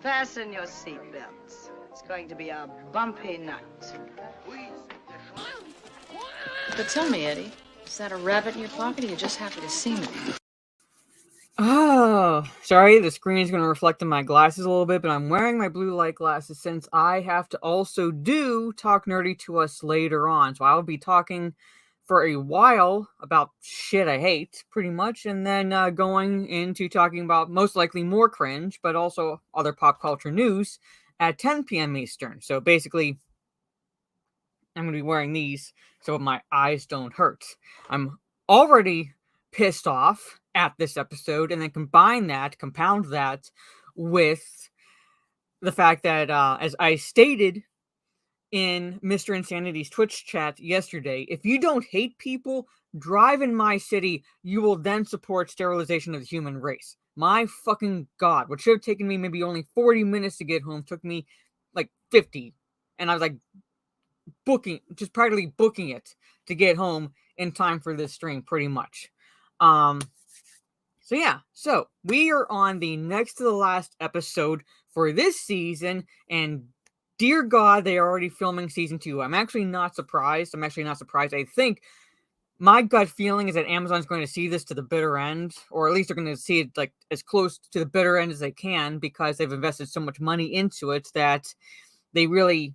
Fasten your seatbelts. It's going to be a bumpy night. But tell me, Eddie, is that a rabbit in your pocket, or are you just happy to see me? Oh, sorry, the screen is going to reflect in my glasses a little bit, but I'm wearing my blue light glasses since I have to also do Talk Nerdy to Us later on. So I'll be talking for a while about shit I hate, pretty much, and then going into talking about most likely more cringe, but also other pop culture news at 10 p.m. Eastern. So basically, I'm going to be wearing these so my eyes don't hurt. I'm already pissed off at this episode, and then compound that with the fact that, as I stated in Mr. Insanity's Twitch chat yesterday, if you don't hate people, drive in my city, you will then support sterilization of the human race. My fucking God, what should have taken me maybe only 40 minutes to get home took me like 50. And I was like practically booking it to get home in time for this stream, pretty much. So we are on the next to the last episode for this season, and dear God, they are already filming season 2. I'm actually not surprised. I think my gut feeling is that Amazon's going to see this to the bitter end, or at least they're going to see it like as close to the bitter end as they can, because they've invested so much money into it that they really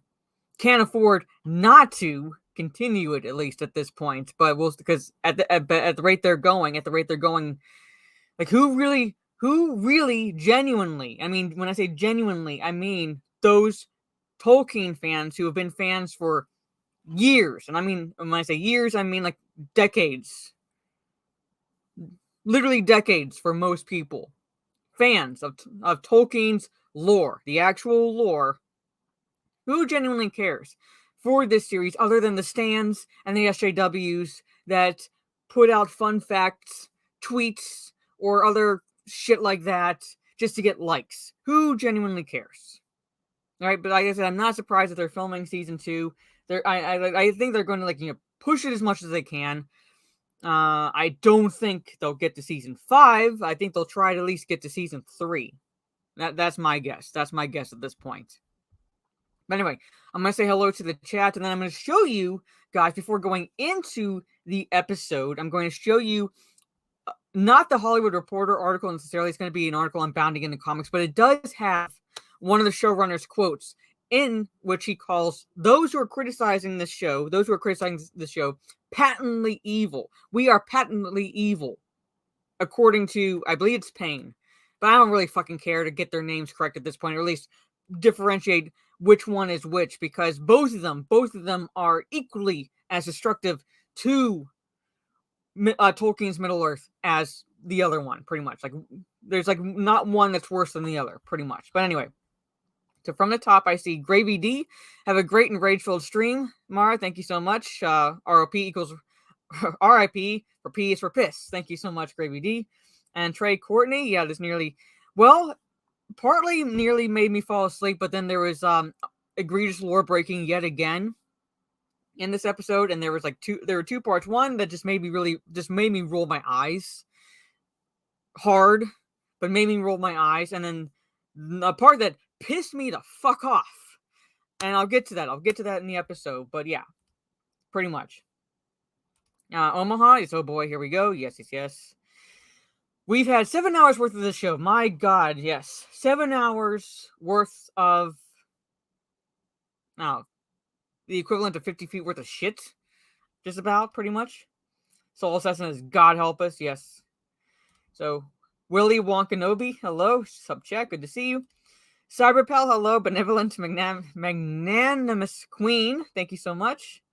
can't afford not to continue it, at least at this point. But because at the rate they're going, like who really genuinely, I mean, when I say genuinely, I mean those Tolkien fans who have been fans for years. And I mean, when I say years, I mean like decades. Literally decades for most people. Fans of Tolkien's lore, the actual lore. Who genuinely cares for this series other than the stans and the SJWs that put out fun facts, tweets, or other shit like that just to get likes? Who genuinely cares? All right, but like I said, I'm not surprised that they're filming season 2. I think they're going to push it as much as they can. I don't think they'll get to season 5. I think they'll try to at least get to season 3. That's my guess. That's my guess at this point. But anyway, I'm going to say hello to the chat, and then I'm going to show you guys, before going into the episode, I'm going to show you not the Hollywood Reporter article necessarily. It's going to be an article on Bounding into Comics, but it does have one of the showrunner's quotes in which he calls those who are criticizing this show, patently evil. We are patently evil, according to, I believe it's Payne. But I don't really fucking care to get their names correct at this point, or at least differentiate which one is which, because both of them are equally as destructive to Tolkien's Middle-earth as the other one, pretty much. Like, there's like not one that's worse than the other, pretty much. But anyway, so from the top, I see Gravy D. Have a great and rage-filled stream, Mara. Thank you so much. ROP equals RIP for P is for piss. Thank you so much, Gravy D. And Trey Courtney. Yeah, this partly nearly made me fall asleep, but then there was egregious lore breaking yet again in this episode, and there were two parts. One that just made me roll my eyes hard, but made me roll my eyes, and then a part that pissed me the fuck off. And I'll get to that. I'll get to that in the episode. But yeah, pretty much. Omaha is, oh boy, here we go. Yes, yes, yes. We've had 7 hours worth of this show. My God, yes. 7 hours worth of, the equivalent of 50 feet worth of shit. Just about, pretty much. Soul Assassin is God help us, yes. So, Willie Wonkanobi, hello. Subchat, good to see you. Cyberpal, hello. Benevolent Magnanimous Queen, thank you so much.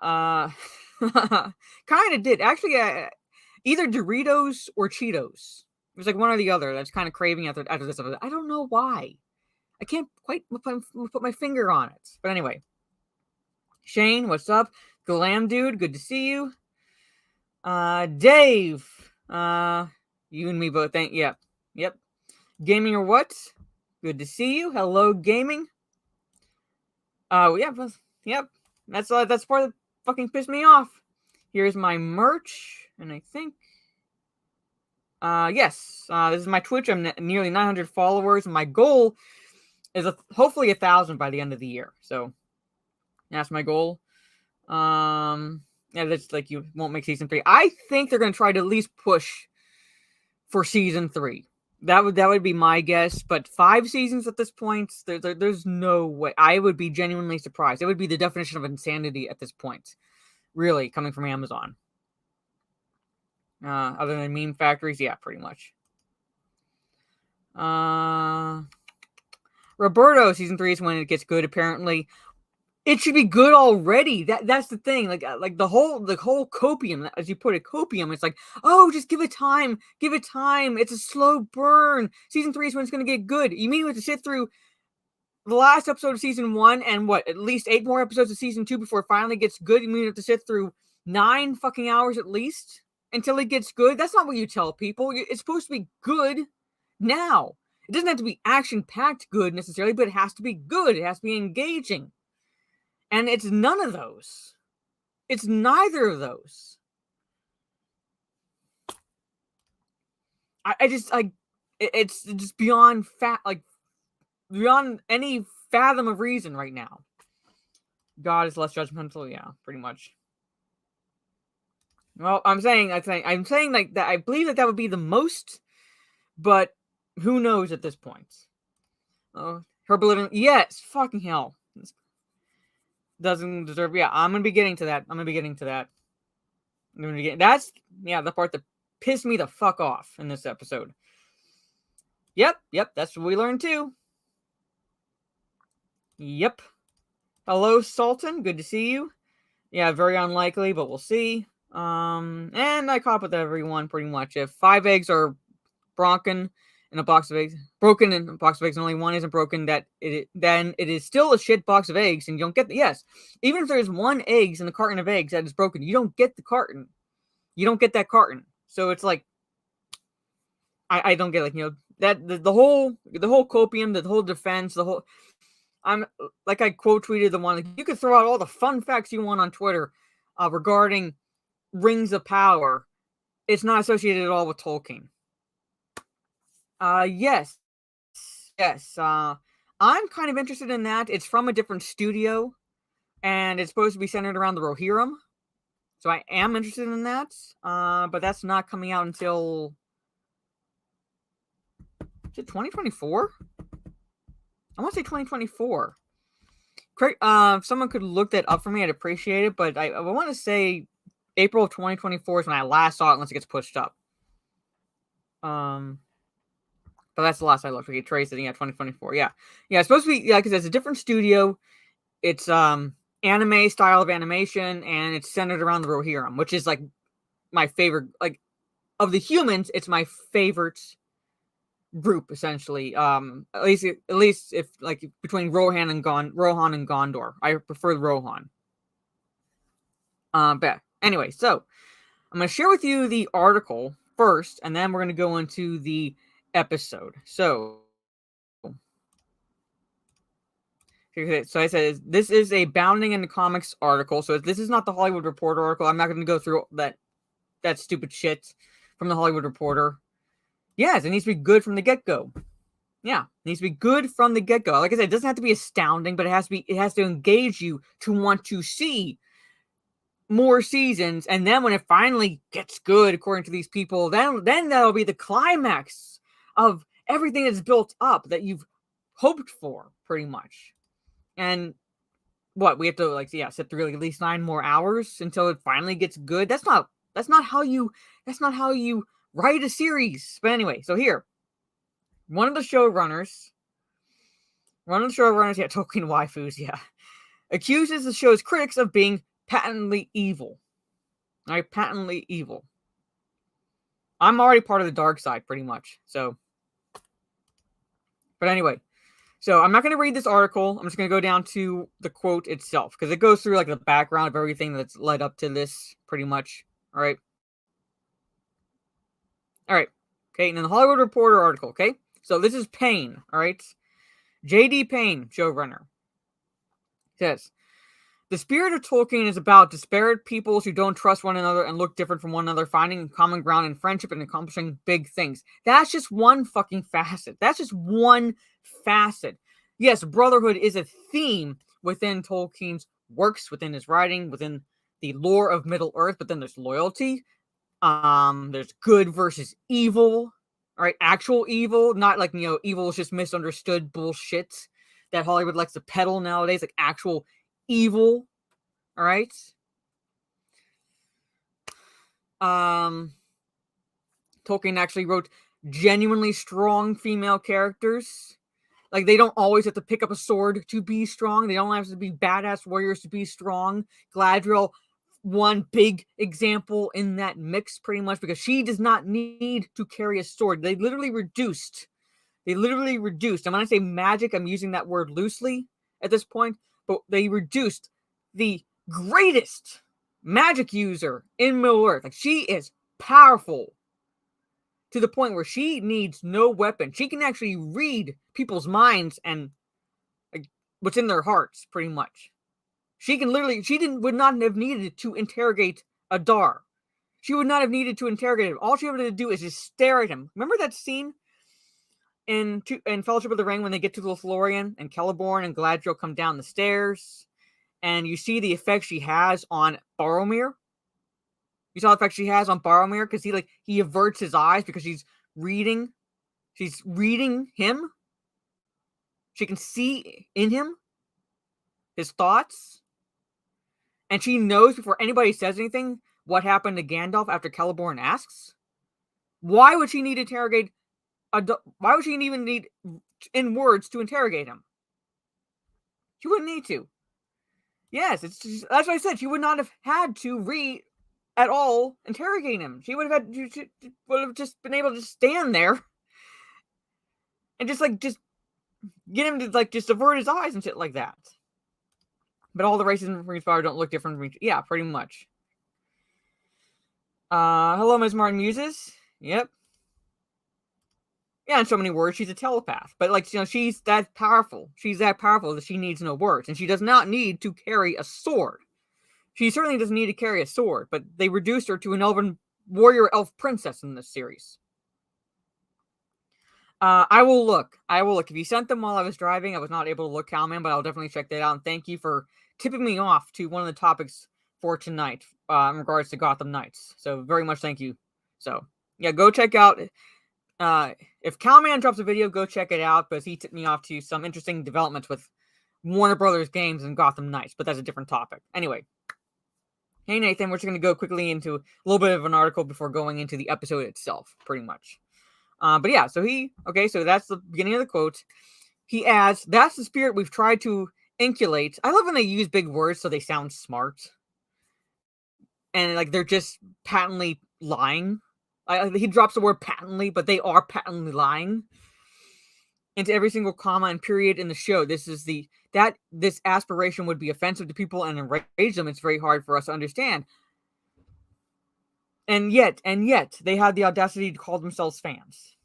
Kind of did. Actually, either Doritos or Cheetos. It was like one or the other. That's kind of craving after this episode. I don't know why. I can't quite put my finger on it. But anyway. Shane, what's up? Glam Dude, good to see you. Dave. You and me both. Yep. Gaming or what? Good to see you. Hello, gaming. Yep. That's part that fucking pissed me off. Here's my merch, and I think, yes, this is my Twitch. I'm nearly 900 followers. My goal is hopefully 1,000 by the end of the year. So that's my goal. Yeah, that's like you won't make season 3. I think they're gonna try to at least push for season 3. That would be my guess. But 5 seasons at this point, there's no way. I would be genuinely surprised. It would be the definition of insanity at this point. Really, coming from Amazon. Other than meme factories, yeah, pretty much. Roberto, season 3 is when it gets good, apparently. It should be good already. That's the thing. Like the whole copium, as you put it, copium. It's like, oh, just give it time. Give it time. It's a slow burn. Season 3 is when it's going to get good. You mean we have to sit through the last episode of season 1 and at least 8 more episodes of season 2 before it finally gets good? You mean we have to sit through 9 fucking hours at least until it gets good? That's not what you tell people. It's supposed to be good now. It doesn't have to be action-packed good necessarily, but it has to be good. It has to be engaging. And it's none of those. It's neither of those. It's just beyond beyond any fathom of reason right now. God is less judgmental, yeah, pretty much. Well, I'm saying like that. I believe that would be the most, but who knows at this point? Oh, Herbalism, yes, fucking hell. Doesn't deserve. Yeah, I'm gonna be getting to that. That's the part that pissed me the fuck off in this episode. Yep, that's what we learned too. Yep. Hello, Sultan. Good to see you. Yeah, very unlikely, but we'll see. And I caught up with everyone pretty much. If 5 eggs are broken in a box of eggs, and only 1 isn't broken, then it is still a shit box of eggs, and you don't get yes. Even if there's 1 egg in the carton of eggs that is broken, you don't get the carton. You don't get that carton. So it's like, I don't get, like, that the whole copium, the whole defense, I'm like, I quote tweeted the one, like, you could throw out all the fun facts you want on Twitter regarding Rings of Power. It's not associated at all with Tolkien. Yes. I'm kind of interested in that. It's from a different studio, and it's supposed to be centered around the Rohirrim. So I am interested in that. But that's not coming out until, is it 2024? I want to say 2024. If someone could look that up for me, I'd appreciate it. But I want to say April of 2024 is when I last saw it, unless it gets pushed up. But that's the last I looked. We traced it. Yeah, 2024. Yeah. It's supposed to be, because it's a different studio. It's anime style of animation, and it's centered around the Rohirrim, which is like my favorite. Like, of the humans, it's my favorite group, essentially. At least if, like, between Rohan and Gondor, I prefer Rohan. But anyway, so I'm gonna share with you the article first, and then we're gonna go into the episode. So I said this is a Bounding in the Comics article. So this is not the Hollywood Reporter article. I'm not going to go through that stupid shit from the Hollywood Reporter. Yes, it needs to be good from the get-go. Yeah, it needs to be good from the get-go. Like I said, it doesn't have to be astounding, but it has to engage you to want to see more seasons. And then when it finally gets good, according to these people, then that'll be the climax of everything that's built up that you've hoped for, pretty much. And what we have to sit through at least 9 more hours until it finally gets good. That's not how you write a series. But anyway, so here, one of the showrunners, yeah, Tolkien waifus, yeah, accuses the show's critics of being patently evil. Right, patently evil. I'm already part of the dark side, pretty much. So, but anyway, so I'm not going to read this article. I'm just going to go down to the quote itself because it goes through the background of everything that's led up to this, pretty much. All right. Okay, and then the Hollywood Reporter article. Okay, so this is Payne. All right, J.D. Payne, showrunner, says the spirit of Tolkien is about disparate peoples who don't trust one another and look different from one another, finding common ground in friendship and accomplishing big things. That's just one fucking facet. That's just one facet. Yes, brotherhood is a theme within Tolkien's works, within his writing, within the lore of Middle Earth, but then there's loyalty. There's good versus evil. All right, actual evil, not evil is just misunderstood bullshit that Hollywood likes to peddle nowadays, like actual evil. All right. Tolkien actually wrote genuinely strong female characters. Like, they don't always have to pick up a sword to be strong. They don't have to be badass warriors to be strong. Galadriel, one big example in that mix, pretty much, because she does not need to carry a sword. They literally reduced. And when I say magic, I'm using that word loosely at this point, but they reduced the greatest magic user in Middle Earth. Like, she is powerful to the point where she needs no weapon. She can actually read people's minds and what's in their hearts, pretty much. She would not have needed to interrogate Adar. She would not have needed to interrogate him. All she had to do is just stare at him. Remember that scene in Fellowship of the Ring when they get to Lothlorien and Celeborn and Galadriel come down the stairs, and you see the effect she has on Boromir? You saw the effect she has on Boromir because he averts his eyes because she's reading him. She can see in him his thoughts. And she knows before anybody says anything what happened to Gandalf after Celeborn asks. Why would she need to interrogate? Why would she even need in words to interrogate him? She wouldn't need to. Yes, that's what I said. She would not have had to read at all interrogate him. She would have just been able to stand there and just get him to just avert his eyes and shit like that. But all the races in Rings of Power don't look different from each. Yeah, pretty much. Hello, Ms. Martin Muses. Yep. Yeah, in so many words, she's a telepath. But she's that powerful. She's that powerful that she needs no words, and she does not need to carry a sword. She certainly doesn't need to carry a sword, but they reduced her to an elven warrior elf princess in this series. I will look. If you sent them while I was driving, I was not able to look, Calman, but I'll definitely check that out. And thank you for tipping me off to one of the topics for tonight in regards to Gotham Knights. So very much thank you. So yeah, go check out. If Calman drops a video, go check it out because he tipped me off to some interesting developments with Warner Brothers games and Gotham Knights, but that's a different topic. Anyway. Hey Nathan, we're just going to go quickly into a little bit of an article before going into the episode itself, pretty much. But yeah, so that's the beginning of the quote. He adds, that's the spirit we've tried to inculate. I love when they use big words so they sound smart. And they're just patently lying. He drops the word patently, but they are patently lying. Into every single comma and period in the show. This aspiration would be offensive to people and enrage them. It's very hard for us to understand. And yet, they have the audacity to call themselves fans.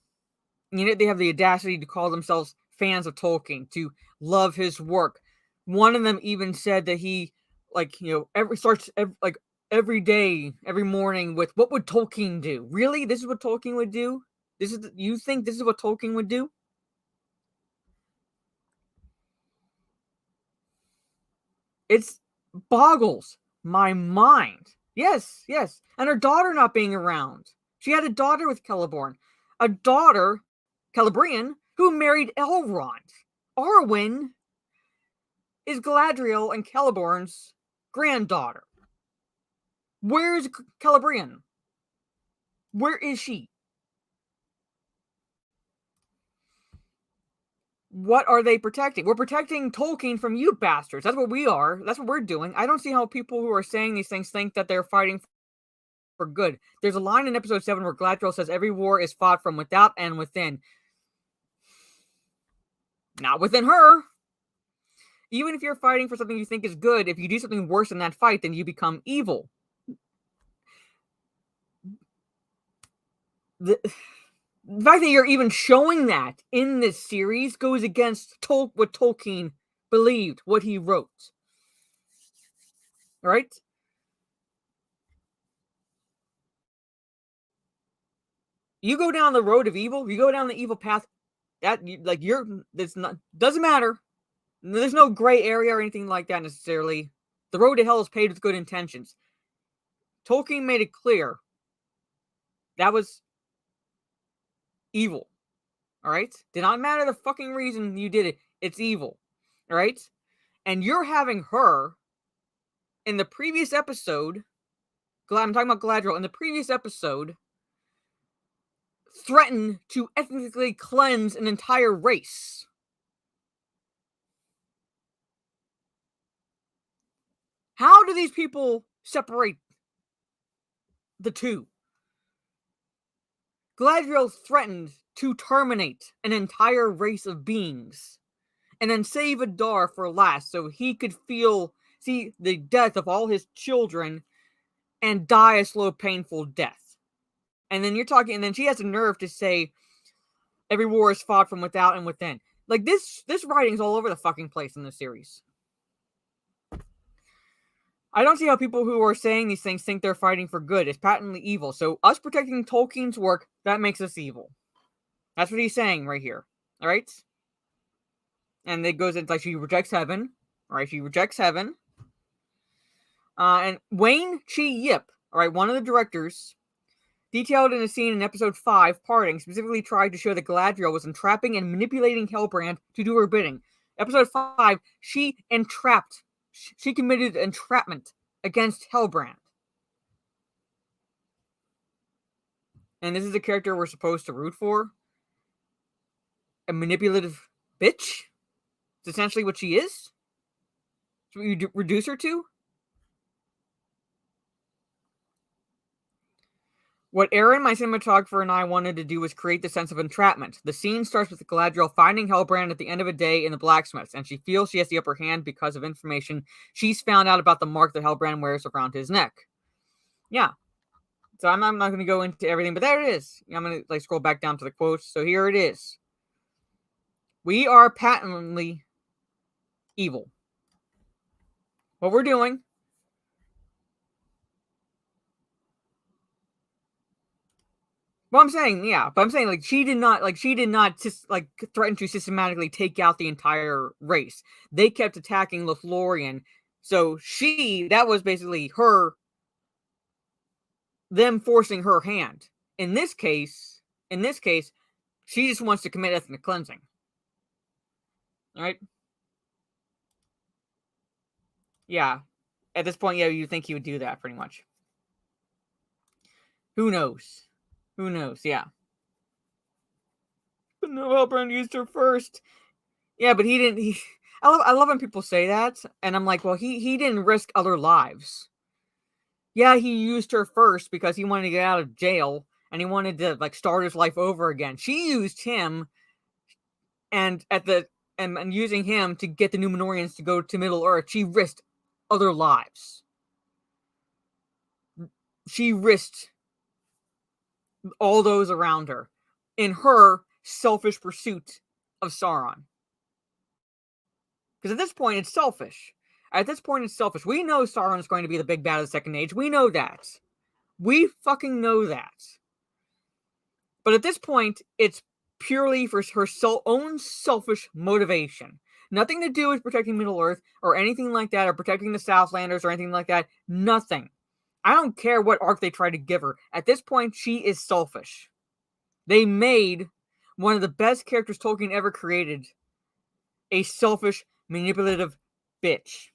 They have the audacity to call themselves fans of Tolkien, to love his work. One of them even said that he, every day, every morning with, what would Tolkien do? Really? This is what Tolkien would do? You think this is what Tolkien would do? It boggles my mind. Yes. And her daughter not being around. She had a daughter with Celeborn. A daughter, Celebrian, who married Elrond. Arwen is Galadriel and Celeborn's granddaughter. Where is Celebrian? Where is she? What are they protecting? We're protecting Tolkien from you bastards. That's what we are. That's what we're doing. I don't see how people who are saying these things think that they're fighting for good. There's a line in episode 7 where Galadriel says every war is fought from without and within. Not within her. Even if you're fighting for something you think is good, if you do something worse in that fight, then you become evil. The fact that you're even showing that in this series goes against what Tolkien believed, what he wrote. Right? You go down the road of evil, you go down the evil path, doesn't matter. There's no gray area or anything like that necessarily. The road to hell is paved with good intentions. Tolkien made it clear that was evil. Alright? Did not matter the fucking reason you did it. It's evil. Alright? And you're having her in the previous episode, I'm talking about Galadriel, in the previous episode, threaten to ethnically cleanse an entire race. How do these people separate the two? Galadriel threatened to terminate an entire race of beings and then save Adar for last so he could see the death of all his children and die a slow, painful death. And then and then she has the nerve to say every war is fought from without and within. Like, this writing's all over the fucking place in this series. I don't see how people who are saying these things think they're fighting for good. It's patently evil. So us protecting Tolkien's work, that makes us evil. That's what he's saying right here. Alright? And it goes into like she rejects heaven. Alright, she rejects heaven. And Wayne Chi Yip, alright, one of the directors, detailed in a scene in episode 5, Parting, specifically tried to show that Galadriel was entrapping and manipulating Halbrand to do her bidding. Episode 5, she committed entrapment against Halbrand. And this is a character we're supposed to root for? A manipulative bitch? It's essentially what she is? That's what you reduce her to? What Aaron, my cinematographer, and I wanted to do was create the sense of entrapment. The scene starts with Galadriel finding Halbrand at the end of a day in the blacksmith's, and she feels she has the upper hand because of information she's found out about the mark that Halbrand wears around his neck. Yeah. So I'm not going to go into everything, but there it is. I'm going to scroll back down to the quotes. So here it is. We are patently evil. What we're doing. Well, I'm saying, yeah, but I'm saying, she did not threaten to systematically take out the entire race. They kept attacking Lothlorien, so that was basically them forcing her hand. In this case, she just wants to commit ethnic cleansing. All right? Yeah. At this point, yeah, you think he would do that, pretty much. Who knows? Yeah. But no, Halbrand used her first. Yeah, but he didn't. I love when people say that, and I'm like, well, he didn't risk other lives. Yeah, he used her first because he wanted to get out of jail, and he wanted to start his life over again. She used him, and using him to get the Númenóreans to go to Middle Earth, she risked other lives. She risked all those around her in her selfish pursuit of Sauron. Because at this point, it's selfish. We know Sauron is going to be the big bad of the Second Age. We know that. We fucking know that. But at this point, it's purely for her own selfish motivation. Nothing to do with protecting Middle Earth or anything like that, or protecting the Southlanders or anything like that. Nothing. I don't care what arc they try to give her. At this point, she is selfish. They made one of the best characters Tolkien ever created a selfish, manipulative bitch.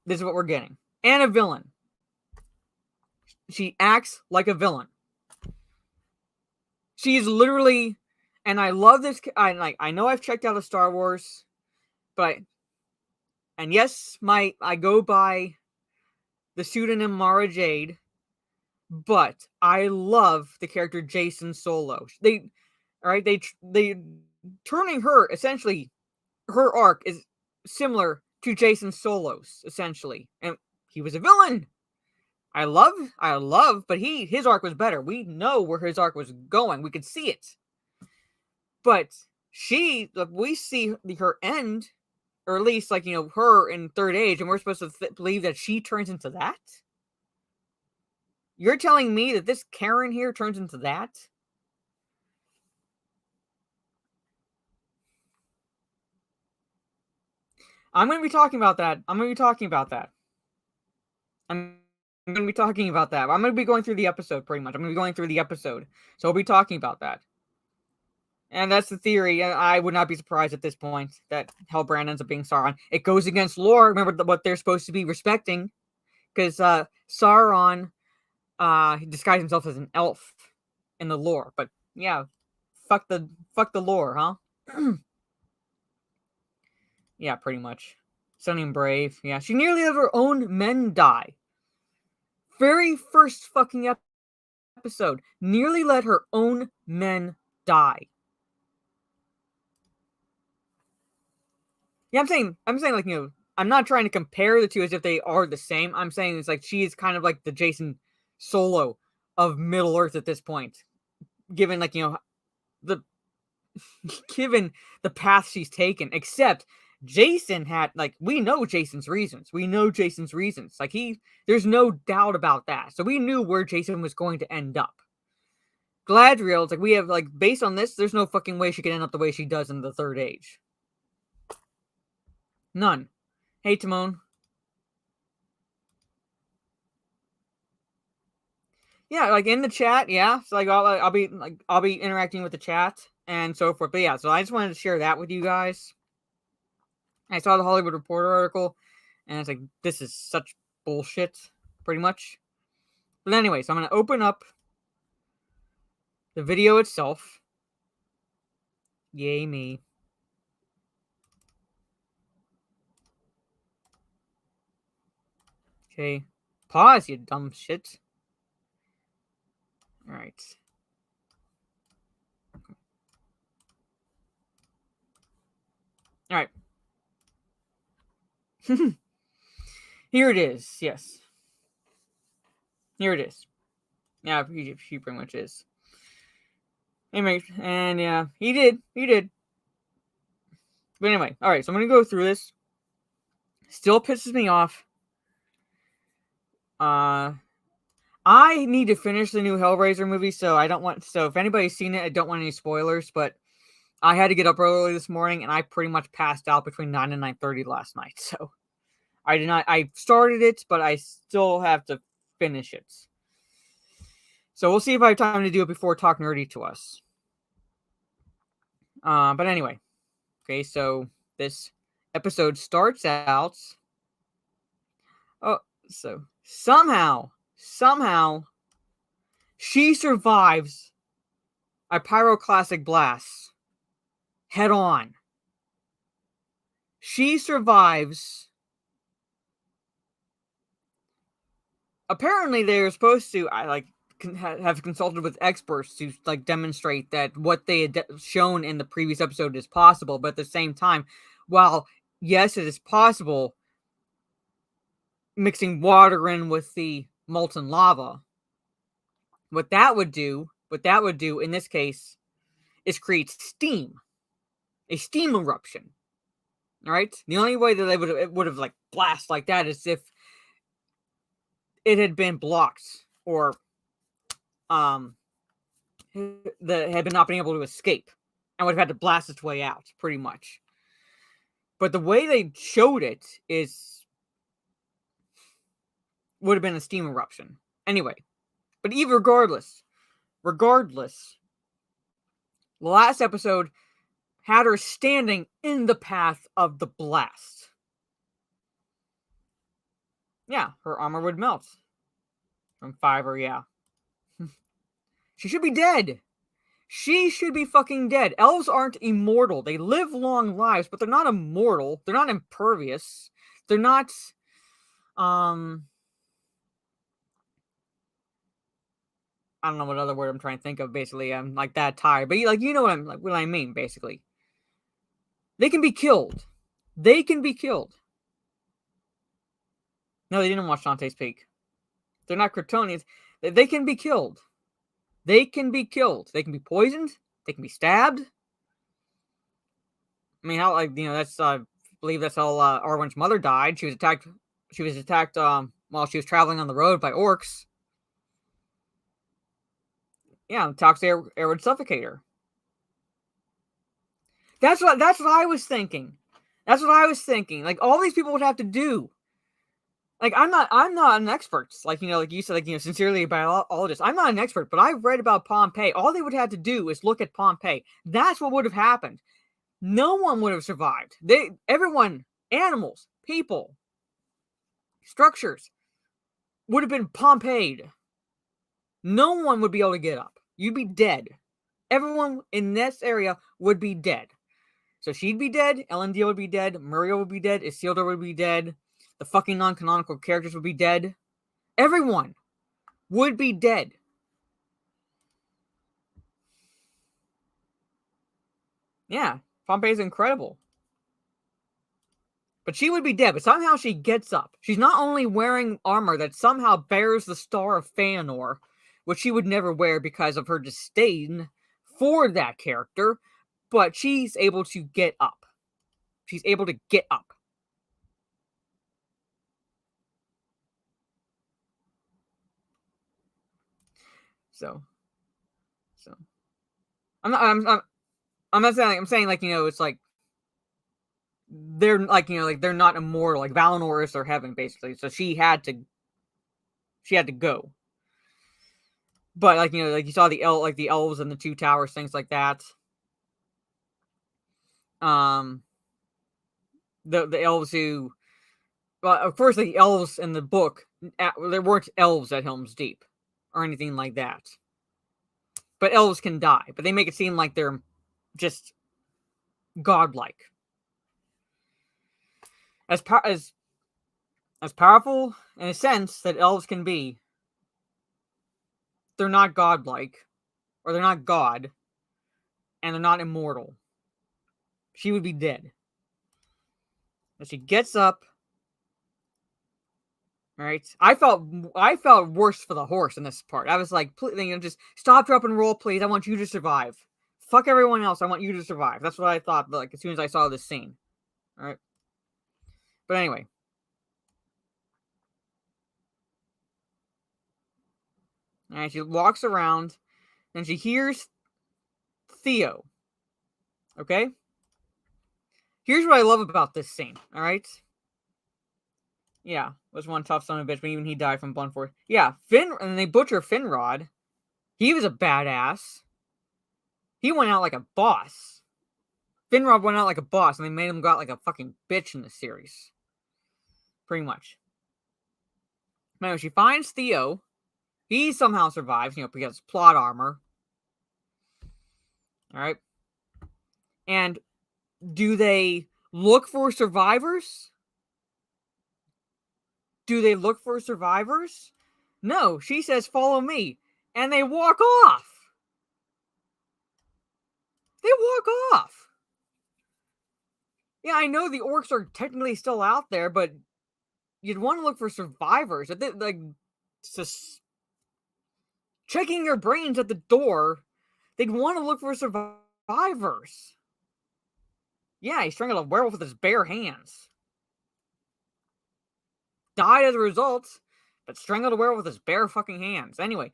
This is what we're getting. And a villain. She acts like a villain. She's literally, and I love this. I know I've checked out of Star Wars, but and yes, I go by the pseudonym Mara Jade, but I love the character Jason Solo. They turning her, essentially, her arc is similar to Jason Solo's, essentially, and he was a villain. I love, but his arc was better. We know where his arc was going. We could see it. But we see her end, or at least, her in Third Age, and we're supposed to believe that she turns into that? You're telling me that this Karen here turns into that? I'm going to be talking about that. I'm going to be talking about that. I'm going to be talking about that. I'm going to be going through the episode, pretty much. I'm going to be going through the episode. So we'll be talking about that. And that's the theory. I would not be surprised at this point that Hellbrand ends up being Sauron. It goes against lore. Remember what they're supposed to be respecting. Because Sauron he disguised himself as an elf in the lore. But yeah, fuck the lore, huh? Yeah, pretty much. Sunny and Brave. Yeah, she nearly had her own men die. Very first fucking episode. Nearly let her own men die. Yeah, I'm saying, I'm not trying to compare the two as if they are the same. I'm saying it's like she is kind of like the Jason Solo of Middle Earth at this point. Given, given the path she's taken. Except Jason had, we know Jason's reasons. There's no doubt about that. So we knew where Jason was going to end up. Gladriel, we have, based on this, there's no fucking way she could end up the way she does in the Third Age. None. Hey, Timon. Yeah, in the chat, yeah. So I'll be interacting with the chat and so forth. But yeah, so I just wanted to share that with you guys. I saw the Hollywood Reporter article, and it's this is such bullshit, pretty much. But anyway, so I'm gonna open up the video itself. Yay me. Okay. Pause, you dumb shit. Alright. Alright. Here it is, yes. Here it is. Yeah, she pretty much is. Anyway, and yeah, he did. But anyway, alright, so I'm gonna go through this. Still pisses me off. I need to finish the new Hellraiser movie, so if anybody's seen it, I don't want any spoilers, but I had to get up early this morning, and I pretty much passed out between 9 and 9:30 last night, so I started it, but I still have to finish it. So we'll see if I have time to do it before Talk Nerdy to Us. But anyway, okay, so this episode starts out. Oh, so somehow, she survives a pyroclastic blast head on. She survives. Apparently, they're supposed to have consulted with experts to demonstrate that what they had shown in the previous episode is possible. But at the same time, while yes, it is possible, mixing water in with the molten lava, what that would do in this case is create steam, a steam eruption. All right. The only way that it would have blast like that is if it had been blocked or had been not been able to escape. and would have had to blast its way out, pretty much. But the way they showed it would have been a steam eruption. Anyway, but even regardless, the last episode had her standing in the path of the blast. Yeah, her armor would melt. From fiber, yeah. She should be dead. She should be fucking dead. Elves aren't immortal. They live long lives, but they're not immortal. They're not impervious. They're not, I don't know what other word I'm trying to think of, basically. I'm like that tired. But like, you know what I mean, basically. They can be killed. They can be killed. No, they didn't watch Dante's Peak. They're not Kryptonians. They can be killed. They can be killed. They can be poisoned. They can be stabbed. I mean, how, like, you know, that's, I believe that's how Arwen's mother died. She was attacked while she was traveling on the road by orcs. Yeah, toxic air would suffocate her. That's what I was thinking. That's what I was thinking. Like, all these people would have to do. Like, I'm not an expert. Like, you know, like you said, like, you know, sincerely a biologist. I'm not an expert, but I've read about Pompeii. All they would have to do is look at Pompeii. That's what would have happened. No one would have survived. Everyone, animals, people, structures, would have been Pompeii'd. No one would be able to get up. You'd be dead. Everyone in this area would be dead. So she'd be dead, Elendil would be dead, Muriel would be dead, Isildur would be dead, the fucking non-canonical characters would be dead. Everyone would be dead. Yeah, Pompeii's incredible. But she would be dead, but somehow she gets up. She's not only wearing armor that somehow bears the Star of Feanor, which she would never wear because of her disdain for that character, but she's able to get up. She's able to get up. So I'm not saying, I'm saying, like, you know, it's like they're like, you know, like they're not immortal. Like Valinor is their heaven, basically. So she had to go. But, like, you know, like you saw the elves and the two towers, things like that. The elves who, well, of course, the elves in the book, there weren't elves at Helm's Deep or anything like that. But elves can die, but they make it seem like they're just godlike. As powerful in a sense that elves can be, they're not godlike, or they're not God, and they're not immortal. She would be dead. But she gets up. Right? I felt worse for the horse in this part. I was like, please, you know, just stop, drop, and roll, please. I want you to survive. Fuck everyone else. I want you to survive. That's what I thought, like, as soon as I saw this scene. All right. But anyway. All right, she walks around, and she hears Theo. Okay? Here's what I love about this scene, all right? Yeah, was one tough son of a bitch, but even he died from blunt force. Yeah, and they butcher Finrod. He was a badass. He went out like a boss. Finrod went out like a boss, and they made him go out like a fucking bitch in the series. Pretty much. Now, she finds Theo. He somehow survives, you know, because plot armor. Alright. And do they look for survivors? Do they look for survivors? No, she says, follow me. And they walk off. They walk off. Yeah, I know the orcs are technically still out there, but you'd want to look for survivors. Like, just checking your brains at the door, they'd want to look for survivors. Yeah, he strangled a werewolf with his bare hands. Died as a result, but strangled a werewolf with his bare fucking hands. Anyway,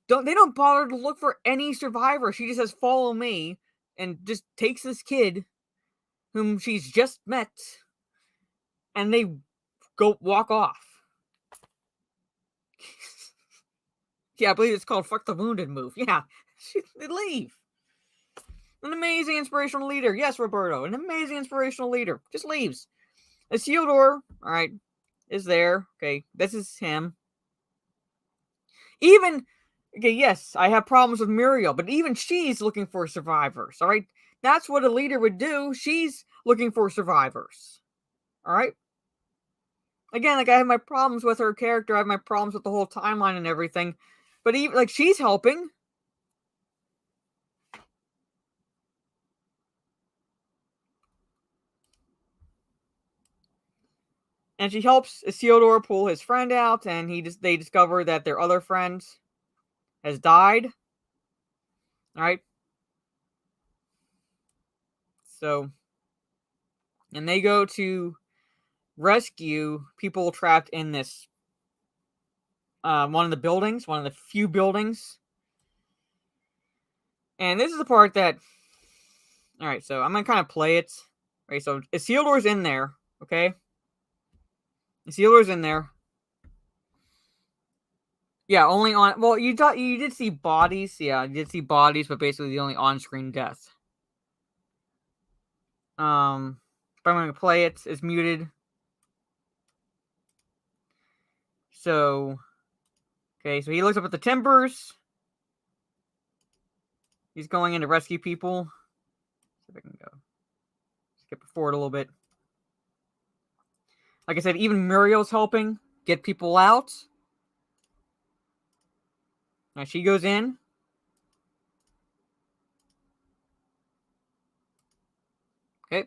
they don't bother to look for any survivor. She just says, follow me. and just takes this kid whom she's just met, and they go walk off. Yeah, I believe it's called Fuck the Wounded move. Yeah, they leave. An amazing inspirational leader. Yes, Roberto, an amazing inspirational leader. Just leaves. Isildur, alright, is there. Okay, this is him. Even, okay, yes, I have problems with Muriel, but even she's looking for survivors, alright? That's what a leader would do. She's looking for survivors. Alright? Again, like, I have my problems with her character. I have my problems with the whole timeline and everything. But even, like, she's helping. And she helps Isildur pull his friend out, and they discover that their other friend has died. Alright? So, and they go to rescue people trapped in this one of the buildings, one of the few buildings. And this is the part that, alright, so I'm gonna kind of play it. Right, so Isildur's in there, okay? Isildur's in there. Yeah, only on, well, you did see bodies. Yeah, you did see bodies, but basically the only on-screen death. But I'm gonna play it. It's muted. So, okay, so he looks up at the timbers. He's going in to rescue people. See if I can go. Skip forward a little bit. Like I said, even Muriel's helping get people out. Now she goes in. Okay.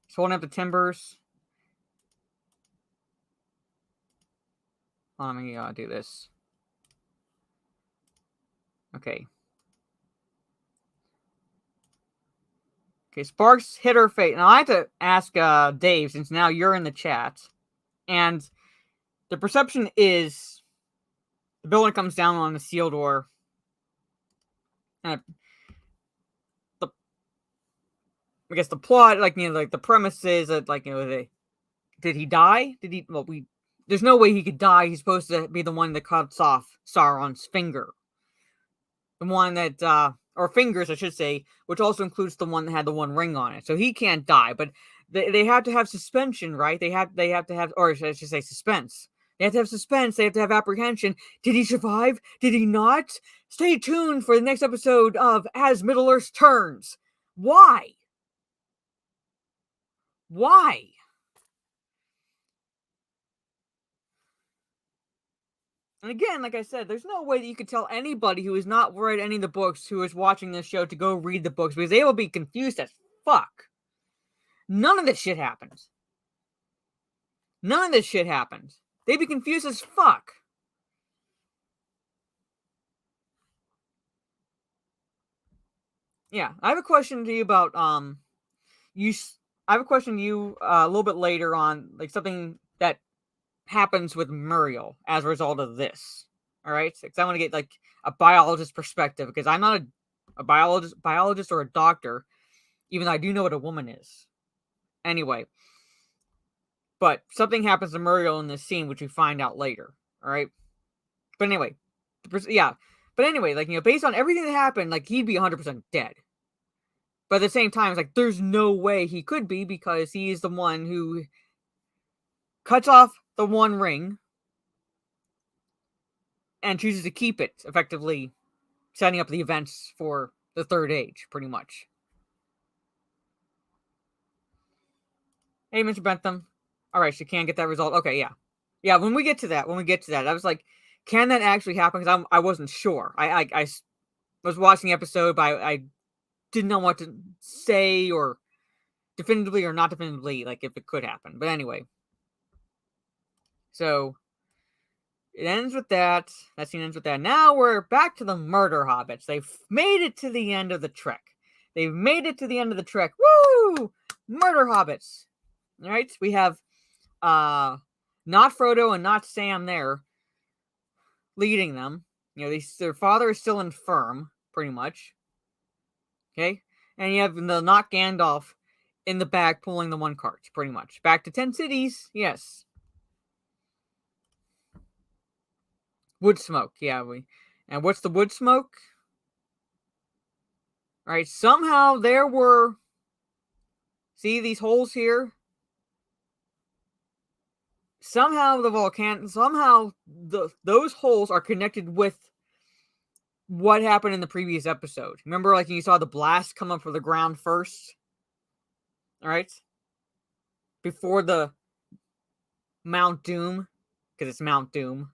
He's holding up the timbers. Let me do this. Okay. Okay, Sparks hit her face. Now I have to ask Dave, since now you're in the chat. And the perception is the building comes down on the seal door. And I guess the plot, like, like the premise is that, like, did he die? There's no way he could die. He's supposed to be the one that cuts off Sauron's finger. The one that, or fingers, I should say, which also includes the one that had the one ring on it. So he can't die, but they have to have suspension, right? They have to have, or I should say suspense. They have to have suspense. They have to have apprehension. Did he survive? Did he not? Stay tuned for the next episode of As Middle-earth Turns. Why? Why? And again, like I said, there's no way that you could tell anybody who has not read any of the books who is watching this show to go read the books, because they will be confused as fuck. None of this shit happens. None of this shit happens. They'd be confused as fuck. Yeah, I have a question to you about, I have a question to you a little bit later on, like something that happens with Muriel as a result of this. All right, because I want to get like a biologist perspective, because I'm not a biologist or a doctor, even though I do know what a woman is. Anyway, but something happens to Muriel in this scene, which we find out later. All right, but anyway, yeah. But anyway, like, based on everything that happened, like, he'd be 100% dead. But at the same time, it's like, there's no way he could be, because he's the one who cuts off the one ring and chooses to keep it, effectively setting up the events for the Third Age, pretty much. Hey, Mr. Bentham. All right, she can't get that result. Okay, yeah. Yeah, when we get to that, I was like, can that actually happen? Because I wasn't sure. I was watching the episode, but I didn't know what to say, or definitively or not definitively, like, if it could happen. But anyway. So, it ends with that. That scene ends with that. Now we're back to the murder hobbits. They've made it to the end of the trek. Woo! Murder hobbits. All right, we have not Frodo and not Sam there leading them. You know, their father is still infirm, pretty much. Okay? And you have the not Gandalf in the back pulling the one cart, pretty much. Back to 10 cities, yes. Wood smoke, yeah. And what's the wood smoke? Right, somehow there were... See these holes here? Somehow those holes are connected with what happened in the previous episode. Remember, like, you saw the blast come up from the ground first? Alright? Before the Mount Doom. Because it's Mount Doom.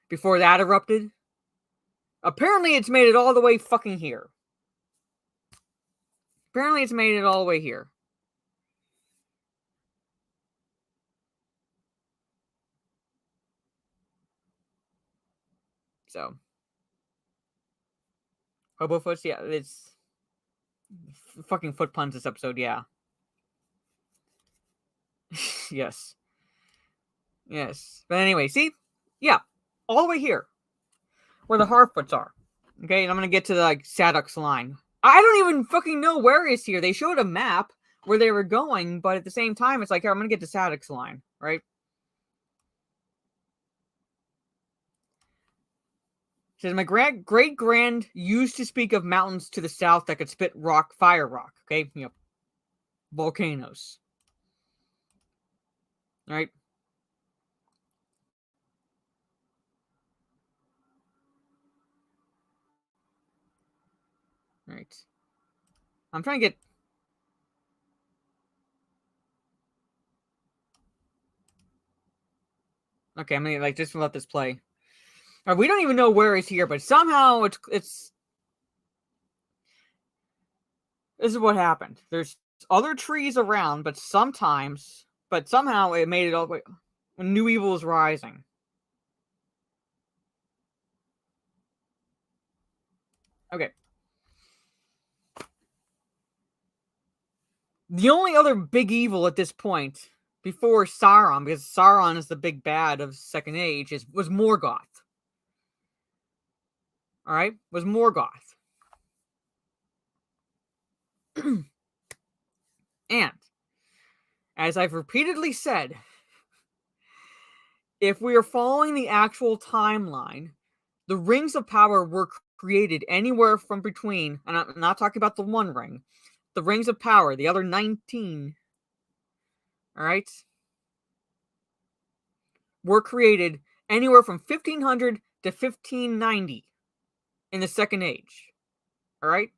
Before that erupted. Apparently it's made it all the way fucking here. Apparently it's made it all the way here. So. Hobofoots, yeah, it's... Fucking foot puns this episode, yeah. Yes. Yes. But anyway, see? Yeah. All the way here. Where the Harfoots are. Okay, and I'm gonna get to the, like, Sadok's line. I don't even fucking know where it's here. They showed a map where they were going, but at the same time, it's like, here, I'm gonna get to Sadok's line, right? It says, my great-grand used to speak of mountains to the south that could spit fire rock, okay? You know, volcanoes. Right? Right. I'm trying to get... Okay, I'm gonna, like, just let this play. Right, we don't even know where it's here, but somehow it's... This is what happened. There's other trees around, but somehow it made it all the way... When New Evil is rising. Okay. The only other big evil at this point, before Sauron, because Sauron is the big bad of Second Age, was Morgoth. Alright? Was Morgoth. And, as I've repeatedly said, if we are following the actual timeline, the Rings of Power were created anywhere from between, and I'm not talking about the One Ring, the Rings of Power, the other 19, alright, were created anywhere from 1500 to 1590 in the Second Age, alright?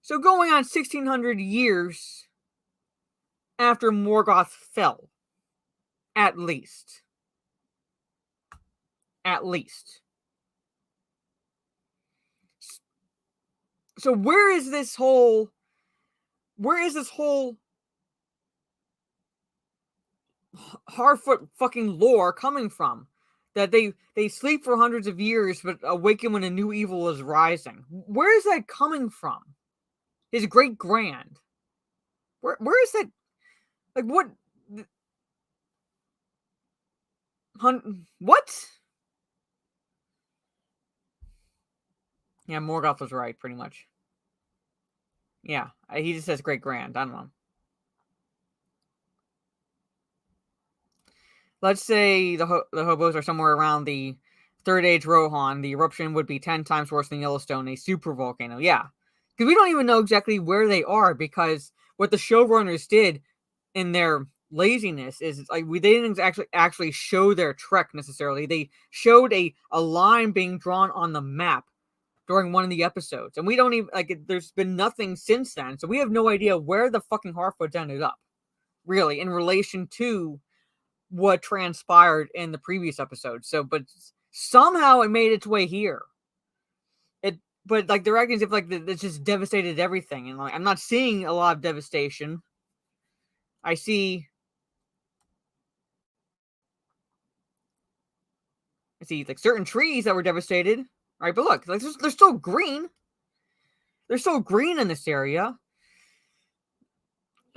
So going on 1600 years after Morgoth fell, at least. At least. So where is this whole Harfoot fucking lore coming from? That they sleep for hundreds of years but awaken when a new evil is rising. Where is that coming from? His great grand. Where is that? Like, what? What? Yeah, Morgoth was right, pretty much. Yeah, he just says great grand. I don't know. Let's say the hobos are somewhere around the Third Age Rohan. The eruption would be 10 times worse than Yellowstone, a super volcano. Yeah, because we don't even know exactly where they are, because what the showrunners did in their laziness is, like, they didn't actually show their trek necessarily. They showed a line being drawn on the map during one of the episodes, and we don't even, like, there's been nothing since then, so we have no idea where the fucking Harfoots ended up, really, in relation to what transpired in the previous episode. So, but somehow it made its way here. But like, they're acting as if, like, it's just devastated everything, and, like, I'm not seeing a lot of devastation. I see like certain trees that were devastated, right? But look, like, they're still green. They're still green in this area.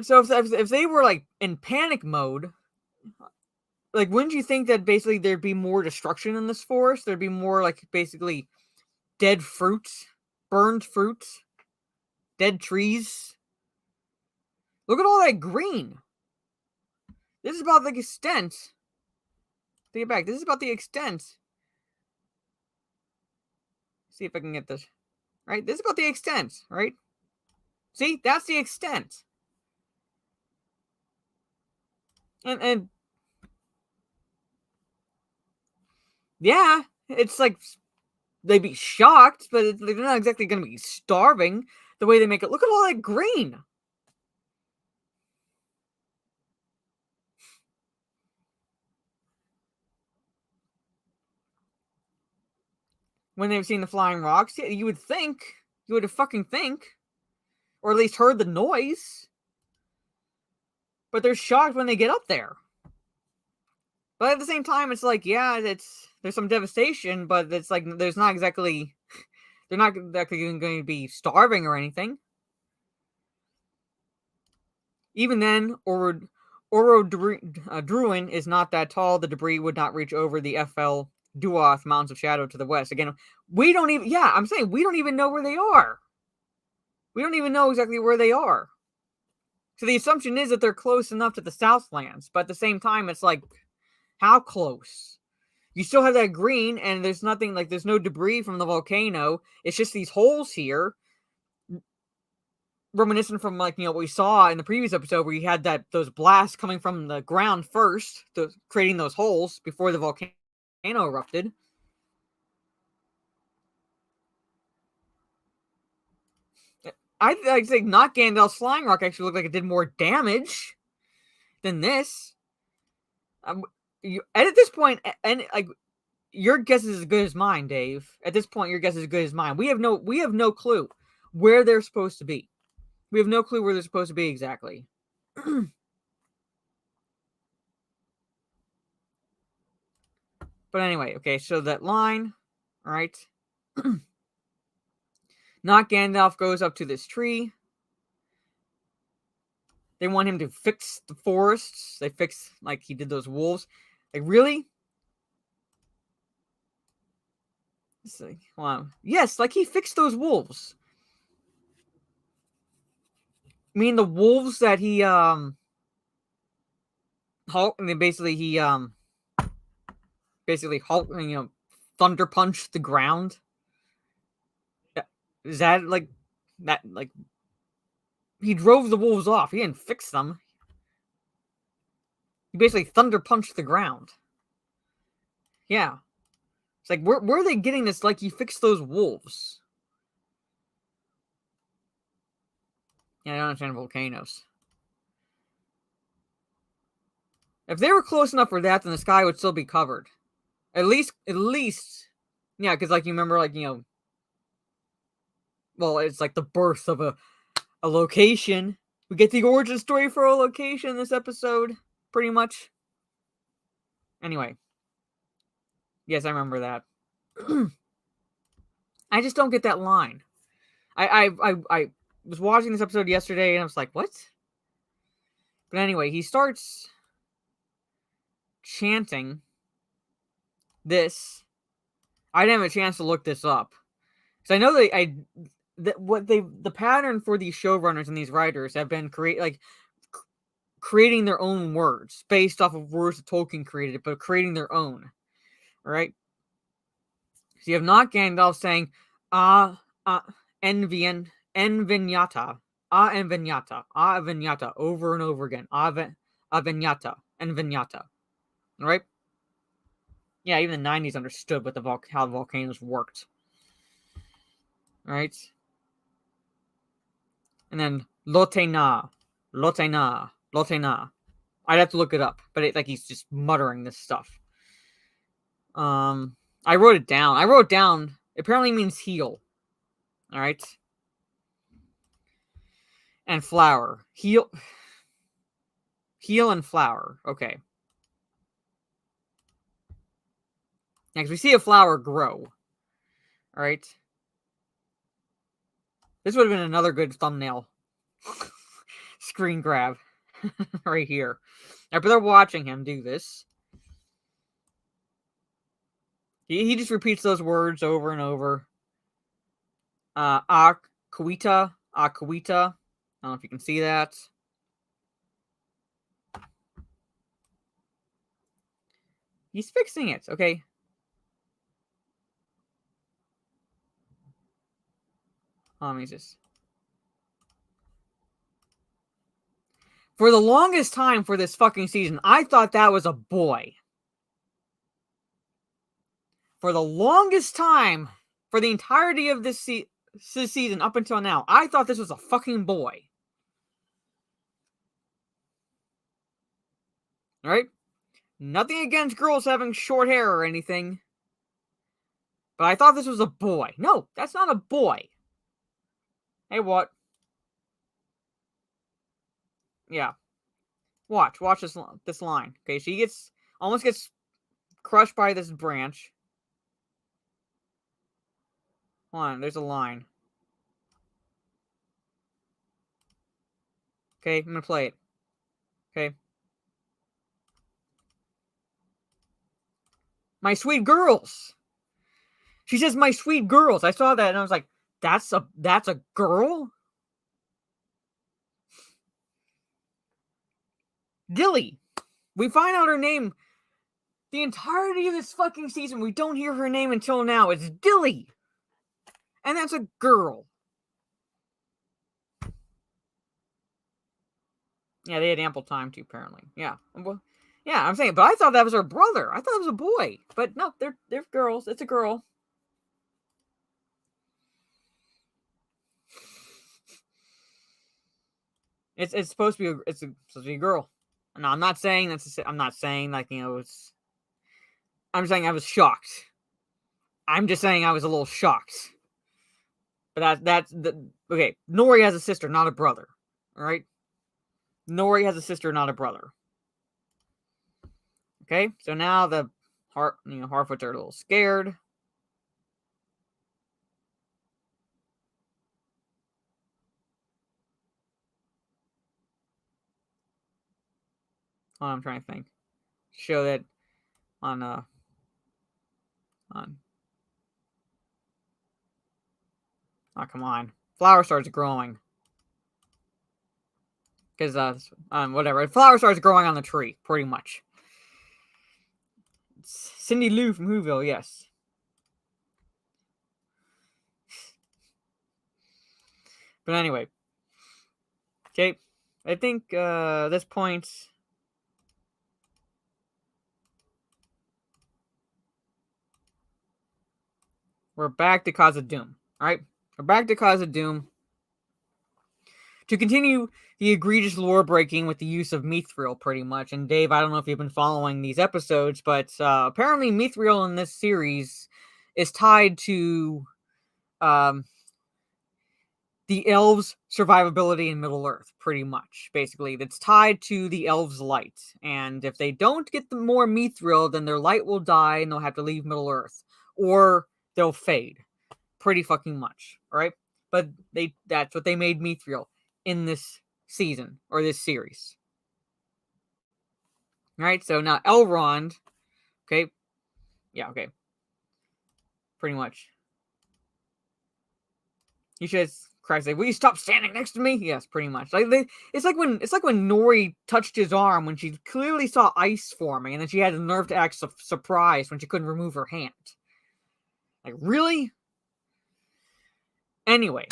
So if they were, like, in panic mode, like, wouldn't you think that basically there'd be more destruction in this forest? There'd be more, like, basically dead fruits, burned fruits, dead trees. Look at all that green. This is about the extent. Take it back. This is about the extent. See if I can get this. Right? This is about the extent, right? See? That's the extent. And yeah, it's like they'd be shocked, but they're not exactly going to be starving the way they make it. Look at all that green. When they've seen the flying rocks, yeah, you would think, you would have fucking think, or at least heard the noise. But they're shocked when they get up there. But at the same time, it's like, yeah, there's some devastation, but it's like there's not exactly, they're not exactly going to be starving or anything. Even then, Druin is not that tall. The debris would not reach over the FL Duoth Mountains of Shadow to the west. Again, we don't even, yeah, I'm saying we don't even know where they are. We don't even know exactly where they are. So the assumption is that they're close enough to the Southlands, but at the same time, it's like, how close? You still have that green, and there's nothing, like, there's no debris from the volcano. It's just these holes here, reminiscent from, like, what we saw in the previous episode where you had those blasts coming from the ground first, creating those holes before the volcano erupted. I'd say not Gandalf's flying rock actually looked like it did more damage than this. At this point, and like, your guess is as good as mine, Dave. At this point, your guess is as good as mine. We have no clue where they're supposed to be. We have no clue where they're supposed to be exactly. But anyway, okay, so that line, all right. Not Gandalf goes up to this tree. They want him to fix the forests. They fix, like, he did those wolves. Like, really? It's like, wow. Yes, like, he fixed those wolves. I mean, the wolves that he, Hulk, and then basically he, Hulk, thunder punched the ground. Is that, like, that, like, he drove the wolves off. He didn't fix them. He basically thunder punched the ground. Yeah. It's like, where are they getting this? Like, he fixed those wolves. Yeah, I don't understand volcanoes. If they were close enough for that, then the sky would still be covered. At least, yeah, because, like, you remember, like, well, it's like the birth of a location. We get the origin story for a location in this episode, pretty much. Anyway. Yes, I remember that. I just don't get that line. I was watching this episode yesterday, and I was like, what? But anyway, he starts chanting this. I didn't have a chance to look this up. Because I know the pattern for these showrunners and these writers have been creating their own words based off of words that Tolkien created, but creating their own. Right? So you have not Gandalf saying, Envinyata, Envinyata, over and over again. Vinyata, Envinyata. Right? Yeah, even the 90s understood what how the volcanoes worked. Right? And then Lotena. I'd have to look it up, but he's just muttering this stuff. I wrote it down. It apparently means heal. All right. And flower. Heal and flower. Okay. Next, we see a flower grow. All right. This would have been another good thumbnail screen grab right here. After they're watching him do this, he just repeats those words over and over. Aquita. I don't know if you can see that. He's fixing it, okay? Let me just... For the longest time for this fucking season, I thought that was a boy. For the longest time, for the entirety of this season up until now, I thought this was a fucking boy. Alright? Nothing against girls having short hair or anything. But I thought this was a boy. No, that's not a boy. Hey, what? Yeah. Watch this line. Okay, she almost gets crushed by this branch. Hold on, there's a line. Okay, I'm gonna play it. Okay. My sweet girls. She says, my sweet girls. I saw that and I was like, that's a girl? Dilly. We find out her name the entirety of this fucking season. We don't hear her name until now. It's Dilly. And that's a girl. Yeah, they had ample time to, apparently. Yeah. Well, yeah, I'm saying, but I thought that was her brother. I thought it was a boy. But no, they're girls. It's a girl. It's supposed to be a girl. No, I'm not saying I'm not saying like, it's... I'm saying I was shocked. I'm just saying I was a little shocked. But that's okay. Nori has a sister, not a brother. All right. Nori has a sister, not a brother. Okay, so now the Harfoots are a little scared. Oh, I'm trying to think. Show that on. Oh, come on. Flower starts growing. Because, whatever. Flower starts growing on the tree, pretty much. It's Cindy Lou from Whoville, yes. But anyway. Okay. I think, at this point... We're back to Khazad-dûm. Alright? We're back to Khazad-dûm. To continue the egregious lore breaking with the use of Mithril, pretty much. And Dave, I don't know if you've been following these episodes, but apparently Mithril in this series is tied to the elves' survivability in Middle Earth, pretty much. Basically, it's tied to the elves' light. And if they don't get more Mithril, then their light will die and they'll have to leave Middle Earth. Or they'll fade. Pretty fucking much. Alright? But that's what they made Mithril in this season, or this series. Alright, so now Elrond, okay, yeah, okay, pretty much. He says, Christ, like, will you stop standing next to me? Yes, pretty much. Like it's like when Nori touched his arm when she clearly saw ice forming, and then she had the nerve to act surprised when she couldn't remove her hand. Like, really? Anyway,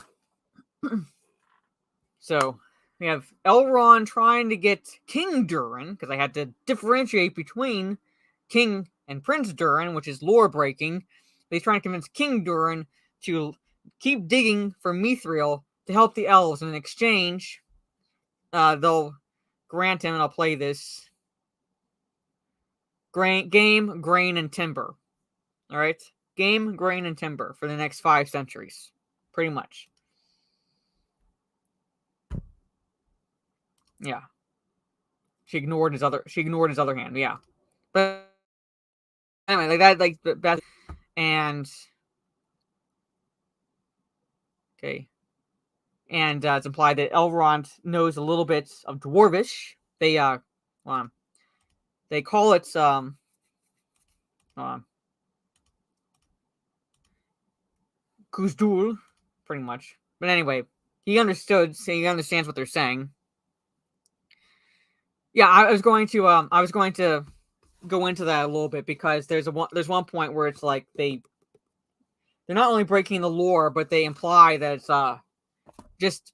so we have Elrond trying to get King Durin, because I had to differentiate between King and Prince Durin, which is lore breaking. He's trying to convince King Durin to keep digging for Mithril to help the elves. And in exchange, they'll grant him, and I'll play this, game, grain, and timber. Alright? Game, grain, and timber for the next 5 centuries. Pretty much. Yeah. She ignored his other hand, yeah. But anyway, like that, and okay. And it's implied that Elrond knows a little bit of Dwarvish. They They call it Kuzdul, pretty much. But anyway, he understood. So he understands what they're saying. Yeah, I was going to go into that a little bit because there's one point where it's like they're not only breaking the lore, but they imply that it's just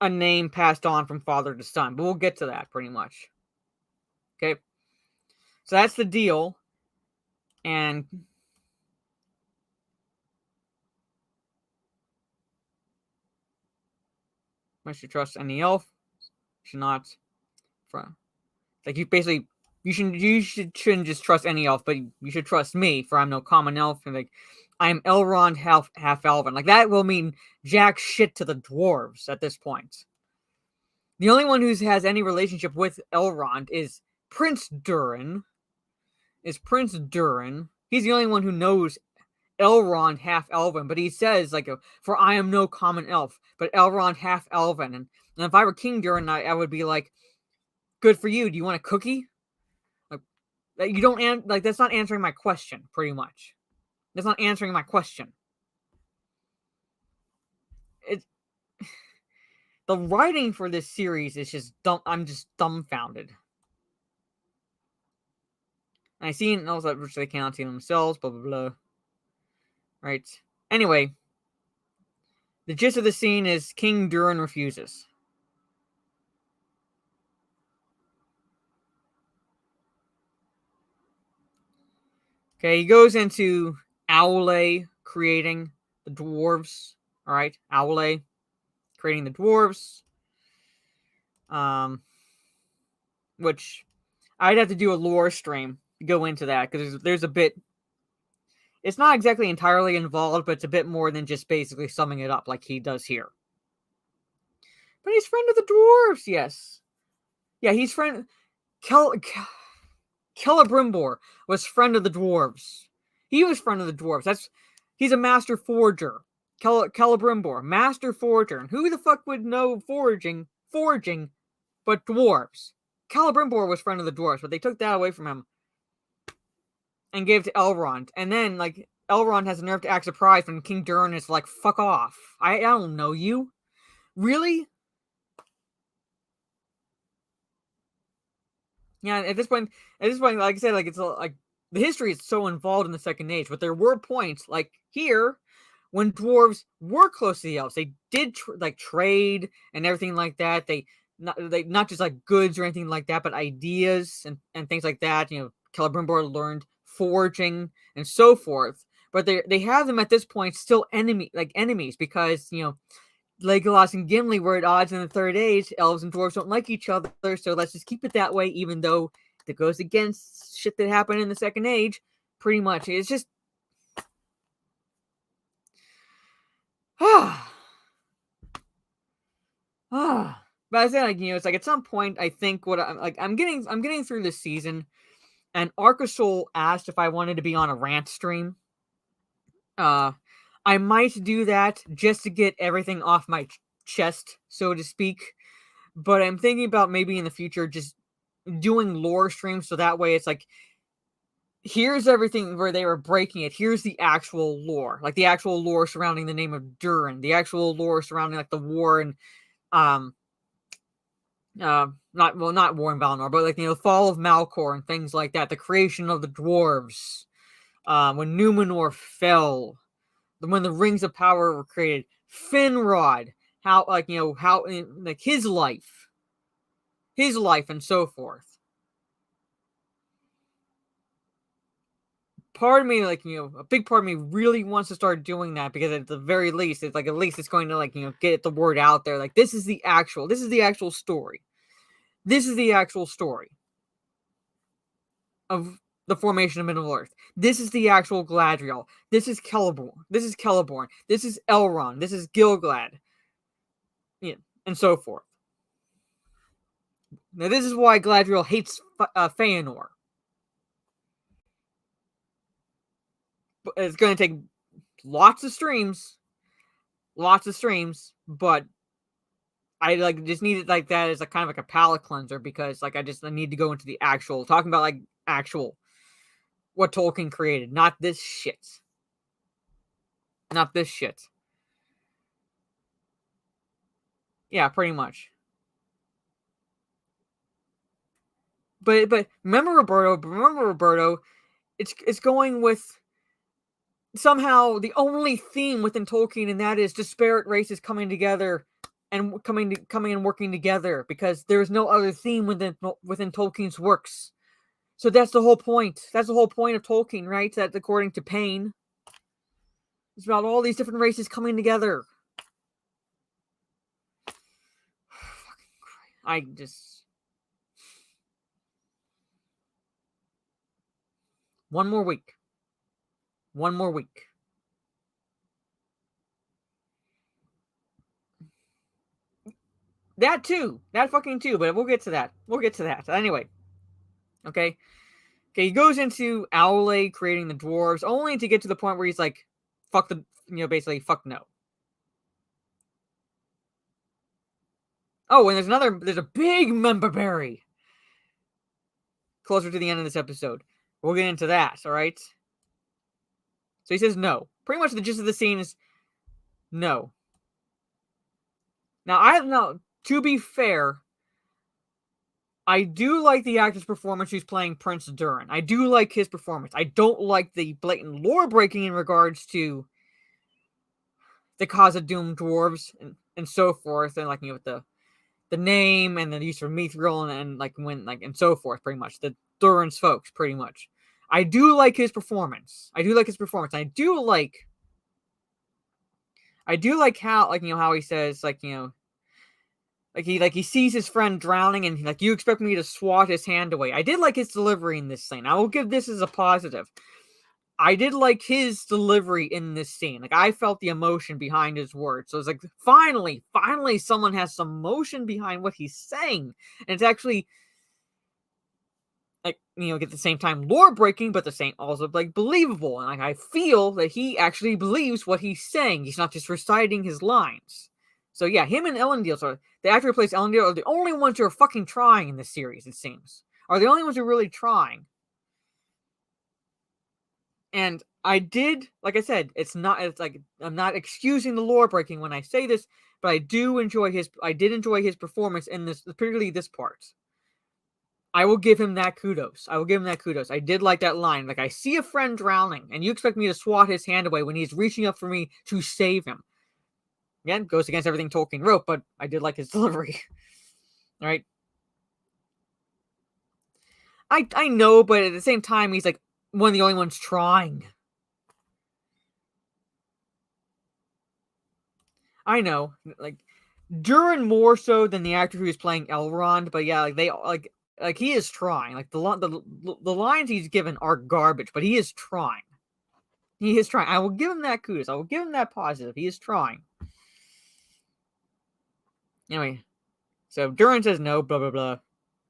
a name passed on from father to son. But we'll get to that pretty much. Okay, so that's the deal, and I should trust any elf. Should not. Like shouldn't just trust any elf, but you should trust me, for I'm no common elf. And like, I'm Elrond half elven. Like that will mean jack shit to the dwarves at this point. The only one who has any relationship with Elrond is Prince Durin. He's the only one who knows Elrond half elven, but he says like, "For I am no common elf, but Elrond half elven." And if I were King Durin, I would be like, "Good for you. Do you want a cookie?" Like you don't like that's not answering my question. Pretty much, that's not answering my question. It the writing for this series is just dumb. I'm just dumbfounded. I see it knows that which they cannot see themselves. Blah blah blah. Right. Anyway, the gist of the scene is King Durin refuses. Okay, he goes into Aule creating the dwarves. All right, Aule creating the dwarves. Which I'd have to do a lore stream to go into that because there's a bit. It's not exactly entirely involved, but it's a bit more than just basically summing it up like he does here. But he's friend of the dwarves, yes. Yeah, he's friend. Celebrimbor was friend of the dwarves. He was friend of the dwarves. He's a master forger. Celebrimbor, master forger. And who the fuck would know forging, but dwarves? Celebrimbor was friend of the dwarves, but they took that away from him and gave it to Elrond. And then, like, Elrond has the nerve to act surprised when King Durin is like, "Fuck off! I don't know you, really." Yeah, at this point, like I said, like it's like the history is so involved in the Second Age, but there were points like here when dwarves were close to the elves. They did like trade and everything like that. They not just like goods or anything like that, but ideas and things like that. You know, Celebrimbor learned forging and so forth. But they have them at this point still enemies because Legolas and Gimli were at odds in the Third Age. Elves and dwarves don't like each other, so let's just keep it that way, even though it goes against shit that happened in the Second Age. Pretty much. It's just... But I said, like, it's like at some point, I think what I'm getting through this season, and Arcosol asked if I wanted to be on a rant stream. I might do that just to get everything off my chest, so to speak. But I'm thinking about maybe in the future just doing lore streams, so that way it's like, here's everything where they were breaking it. Here's the actual lore, like the actual lore surrounding the name of Durin, the actual lore surrounding like the war and not war in Valinor, but like the fall of Malcor and things like that. The creation of the dwarves, when Numenor fell, when the rings of power were created, Finrod, how his life and so forth. Part of me, a big part of me really wants to start doing that because at the very least, it's like at least it's going to get the word out there. Like this is the actual story. This is the actual story of the formation of Middle Earth. This is the actual Galadriel. This is Celeborn. This is Elrond. This is Gilgalad. Yeah, and so forth. Now, this is why Galadriel hates Feanor. But it's going to take lots of streams, but I like just needed like that as a kind of like a palate cleanser because like I need to go into the actual talking about like actual what Tolkien created, not this shit. Not this shit. Yeah, pretty much. But remember Roberto, it's going with somehow the only theme within Tolkien, and that is disparate races coming together and coming and working together because there's no other theme within Tolkien's works. So that's the whole point. That's the whole point of Tolkien, right? That according to Payne, it's about all these different races coming together. I just one more week. One more week. That too. That fucking too, but we'll get to that. We'll get to that. Anyway. Okay. Okay, he goes into Owlay creating the dwarves, only to get to the point where he's like, fuck the, basically, fuck no. Oh, and there's a big member berry closer to the end of this episode. We'll get into that, alright? So he says no. Pretty much the gist of the scene is no. Now, to be fair, I do like the actor's performance who's playing Prince Durin. I do like his performance. I don't like the blatant lore breaking in regards to the Khazad-dûm dwarves and so forth, and like with the name and the use of mithril and so forth, pretty much the Durin's folks, pretty much. I do like his performance. I do like how how he says he sees his friend drowning and like you expect me to swat his hand away. I did like his delivery in this scene. I will give this as a positive. I did like his delivery in this scene. Like I felt the emotion behind his words. So it's like finally someone has some emotion behind what he's saying. And it's actually at the same time lore breaking, but the same also like believable. And like I feel that he actually believes what he's saying. He's not just reciting his lines. So yeah, him and Elendil, so the actor who plays Elendil, are the only ones who are fucking trying in this series, it seems. Are the only ones who are really trying. And I did, like I said, it's like I'm not excusing the lore breaking when I say this, but I did enjoy his performance in this, particularly this part. I will give him that kudos. I did like that line. Like, I see a friend drowning, and you expect me to swat his hand away when he's reaching up for me to save him. Again, goes against everything Tolkien wrote, but I did like his delivery. All right. I know, but at the same time, he's like one of the only ones trying. I know, like Durin more so than the actor who's playing Elrond, but yeah, like they like he is trying. Like the lines he's given are garbage, but he is trying. He is trying. I will give him that kudos. I will give him that positive. He is trying. Anyway, so Durin says no, blah blah blah.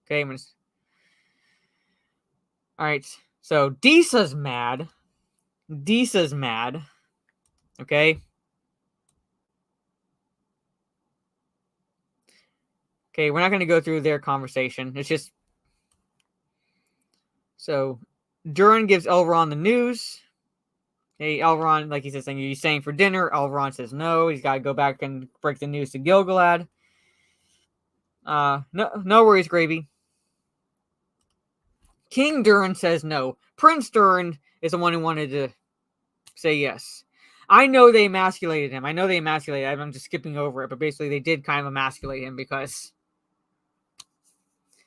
Okay, all right. So Disa's mad. Okay. Okay, we're not going to go through their conversation. It's just so Durin gives Elrond the news. Hey, Elrond, like he says, saying, are you staying for dinner? Elrond says no. He's got to go back and break the news to Gil-galad. No worries, Gravy. King Durin says no. Prince Durin is the one who wanted to say yes. I know they emasculated him. I'm just skipping over it, but basically they did kind of emasculate him because,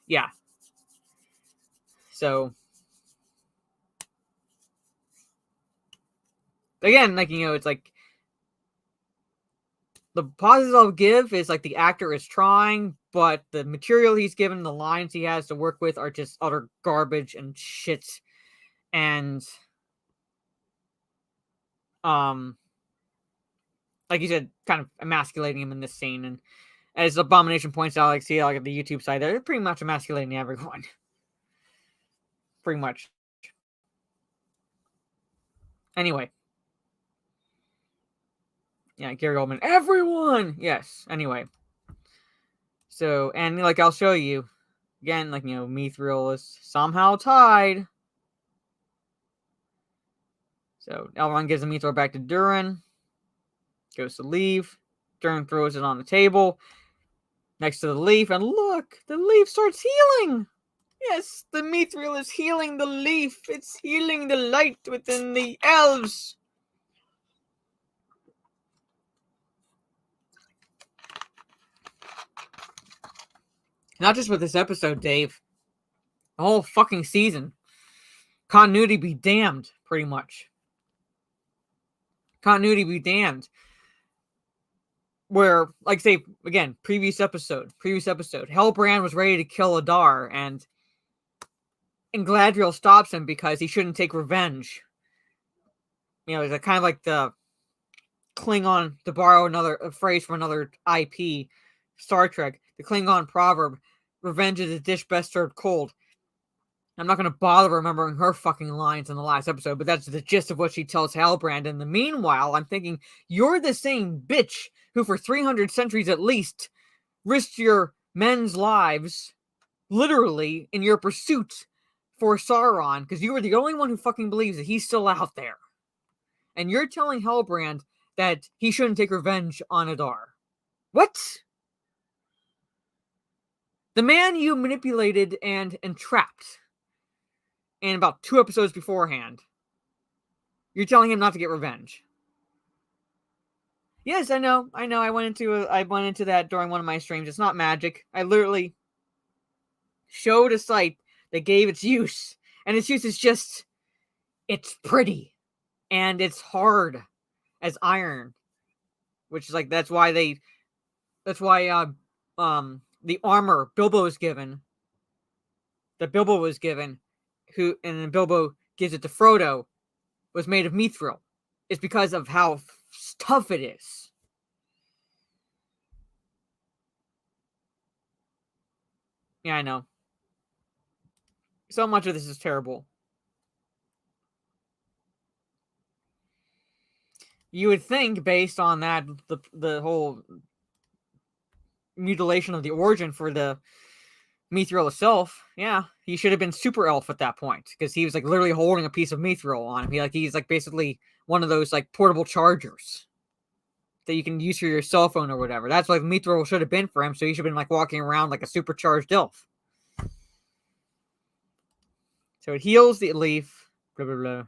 yeah. So, again, like, it's like, the positive I'll give is like the actor is trying, but the material he's given, the lines he has to work with are just utter garbage and shit. And like you said, kind of emasculating him in this scene. And as Abomination points out, like see like at the YouTube side, they're pretty much emasculating everyone. Pretty much. Anyway. Yeah, Gary Oldman. Everyone! Yes. Anyway. So, and like I'll show you again, like Mithril is somehow tied. So Elrond gives the Mithril back to Durin. Goes to leave. Durin throws it on the table next to the leaf, and look, the leaf starts healing. Yes, the Mithril is healing the leaf. It's healing the light within the elves. Not just with this episode, Dave. The whole fucking season. Continuity be damned, pretty much. Continuity be damned. Where, like, say, again, previous episode, Hellbrand was ready to kill Adar, and Galadriel stops him because he shouldn't take revenge. It's kind of like the Klingon, to borrow a phrase from another IP, Star Trek, the Klingon proverb, revenge is a dish best served cold. I'm not going to bother remembering her fucking lines in the last episode, but that's the gist of what she tells Halbrand. In the meanwhile, I'm thinking, you're the same bitch who for 300 centuries at least risked your men's lives, literally, in your pursuit for Sauron, because you were the only one who fucking believes that he's still out there. And you're telling Halbrand that he shouldn't take revenge on Adar. What? The man you manipulated and entrapped. And about 2 episodes beforehand, you're telling him not to get revenge. Yes, I know. I went into that during one of my streams. It's not magic. I literally showed a site that gave its use, and its use is just, it's pretty, and it's hard as iron, which is like that's why the armor Bilbo was given. And then Bilbo gives it to Frodo, was made of mithril. It's because of how tough it is. Yeah, I know. So much of this is terrible. You would think, based on that, the whole mutilation of the origin for the mithril itself, yeah, he should have been super elf at that point, because he was like literally holding a piece of mithril on him. He's like basically one of those like portable chargers that you can use for your cell phone or whatever. That's what mithril should have been for him. So he should have been like walking around like a supercharged elf. So it heals the leaf. Blah blah blah.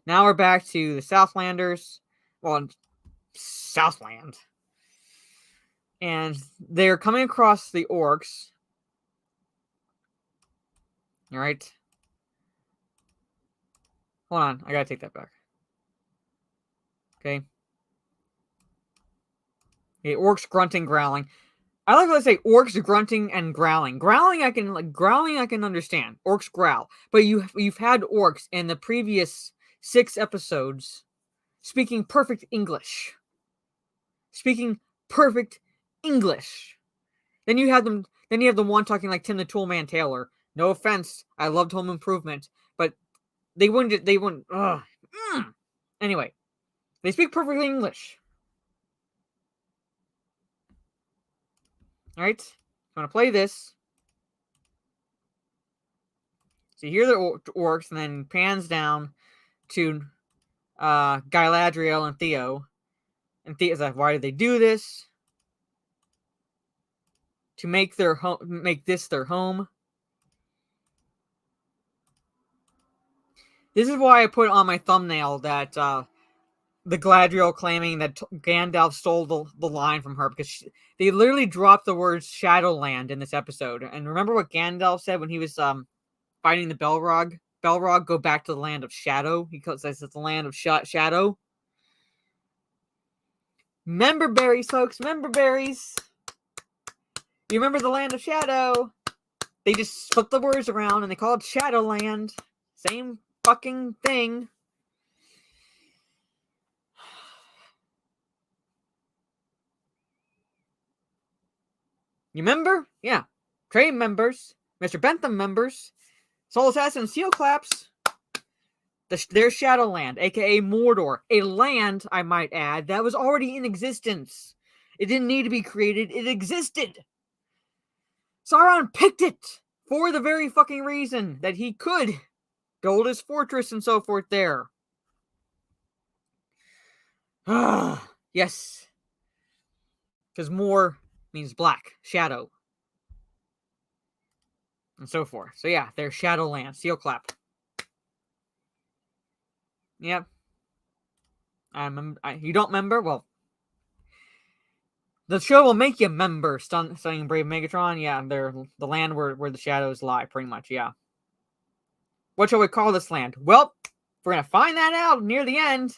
Now we're back to the Southlanders. Well, Southland. And they're coming across the orcs. All right. Hold on. I gotta take that back. Okay. Okay, orcs grunting, growling. I like how they say orcs grunting and growling. Growling I can understand. Orcs growl. But you've had orcs in the previous 6 episodes speaking perfect English. Then you have the one talking like Tim the Toolman Taylor. No offense, I loved Home Improvement, but they wouldn't. Anyway, they speak perfect English. All right, I'm gonna play this. So you hear the orcs, and then pans down to Galadriel and Theo. And Theo's like, why did they do this? To make this their home. This is why I put on my thumbnail that the Galadriel claiming that Gandalf stole the line from her, because they literally dropped the words Shadowland in this episode. And remember what Gandalf said when he was fighting the Balrog? Balrog, go back to the land of shadow. He says it's the land of shadow. Member berries, folks. Member berries. You remember the land of shadow? They just flip the words around and they call it Shadowland. Same fucking thing. You remember? Yeah. Trade members. Mr. Bentham members. Soul Assassin Seal Claps. There's Shadowland, aka Mordor. A land, I might add, that was already in existence. It didn't need to be created. It existed. Sauron picked it for the very fucking reason that he could build his fortress and so forth there. Yes. Because more means black, shadow, and so forth. So yeah, there's Shadowland. Seal clap. Yep. You don't remember? Well, the show will make you member Stunning Brave Megatron. Yeah, they're the land where the shadows lie, pretty much, yeah. What shall we call this land? Well, we're going to find that out near the end.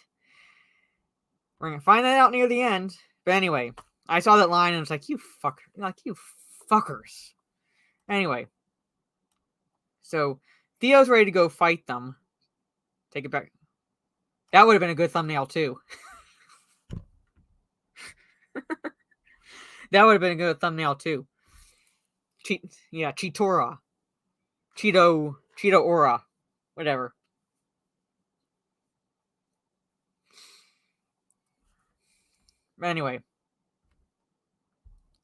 But anyway, I saw that line and it's like, you fuckers. Anyway. So, Theo's ready to go fight them. Take it back. That would have been a good thumbnail, too. That would have been a good thumbnail, too. Cheetora. Cheeto Aura. Whatever. Anyway,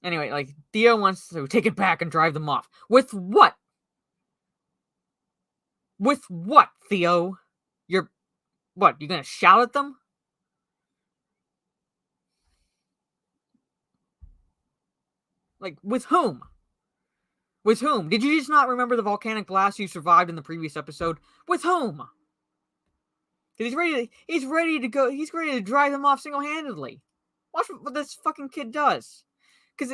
like, Theo wants to take it back and drive them off. With what? With what, Theo? You're gonna shout at them? Like, with whom? With whom? Did you just not remember the volcanic blast you survived in the previous episode? With whom? Because he's ready to go. He's ready to drive them off single-handedly. Watch what this fucking kid does. Because,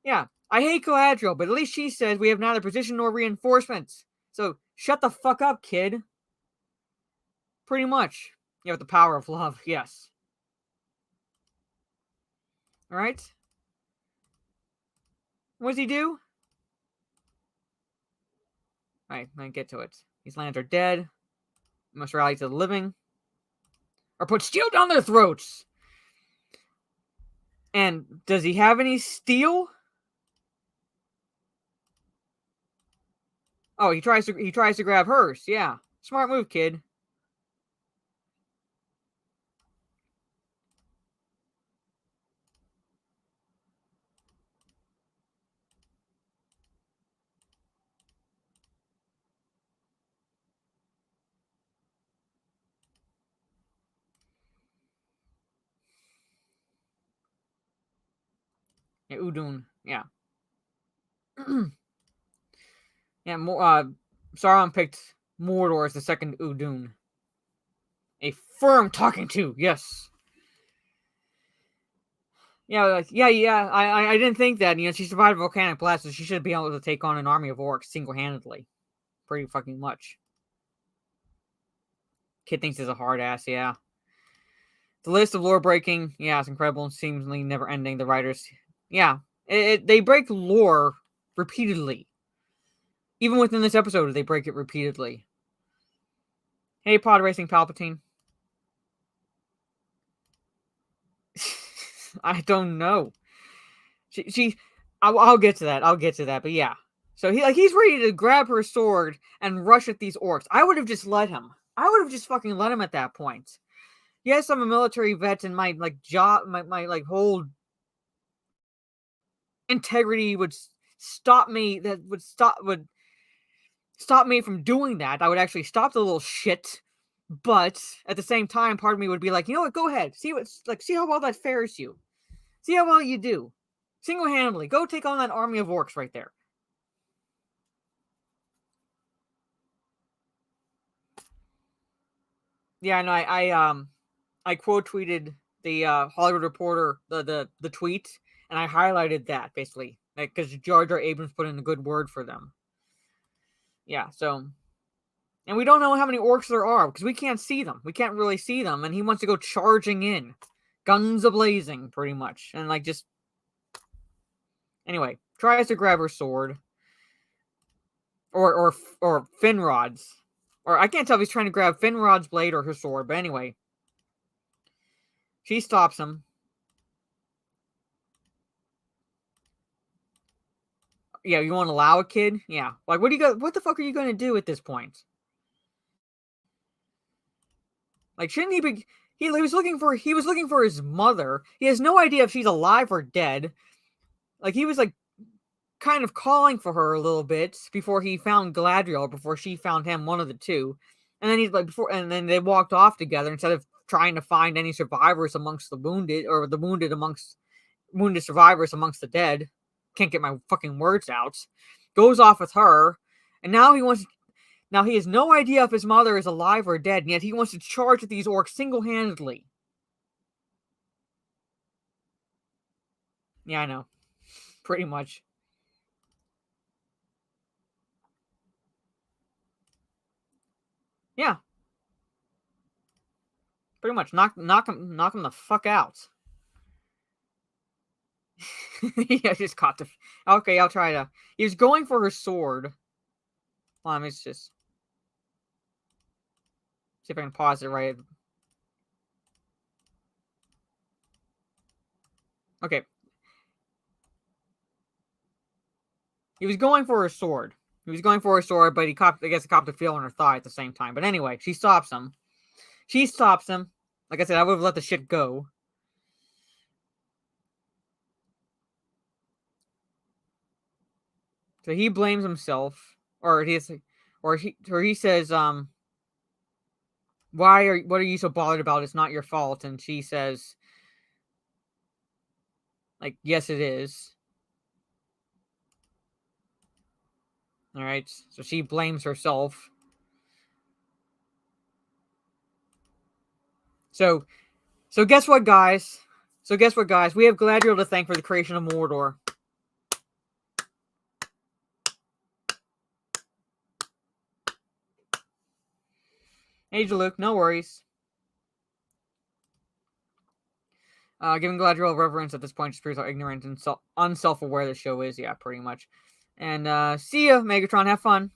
I hate Galadriel, but at least she says we have neither position nor reinforcements. So, shut the fuck up, kid. Pretty much. Yeah, with the power of love, yes. Alright? What does he do? Alright, let me get to it. These lands are dead. We must rally to the living. Or put steel down their throats! And does he have any steel? Oh, he tries to grab hers. Yeah. Smart move, kid. Yeah, Udun. Yeah. Yeah, Sauron picked Mordor as the second Udun. A firm talking to, yes. Yeah, I didn't think that. She survived a volcanic blast, so she should be able to take on an army of orcs single-handedly. Pretty fucking much. Kid thinks he's a hard ass, yeah. The list of lore breaking, yeah, it's incredible and seemingly never ending. The writers, yeah, they break lore repeatedly. Even within this episode, they break it repeatedly. Hey, Pod Racing Palpatine. I don't know. I'll get to that. But yeah. So he's ready to grab her sword and rush at these orcs. I would have just let him. I would have just fucking let him at that point. Yes, I'm a military vet and my whole integrity would stop me. That would stop me from doing that. I would actually stop the little shit. But at the same time, part of me would be like, you know what? Go ahead. See how well that fares you. See how well you do. Single-handedly. Go take on that army of orcs right there. Yeah, no, I quote tweeted the Hollywood Reporter the tweet, and I highlighted that basically because Jar Jar Abrams put in a good word for them. Yeah, so, and we don't know how many orcs there are because we can't see them. We can't really see them, and he wants to go charging in, guns a-blazing, pretty much, and just anyway, tries to grab her sword, or Finrod's. Or I can't tell if he's trying to grab Finrod's blade or her sword, but anyway. She stops him. Yeah, you want to allow a kid? Yeah. Like, what the fuck are you going to do at this point? Like, shouldn't he be... he was looking for his mother. He has no idea if she's alive or dead. Like, he was like kind of calling for her a little bit before he found Galadriel, before she found him, one of the two. And then and then they walked off together instead of trying to find any survivors amongst the wounded, or the wounded survivors amongst the dead. Can't get my fucking words out. Goes off with her, and now he has no idea if his mother is alive or dead, and yet he wants to charge at these orcs single-handedly. Yeah, I know. Pretty much. Yeah. Pretty much. Knock him the fuck out. Yeah, just caught the... Okay, I'll try to... He was going for her sword. Let me just... See if I can pause it right. Okay. He was going for her sword. But he copped a feel on her thigh at the same time. But anyway, she stops him. Like I said, I would have let the shit go. So he blames himself, or he says, what are you so bothered about? It's not your fault. And she says, like, yes, it is. All right. So she blames herself. So guess what, guys? We have Galadriel to thank for the creation of Mordor. Age of Luke, no worries. Giving Galadriel reverence at this point just proves how ignorant and unself-aware the show is. Yeah, pretty much. And see ya, Megatron. Have fun.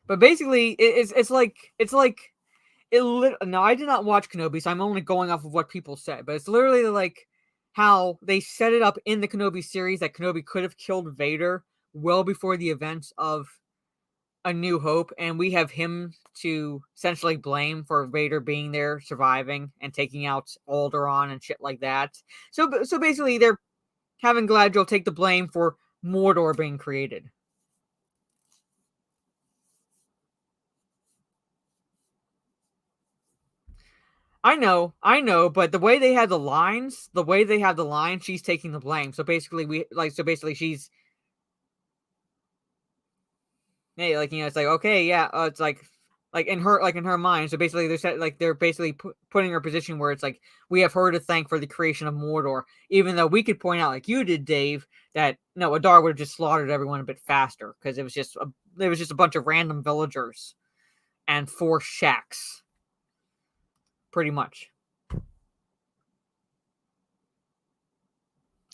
But basically, it's like now, I did not watch Kenobi, so I'm only going off of what people said. But it's literally like how they set it up in the Kenobi series that Kenobi could have killed Vader well before the events of A New Hope, and we have him to essentially blame for Vader being there, surviving, and taking out Alderaan and shit like that. So basically, they're having Galadriel take the blame for Mordor being created. I know, but the way they had the lines, she's taking the blame. So basically, she's, hey, like, it's like, okay, yeah, it's like in her mind. So basically, they're basically putting her position where it's like, we have her to thank for the creation of Mordor, even though we could point out, like you did, Dave, that no, Adar would have just slaughtered everyone a bit faster because it was just a bunch of random villagers and 4 shacks. Pretty much.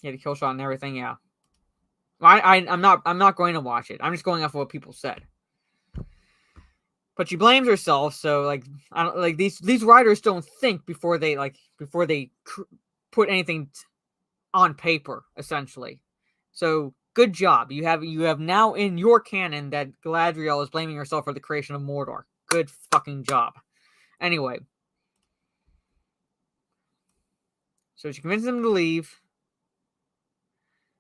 Yeah, the kill shot and everything, yeah. I'm not going to watch it. I'm just going off of what people said. But she blames herself, so like I don't like these writers don't think before they put anything on paper, essentially. So good job. You have now in your canon that Galadriel is blaming herself for the creation of Mordor. Good fucking job. Anyway. So she convinces him to leave.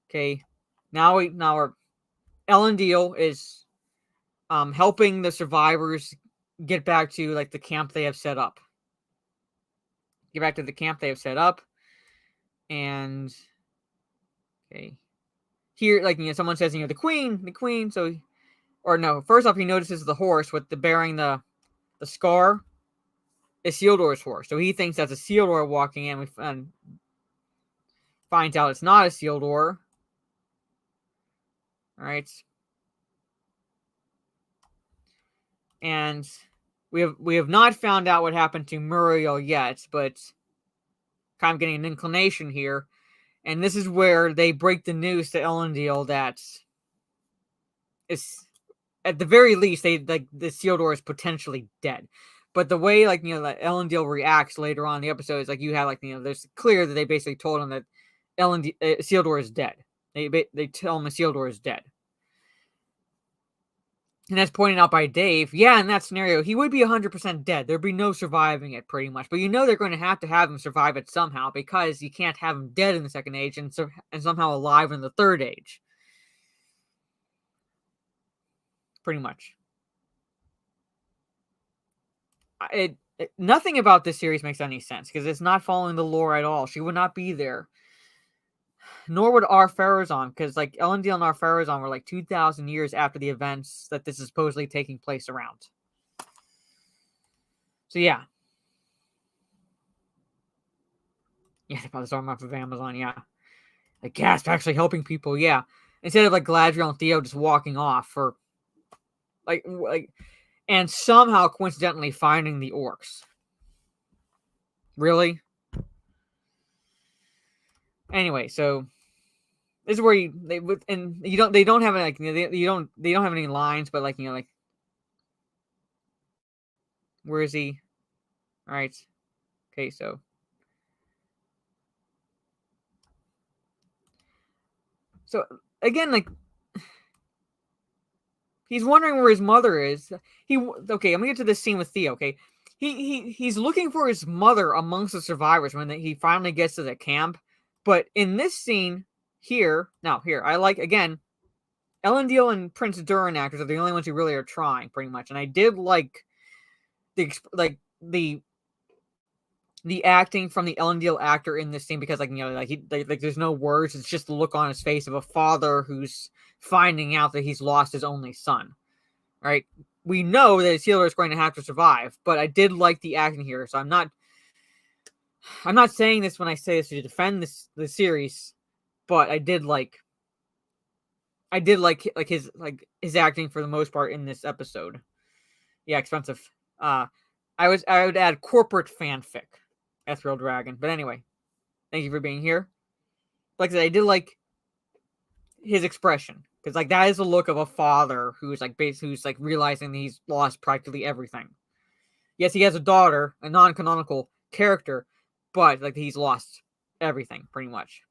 Okay. Now our Elendil is helping the survivors get back to like the camp they have set up. Get back to the camp they have set up. And okay. Here, like, someone says, the queen, so, or no, first off, he notices the horse with bearing the scar. Isildur's horse. So he thinks that's Isildur walking in, and finds out it's not Isildur. Alright. And we have not found out what happened to Muriel yet, but kind of getting an inclination here. And this is where they break the news to Elendil that is, at the very least, the Isildur is potentially dead. But the way, like, Elendil reacts later on in the episode is like, you have, like, there's clear that they basically told him that Isildur is dead. They tell him Isildur is dead. And that's pointed out by Dave. Yeah, in that scenario, he would be 100% dead. There'd be no surviving it, pretty much. But you know they're going to have him survive it somehow, because you can't have him dead in the second age and somehow alive in the third age. Pretty much. Nothing about this series makes any sense, because it's not following the lore at all. She would not be there. Nor would Ar-Pharazôn, because like Elendil and Ar-Pharazôn were like 2,000 years after the events that this is supposedly taking place around. So yeah. Yeah, they probably saw him off of Amazon, yeah. Like, Gasp actually helping people, yeah. Instead of like Galadriel and Theo just walking off for like and somehow coincidentally finding the orcs. Really? Anyway, so this is where they don't have like they don't have any lines, but like like where is he? All right. Okay, so again, like he's wondering where his mother is. Okay, I'm gonna get to this scene with Theo. Okay, he's looking for his mother amongst the survivors when he finally gets to the camp. But in this scene here, I like again, Elendil and Prince Durin actors are the only ones who really are trying, pretty much. And I did like the acting from the Elendil actor in this scene, because there's no words, it's just the look on his face of a father who's finding out that he's lost his only son. Right? We know that his healer is going to have to survive, but I did like the acting here, so I'm not saying this when I say this to defend the series, but I did like his acting for the most part in this episode. Yeah, expensive. I would add corporate fanfic. Ethereal Dragon. But anyway, thank you for being here. Like I said, I did like his expression, because like that is the look of a father who's like realizing that he's lost practically everything. Yes, he has a daughter, a non-canonical character, but like he's lost everything pretty much.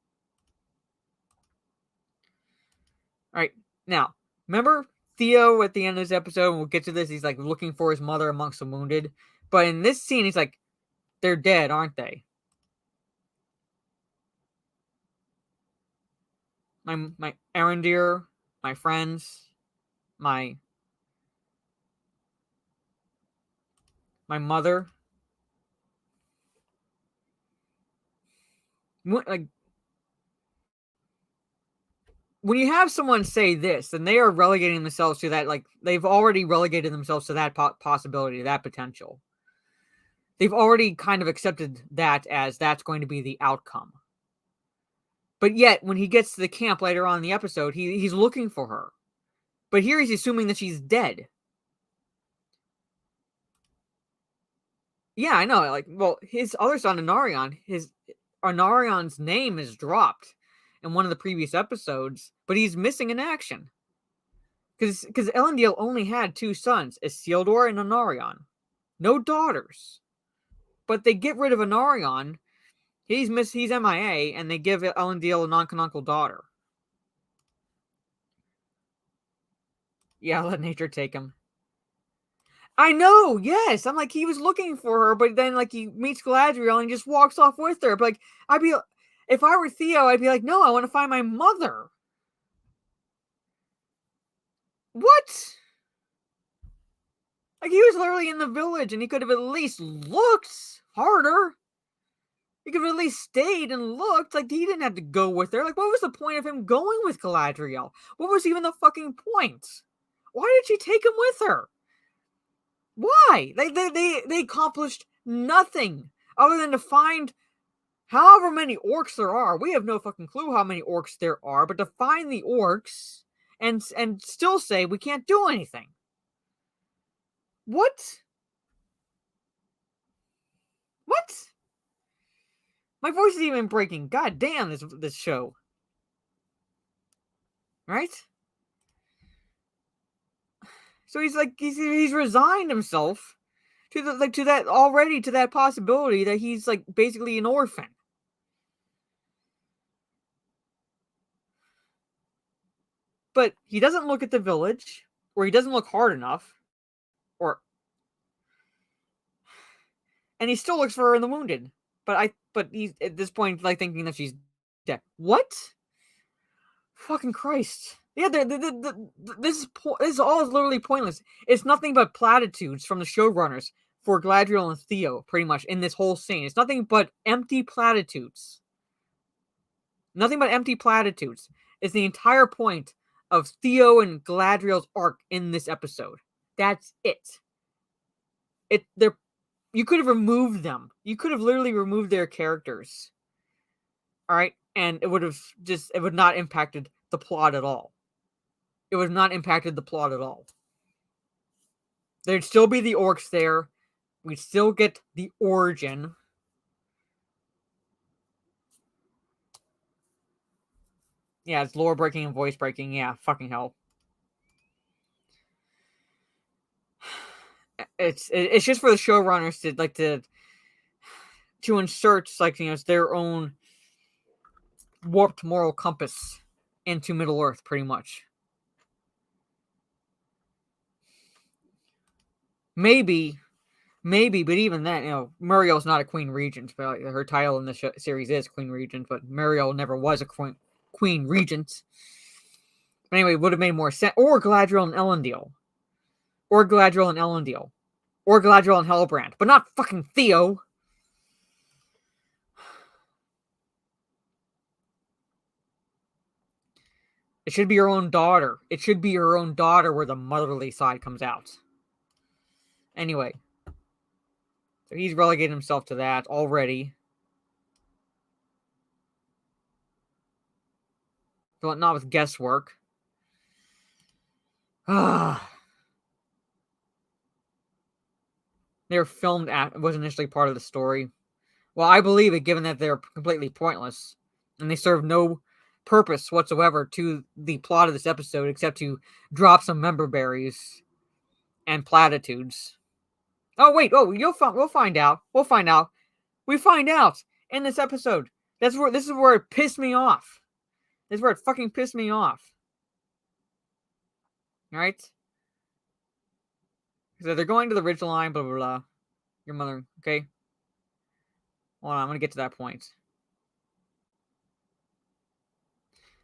All right, now remember Theo at the end of this episode, and we'll get to this, he's like looking for his mother amongst the wounded, but in this scene he's like, they're dead, aren't they? My Arendir, my friends, my mother. Like, when you have someone say this, then they are relegating themselves to that, like they've already relegated themselves to that possibility, that potential. They've already kind of accepted that as that's going to be the outcome. But yet, when he gets to the camp later on in the episode, he's looking for her. But here he's assuming that she's dead. Yeah, I know. Like, well, his other son, Anarion's name is dropped in one of the previous episodes, but he's missing in action. Because Elendil only had 2 sons, Isildur and Anarion. No daughters. But they get rid of Anarion. He's MIA, and they give Elendil a non-canonical daughter. Yeah, let nature take him. I know, yes. I'm like, he was looking for her, but then like he meets Galadriel and he just walks off with her. But like, if I were Theo, I'd be like, no, I want to find my mother. What? Like, he was literally in the village, and he could have at least looked harder. He could have at least stayed and looked. Like, he didn't have to go with her. Like, what was the point of him going with Galadriel? What was even the fucking point? Why did she take him with her? Why? They accomplished nothing other than to find however many orcs there are. We have no fucking clue how many orcs there are, but to find the orcs and still say we can't do anything. What? What? My voice is even breaking. God damn, this show. Right? So he's like he's resigned himself to that possibility that he's like basically an orphan. But he doesn't look at the village. or he doesn't look hard enough, or and he still looks for her in the wounded. But he's at this point like thinking that she's dead. What? Fucking Christ! Yeah, this is all literally pointless. It's nothing but platitudes from the showrunners for Gladriel and Theo, pretty much in this whole scene. It's nothing but empty platitudes. Nothing but empty platitudes. It's the entire point of Theo and Gladriel's arc in this episode. That's it. You could have removed them. You could have literally removed their characters. All right, and it would not impacted the plot at all. It would not impacted the plot at all. There'd still be the orcs there. We'd still get the origin. Yeah, it's lore breaking and voice breaking. Yeah, fucking hell. It's just for the showrunners to insert their own warped moral compass into Middle Earth, pretty much. Maybe, but even then, Muriel's not a Queen Regent, but her title in the series is Queen Regent, but Muriel never was a Queen Regent. But anyway, it would have made more sense. Or Galadriel and Elendil. Or Galadriel and Hellbrand, but not fucking Theo. It should be her own daughter. It should be her own daughter where the motherly side comes out. Anyway. So he's relegated himself to that already. But not with guesswork. They were filmed was initially part of the story. Well, I believe it, given that they're completely pointless. And they serve no purpose whatsoever to the plot of this episode except to drop some member berries and platitudes. Oh wait, we'll find out. We find out in this episode. This is where it pissed me off. This is where it fucking pissed me off. Alright? So they're going to the ridgeline, blah blah blah. Your mother, okay? Hold on, I'm gonna get to that point.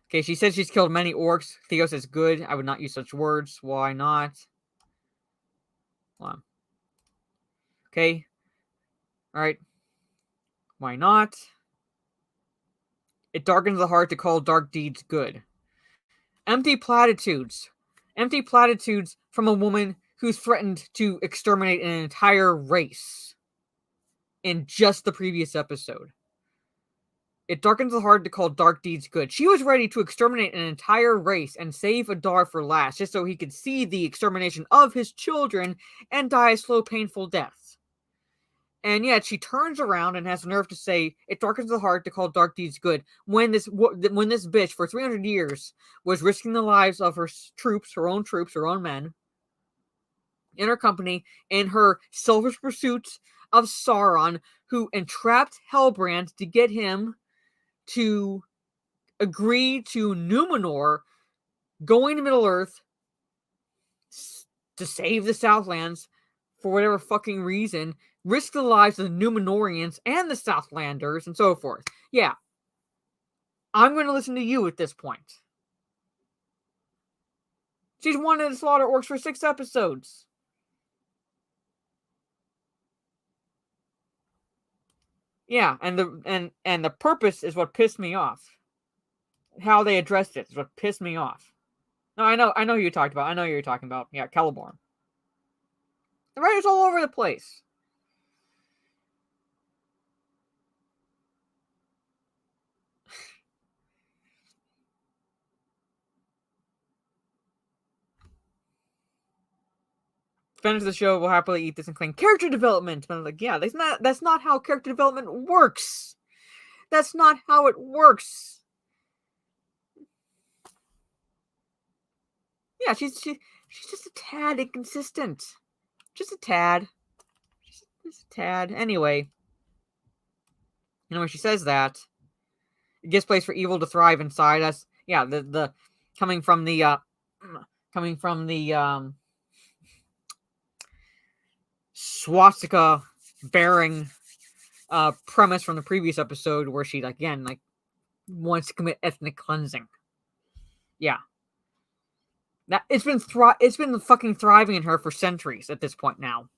Okay, she said she's killed many orcs. Theo says, good. I would not use such words. Why not? Hold on. Okay. Alright. Why not? It darkens the heart to call dark deeds good. Empty platitudes. Empty platitudes from a woman who threatened to exterminate an entire race in just the previous episode. It darkens the heart to call dark deeds good. She was ready to exterminate an entire race and save Adar for last, just so he could see the extermination of his children and die a slow, painful death. And yet she turns around and has the nerve to say, it darkens the heart to call dark deeds good, when this bitch for 300 years was risking the lives of her own men, in her company, in her selfish pursuit of Sauron, who entrapped Hellbrand to get him to agree to Numenor going to Middle-earth to save the Southlands for whatever fucking reason, risk the lives of the Numenorians and the Southlanders and so forth. Yeah. I'm going to listen to you at this point. She's wanted to slaughter orcs for 6 episodes. Yeah, and the purpose is what pissed me off. How they addressed it is what pissed me off. No, I know who you talked about. I know who you're talking about. Yeah, Celeborn. The writer's all over the place. Fans of the show will happily eat this and claim character development. But I'm like, yeah, that's not how character development works. That's not how it works. Yeah, she's just a tad inconsistent. Just a tad. Just a tad. Anyway. When she says that, it gives place for evil to thrive inside us. Yeah, the coming from the coming from the swastika bearing premise from the previous episode where she again wants to commit ethnic cleansing. Yeah. That it's been fucking thriving in her for centuries at this point now.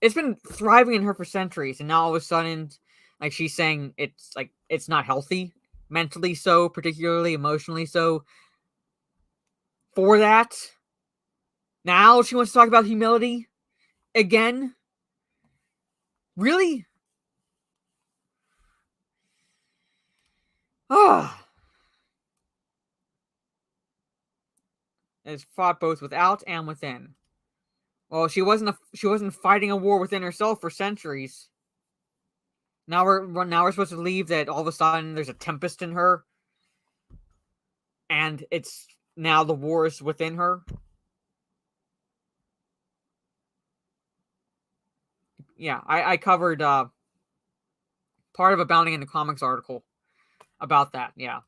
It's been thriving in her for centuries, and now all of a sudden, she's saying it's not healthy, mentally so, particularly emotionally so. For that, now she wants to talk about humility again. Really? Ah. It's fought both without and within. Well, she wasn't fighting a war within herself for centuries. Now we're supposed to believe that all of a sudden there's a tempest in her, and it's now the war is within her. Yeah, I covered part of Abounding in the Comics article about that. Yeah,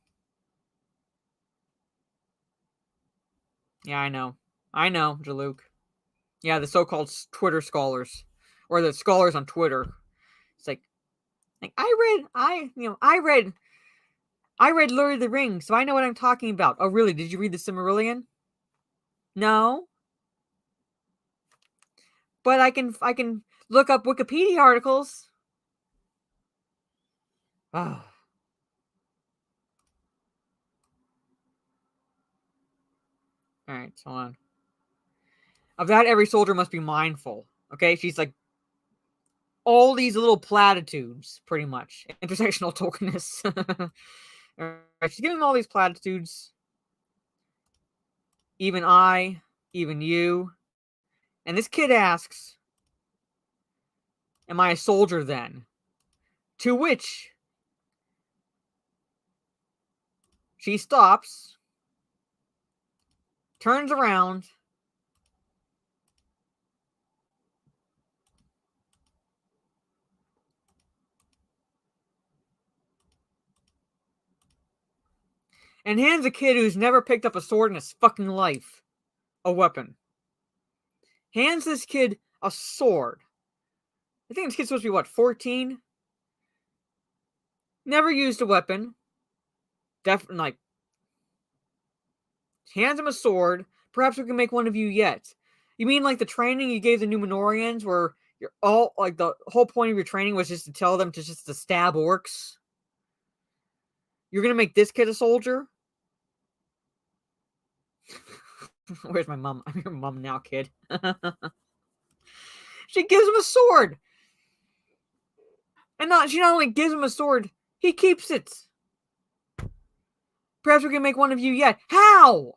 I know, Jaluk. Yeah, the so-called Twitter scholars, or the scholars on Twitter. It's like I read Lord of the Rings, so I know what I'm talking about. Oh, really? Did you read the Silmarillion? No. But I can look up Wikipedia articles. Oh. Alright, hold on. Of that, every soldier must be mindful. Okay? She's like all these little platitudes, pretty much. Intersectional tokenness. Right, she's giving all these platitudes. Even I, even you. And this kid asks, am I a soldier then? To which she stops, turns around, and hands a kid who's never picked up a sword in his fucking life a weapon. Hands this kid a sword. I think this kid's supposed to be, 14? Never used a weapon. Definitely, hands him a sword. Perhaps we can make one of you yet. You mean the training you gave the Numenorians where you're all, the whole point of your training was just to tell them to stab orcs? You're gonna make this kid a soldier? Where's my mom? I'm your mom now, kid. She gives him a sword. And she not only gives him a sword, he keeps it. Perhaps we can make one of you yet. How?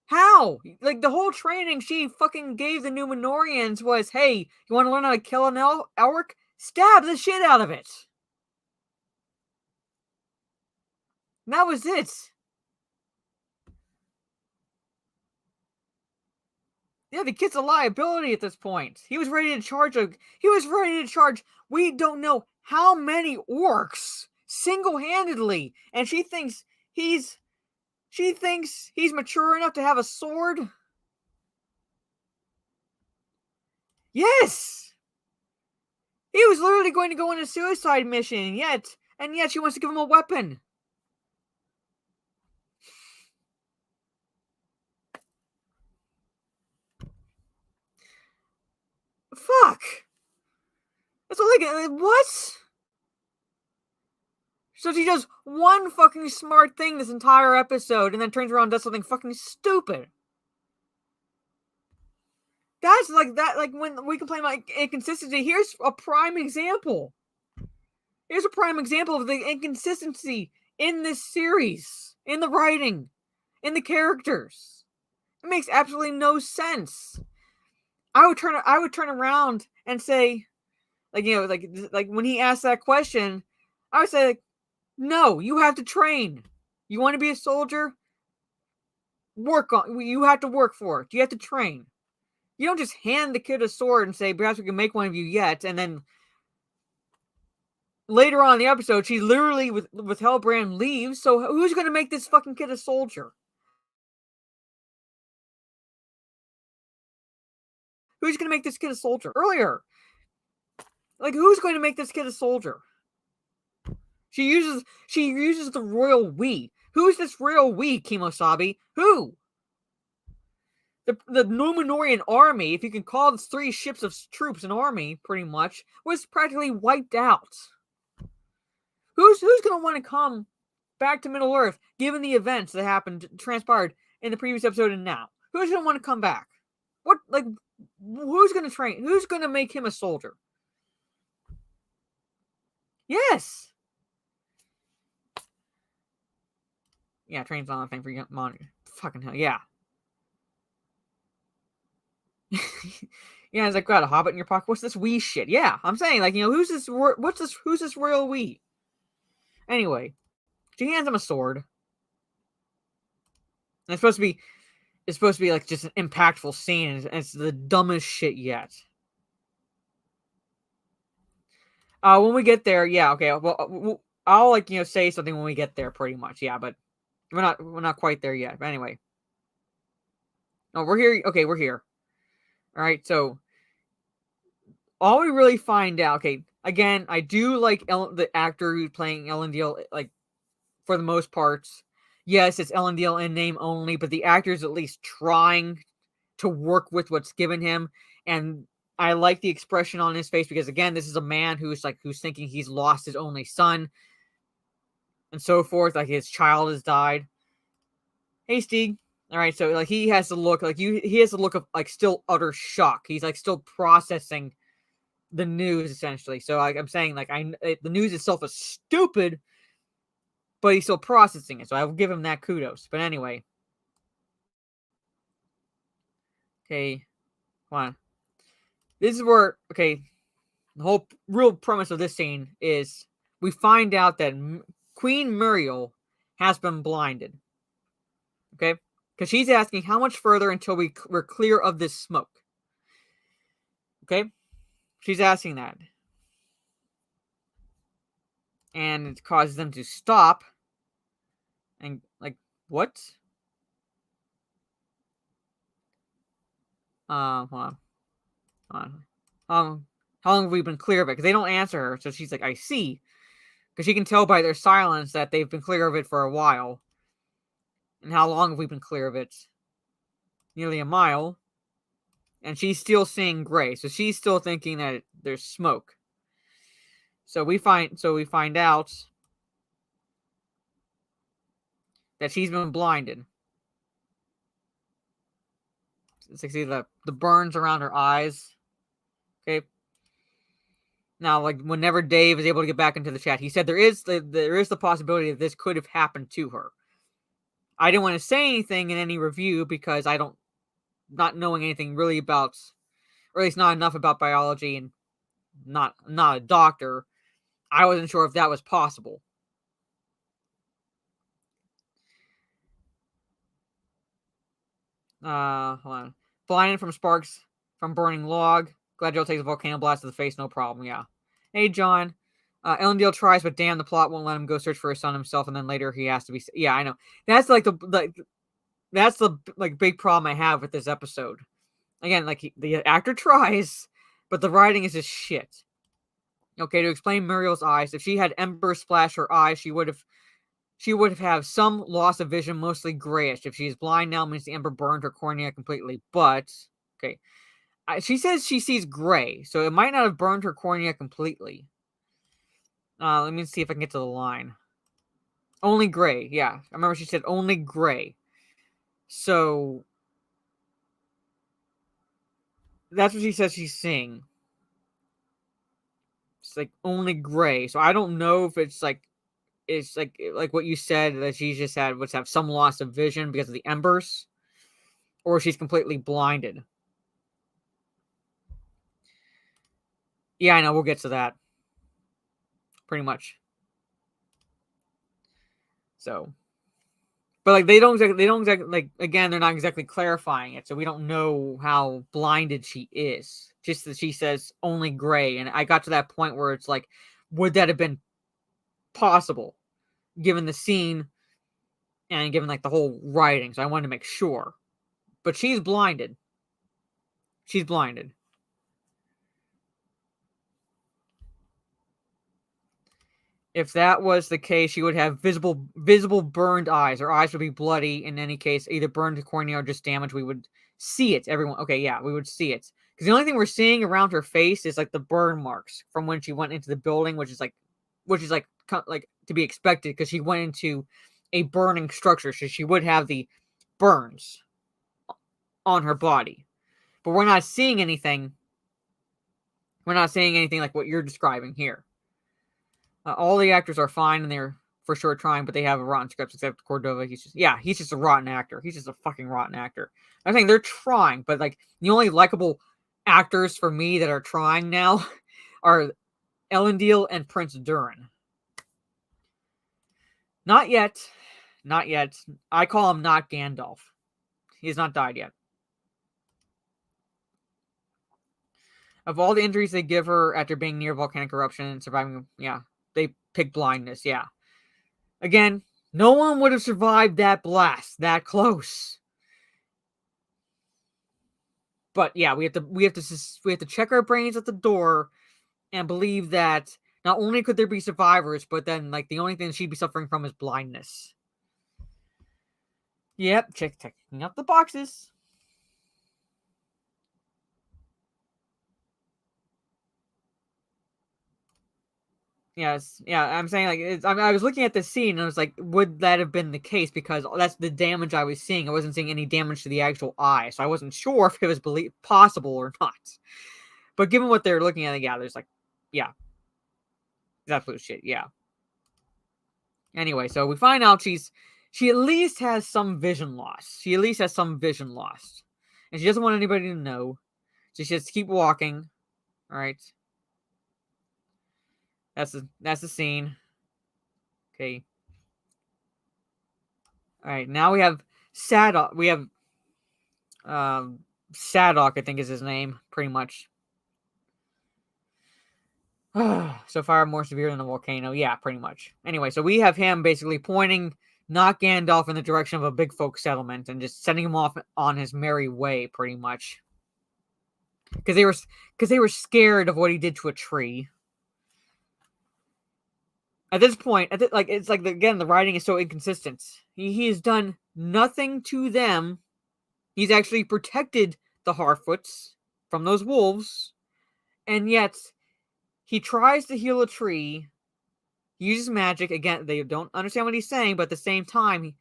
How? The whole training she fucking gave the Numenorians was, hey, you want to learn how to kill an orc? Stab the shit out of it. And that was it. Yeah, the kid's a liability at this point. He was ready to charge. We don't know how many orcs single-handedly, and she thinks he's mature enough to have a sword. Yes, he was literally going to go on a suicide mission, and yet she wants to give him a weapon. Fuck. That's all I get. What? So she does one fucking smart thing this entire episode and then turns around and does something fucking stupid. That's when we complain about inconsistency. Here's a prime example. Here's a prime example of the inconsistency in this series, in the writing, in the characters. It makes absolutely no sense. I would turn around and say, when he asked that question, I would say, no, you have to train. You want to be a soldier? You have to work for it. You have to train. You don't just hand the kid a sword and say, perhaps we can make one of you yet, and then later on in the episode, she literally, with Hellbrand, leaves. So who's going to make this fucking kid a soldier? Who's going to make this kid a soldier? Earlier. Like, who's going to make this kid a soldier? She uses the royal we. Who's this royal we, Kimosabi? Who? The Numenorian army, if you can call this 3 ships of troops an army, pretty much, was practically wiped out. Who's going to want to come back to Middle Earth, given the events that happened, transpired in the previous episode and now? Who's going to want to come back? Who's going to train? Who's going to make him a soldier? Yes. Yeah, train's not a thing for monitor. Fucking hell, yeah. Yeah, it's like, got a hobbit in your pocket. What's this wee shit? Yeah, I'm saying, like, who's this? Who's this royal wee? Anyway, she hands him a sword. And it's supposed to be like just an impactful scene, and it's the dumbest shit yet. When we get there, yeah, okay. Well, I'll say something when we get there, pretty much, yeah. But we're not quite there yet. But anyway, no, we're here. Okay, we're here. All right, so all we really find out. Okay, again, I do like the actor who's playing Elendil, like, for the most parts. Yes, it's Elendil in name only, but the actor's at least trying to work with what's given him, and I like the expression on his face because, again, this is a man who's thinking he's lost his only son and so forth. Like, his child has died. Hey, Stieg. All right, so like he has the look he has the look of like still utter shock. He's like still processing the news essentially. So like I'm saying, like the news itself is stupid, but he's still processing it. So I will give him that kudos. But anyway, okay, come on. This is where the whole real premise of this scene is we find out that Queen Muriel has been blinded. Okay. Because she's asking how much further until we're clear of this smoke. Okay? She's asking that. And it causes them to stop. And, like, what? Hold on. How long have we been clear of it? Because they don't answer her. So she's like, I see. Because she can tell by their silence that they've been clear of it for a while. And how long have we been clear of it? Nearly a mile. And she's still seeing gray. So she's still thinking that there's smoke. So we find out that she's been blinded. It's like, see the burns around her eyes. Okay. Now, like, whenever Dave is able to get back into the chat, he said there is the possibility that this could have happened to her. I didn't want to say anything in any review because not knowing anything really about, or at least not enough about biology and not a doctor, I wasn't sure if that was possible. Hold on. Blinded from sparks from burning log. Gladriel takes a volcano blast to the face, no problem, yeah. Hey, John. Elendil tries, but damn, the plot won't let him go search for his son himself, and then later he has to be... Yeah, I know. That's like that's the big problem I have with this episode. Again, like, the actor tries, but the writing is just shit. Okay, to explain Muriel's eyes, if she had embers splash her eyes, she would have had some loss of vision, mostly grayish. If she's blind now, means the ember burned her cornea completely. But, okay, she says she sees gray, so it might not have burned her cornea completely. Let me see if I can get to the line. Only gray, yeah. I remember she said only gray. So, that's what she says she's seeing. It's like only gray. So I don't know if it's like what you said, that she just would have some loss of vision because of the embers, or she's completely blinded. Yeah, I know. We'll get to that. Pretty much. So, but like they don't exactly like, again, they're not exactly clarifying it, so we don't know how blinded she is. Just that she says only gray, and I got to that point where it's like would that have been possible given the scene and given like the whole writing? So I wanted to make sure. But she's blinded. She's blinded. If that was the case, she would have visible burned eyes. Her eyes would be bloody in any case, either burned to cornea or just damaged. We would see it. Everyone, okay, yeah, we would see it. Because the only thing we're seeing around her face is like the burn marks from when she went into the building, which is like to be expected because she went into a burning structure, so she would have the burns on her body. But we're not seeing anything. We're not seeing anything like what you're describing here. All the actors are fine and they're for sure trying, but they have a rotten script except Cordova. He's just a rotten actor. He's just a fucking rotten actor. I think they're trying, but like the only likable actors for me that are trying now are Elendil and Prince Durin. Not yet. Not yet. I call him not Gandalf. He's not died yet. Of all the injuries they give her after being near volcanic eruption and surviving, yeah, they pick blindness, yeah. Again, no one would have survived that blast that close. But yeah, we have to check our brains at the door and believe that not only could there be survivors, but then like the only thing she'd be suffering from is blindness. Yep, checking out the boxes. Yes, yeah, I'm saying like I was looking at this scene and I was like, would that have been the case? Because that's the damage I was seeing. I wasn't seeing any damage to the actual eye, so I wasn't sure if it was possible or not. But given what they're looking at, yeah, there's like, yeah, it's absolute shit, yeah. Anyway, so we find out she at least has some vision loss. She at least has some vision loss, and she doesn't want anybody to know. So she has to keep walking. All right. That's the scene. Okay. All right. Now we have Sadok. We have Sadok, I think is his name, pretty much. So far more severe than the volcano. Yeah, pretty much. Anyway, so we have him basically pointing not Gandalf in the direction of a big folk settlement and just sending him off on his merry way, pretty much. Because they were scared of what he did to a tree. At this point, it's like again the writing is so inconsistent. He has done nothing to them. He's actually protected the Harfoots from those wolves, and yet he tries to heal a tree. He uses magic again. They don't understand what he's saying, but at the same time,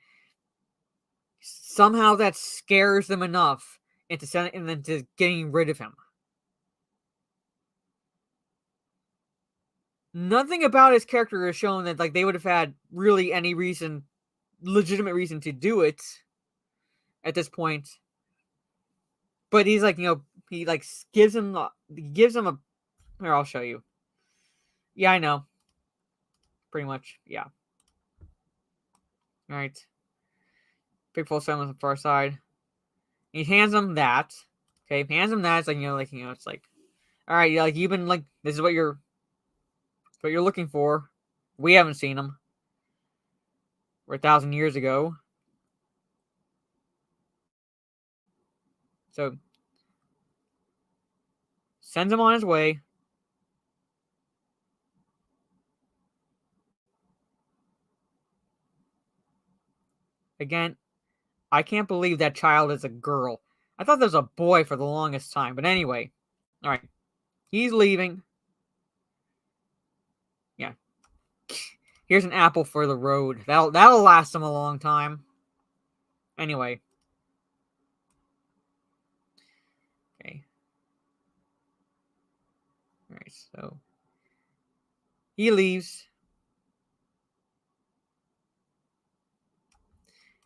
somehow that scares them enough into getting rid of him. Nothing about his character is shown that like they would have had really any legitimate reason to do it at this point. But he's like, he like gives him a. Here, I'll show you. Yeah, I know. Pretty much, yeah. All right. Big full sun on the far side. He hands him that. Okay, hands him that. It's like it's like, all right, like you've been like this is what you're looking for. We haven't seen him. We're 1,000 years ago. So sends him on his way. Again, I can't believe that child is a girl. I thought that was a boy for the longest time. But anyway, all right. He's leaving. Yeah. Here's an apple for the road. That'll last him a long time. Anyway. Okay. All right, so he leaves.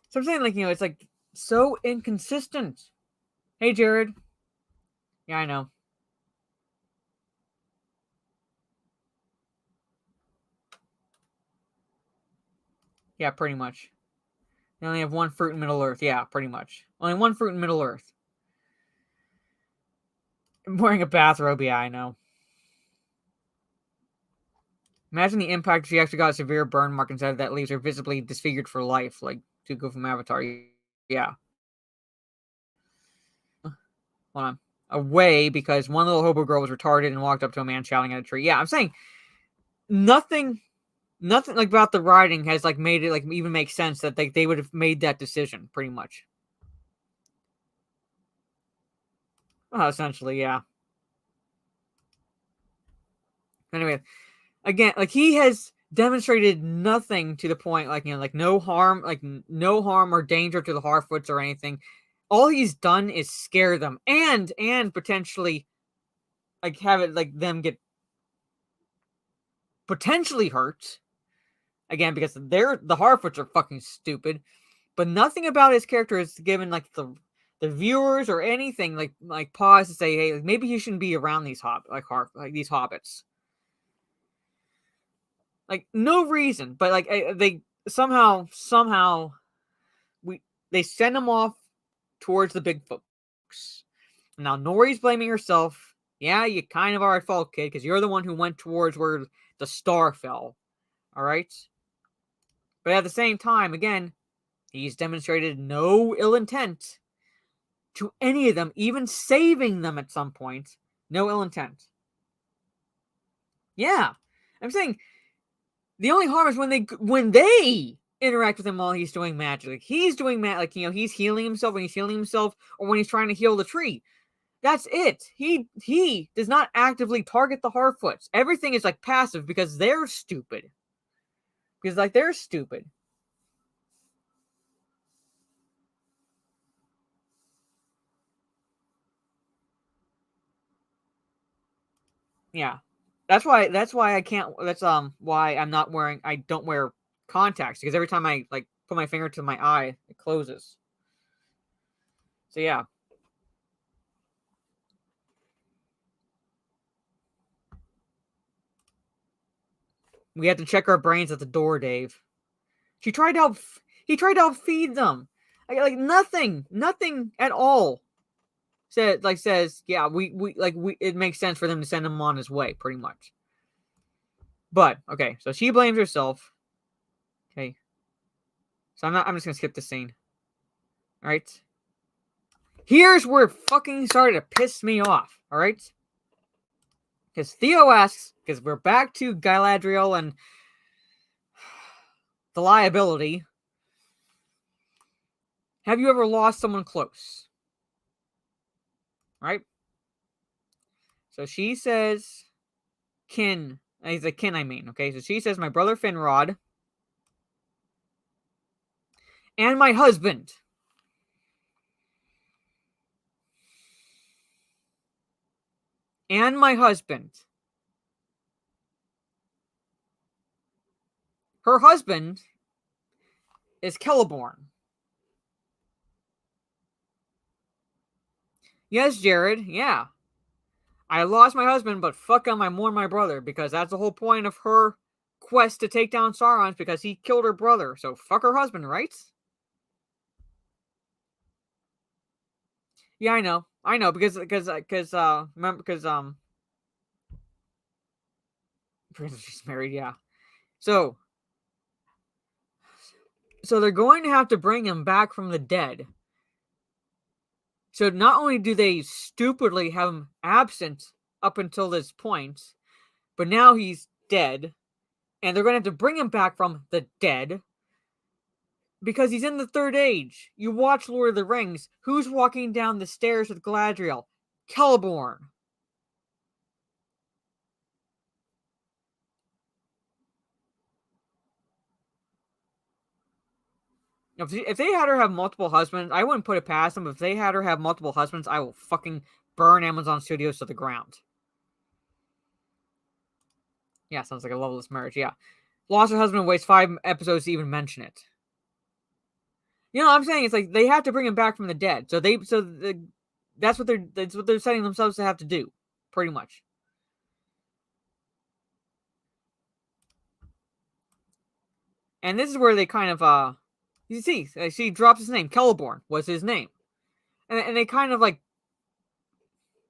So I'm saying, like, it's like so inconsistent. Hey, Jared. Yeah, I know. Yeah, pretty much. They only have one fruit in Middle Earth. Yeah, pretty much. Only one fruit in Middle Earth. I'm wearing a bathrobe. Yeah, I know. Imagine the impact if she actually got a severe burn mark inside that leaves her visibly disfigured for life, like to go from Avatar. Yeah. Hold on. Away because one little hobo girl was retarded and walked up to a man shouting at a tree. Yeah, I'm saying nothing like about the writing has like made it like even make sense that they would have made that decision pretty much. Essentially, yeah. Anyway, again, like he has demonstrated nothing to the point, like like no harm or danger to the Harfoots or anything. All he's done is scare them and potentially like have it like them get potentially hurt again because the Harfoots are fucking stupid. But nothing about his character is given like the viewers or anything like pause to say, hey, like, maybe he shouldn't be around these these hobbits. Like no reason, but like they somehow they send him off towards the big folks. Now Nori's blaming herself. Yeah, you kind of are at fault, kid, because you're the one who went towards where the star fell. All right, but at the same time, again, he's demonstrated no ill intent to any of them, even saving them at some point. No ill intent. Yeah, I'm saying the only harm is when they interact with him while he's doing magic. Like he's doing like he's healing himself when he's healing himself, or when he's trying to heal the tree. That's it. He does not actively target the Harfoots. Everything is like passive because they're stupid. Because like they're stupid. Yeah. That's why I can't that's why I'm not wearing I don't wear contacts, because every time I like put my finger to my eye, it closes. So yeah. We have to check our brains at the door, Dave. He tried to help feed them. Like nothing at all. Says, yeah, we it makes sense for them to send him on his way, pretty much. But okay, so she blames herself. Okay. So I'm just gonna skip this scene. Alright. Here's where it fucking started to piss me off, alright? Because Theo asks, because we're back to Galadriel and the liability. Have you ever lost someone close? Right? So she says, kin. He's a kin, I mean. Okay, so she says, my brother Finrod and my husband. And my husband. Her husband is Celeborn. Yes, Jared, yeah. I lost my husband, but fuck I mourn my brother, because that's the whole point of her quest to take down Sauron, because he killed her brother. So fuck her husband, right? Yeah, I know, because remember, because she's married, yeah. So they're going to have to bring him back from the dead. So not only do they stupidly have him absent up until this point, but now he's dead, and they're going to have to bring him back from the dead because he's in the third age. You watch Lord of the Rings. Who's walking down the stairs with Galadriel? Celeborn. If they had her have multiple husbands, I wouldn't put it past them. If they had her have multiple husbands, I will fucking burn Amazon Studios to the ground. Yeah, sounds like a loveless marriage. Yeah. Lost her husband, waits 5 episodes to even mention it. You know what I'm saying? It's like they have to bring him back from the dead. That's what they're setting themselves to have to do, pretty much. And this is where they kind of you see, she drops his name. Celeborn was his name. And they kind of like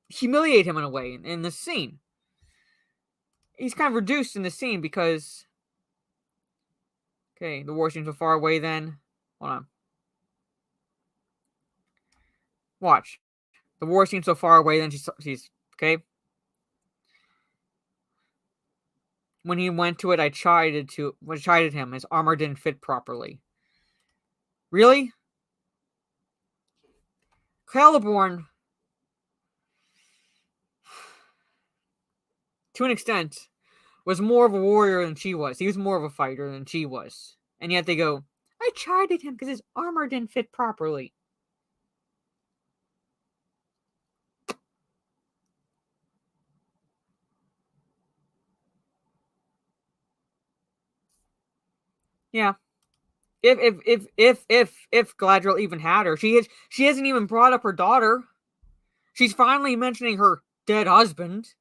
humiliate him in a way in this scene. he's kind of reduced in the scene because... Okay, the war seems so far away then. Hold on. Watch. The war seems so far away then she's... Okay? When he went to it, I chided him. His armor didn't fit properly. Really? Celeborn, to an extent, was more of a warrior than she was. He was more of a fighter than she was. And yet they go, I chided him because his armor didn't fit properly. Yeah. If Galadriel even had her, she hasn't even brought up her daughter. She's finally mentioning her dead husband.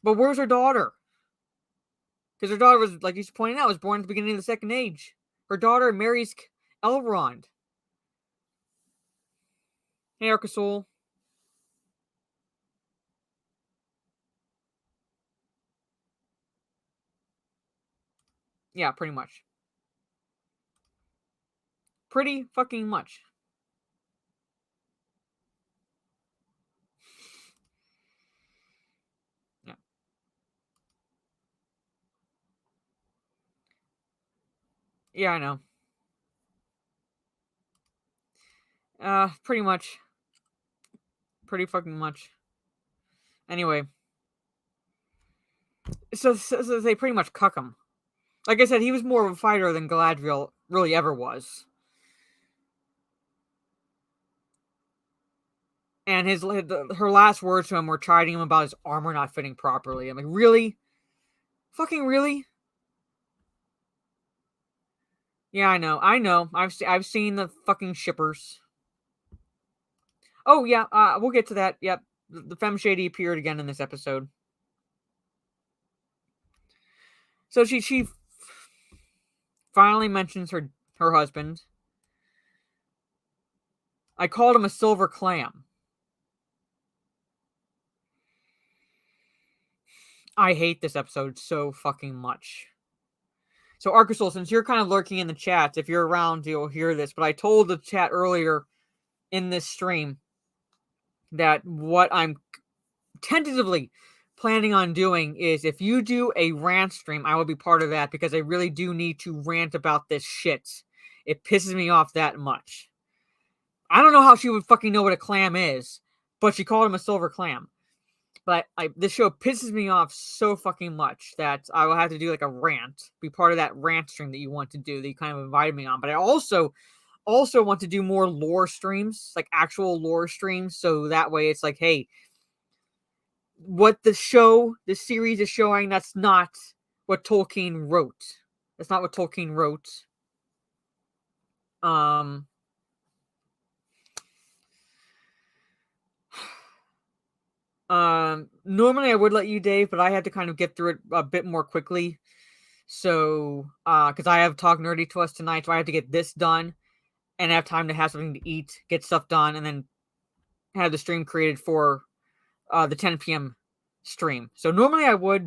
But where's her daughter? Because her daughter was, like he's pointing out, was born at the beginning of the Second Age. Her daughter marries Elrond. Hey, Arcasul. Yeah, pretty much. Pretty fucking much. Yeah. Yeah, I know. Pretty much. Pretty fucking much. Anyway. So they pretty much cuck him. Like I said, he was more of a fighter than Galadriel really ever was. And her last words to him were chiding him about his armor not fitting properly. I'm like, really? Fucking really? Yeah, I know. I've seen the fucking shippers. Oh yeah, we'll get to that. Yep, the Femme Shady appeared again in this episode. So she finally mentions her husband. I called him a silver clam. I hate this episode so fucking much. So, Arcasol, since you're kind of lurking in the chat, if you're around, you'll hear this. But I told the chat earlier in this stream that what I'm tentatively planning on doing is if you do a rant stream, I will be part of that because I really do need to rant about this shit. It pisses me off that much. I don't know how she would fucking know what a clam is, but she called him a silver clam. But this show pisses me off so fucking much that I will have to do like a rant, be part of that rant stream that you want to do, that you kind of invited me on. But I also want to do more lore streams, like actual lore streams. So that way it's like, hey, what the series is showing, that's not what Tolkien wrote. That's not what Tolkien wrote. Normally I would let you, Dave, but I had to kind of get through it a bit more quickly. So, because I have Talk Nerdy to Us tonight, so I have to get this done and have time to have something to eat, get stuff done, and then have the stream created for the 10 p.m. stream. So normally I would.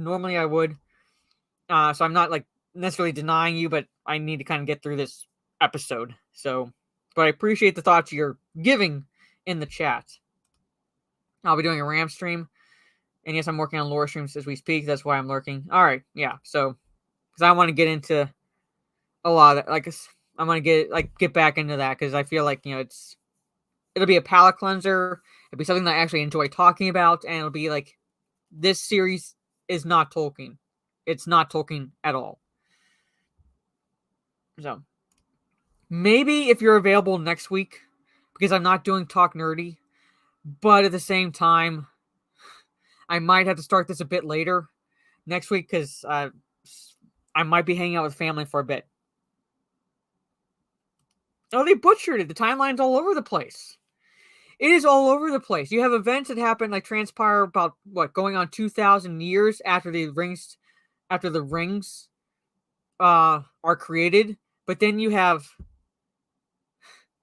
So I'm not like necessarily denying you, but I need to kind of get through this episode. So, but I appreciate the thoughts you're giving in the chat. I'll be doing a RAM stream. And yes, I'm working on lore streams as we speak. That's why I'm lurking. All right, yeah. So, because I want to get into a lot of that. Like, I want to get back into that because I feel like, it'll be a palate cleanser. It'll be something that I actually enjoy talking about, and it'll be like, this series is not Tolkien. It's not Tolkien at all. So, maybe if you're available next week, because I'm not doing Talk Nerdy, but at the same time, I might have to start this a bit later next week because I might be hanging out with family for a bit. Oh, they butchered it. The timeline's all over the place. It is all over the place. You have events that happen, like transpire about going on 2,000 years after the rings are created. But then you have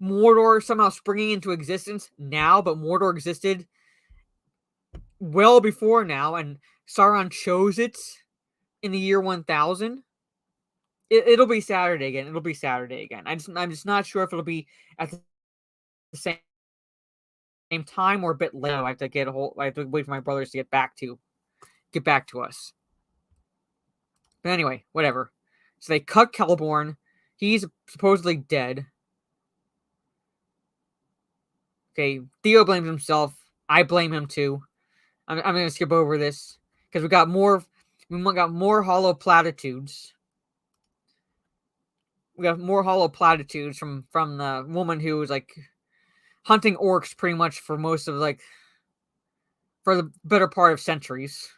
Mordor somehow springing into existence now, but Mordor existed well before now, and Sauron chose it in the year 1000. It'll be Saturday again. It'll be Saturday again. I'm just not sure if it'll be at the same time or a bit later. I have to wait for my brothers to get back to us. But anyway, whatever. So they cut Celeborn. He's supposedly dead. Okay, Theo blames himself. I blame him too. I'm gonna skip over this because we got more hollow platitudes. We got more hollow platitudes from the woman who was like hunting orcs pretty much for most of for the better part of centuries.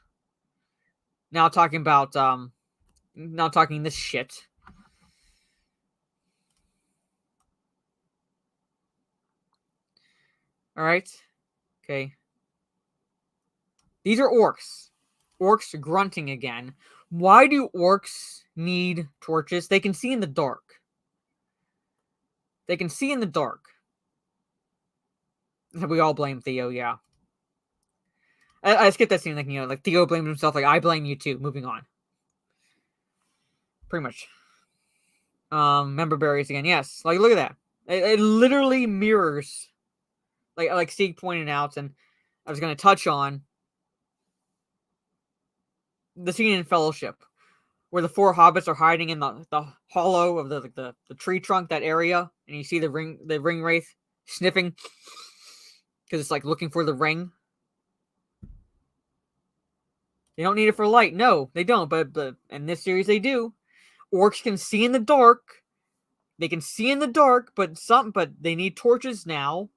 Now talking this shit. All right. Okay. These are orcs. Orcs grunting again. Why do orcs need torches? They can see in the dark. They can see in the dark. We all blame Theo, yeah. I skipped that scene, like Theo blames himself, like I blame you too. Moving on. Pretty much. Member berries again. Yes, like look at that. It literally mirrors, like Sieg pointed out, and I was gonna touch on the scene in Fellowship, where the four hobbits are hiding in the hollow of the tree trunk, that area, and you see the ring wraith sniffing because it's like looking for the ring. They don't need it for light. No, they don't. But in this series, they do. Orcs can see in the dark. They can see in the dark, but they need torches now,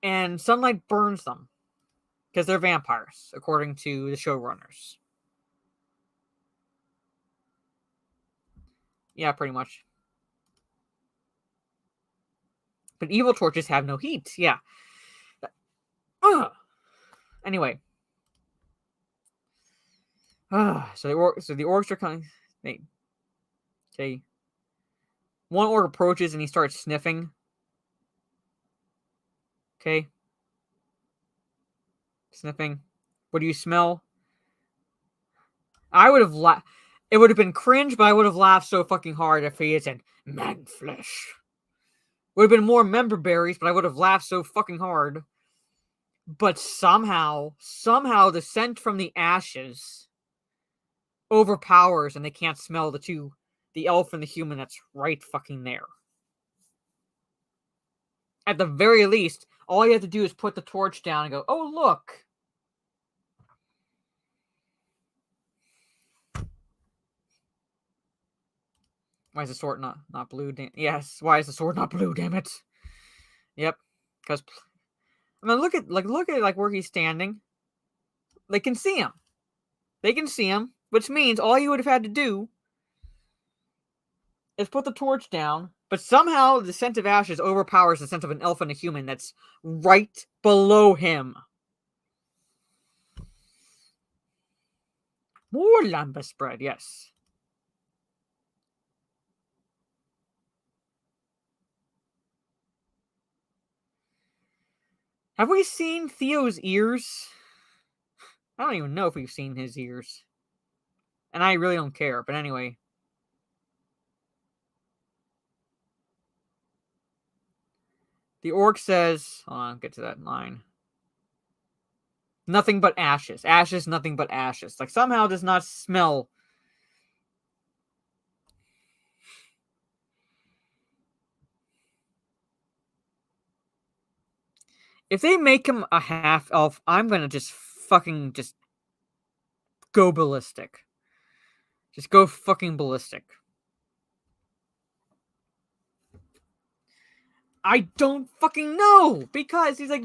and sunlight burns them because they're vampires, according to the showrunners. Yeah, pretty much. But evil torches have no heat. Yeah. Anyway. So the orcs are coming. Okay. One orc approaches and he starts sniffing. Okay. Sniffing. What do you smell? I would have laughed. It would have been cringe, but I would have laughed so fucking hard if he isn't man flesh. Would have been more member berries, but I would have laughed so fucking hard. But somehow the scent from the ashes overpowers and they can't smell the elf and the human that's right fucking there. At the very least, all you have to do is put the torch down and go, oh, look. Why is the sword not blue? Yes, why is the sword not blue, damn it? Yep. Because, I mean, look at where he's standing. They can see him. They can see him, which means all you would have had to do is put the torch down, but somehow the scent of ashes overpowers the scent of an elf and a human that's right below him. More lambus bread, yes. Have we seen Theo's ears? I don't even know if we've seen his ears. And I really don't care, but anyway. The orc says, hold on, get to that line. Nothing but ashes. Ashes, nothing but ashes. Like, somehow does not smell. If they make him a half elf, I'm gonna just go ballistic. Just go fucking ballistic. I don't fucking know, because he's like,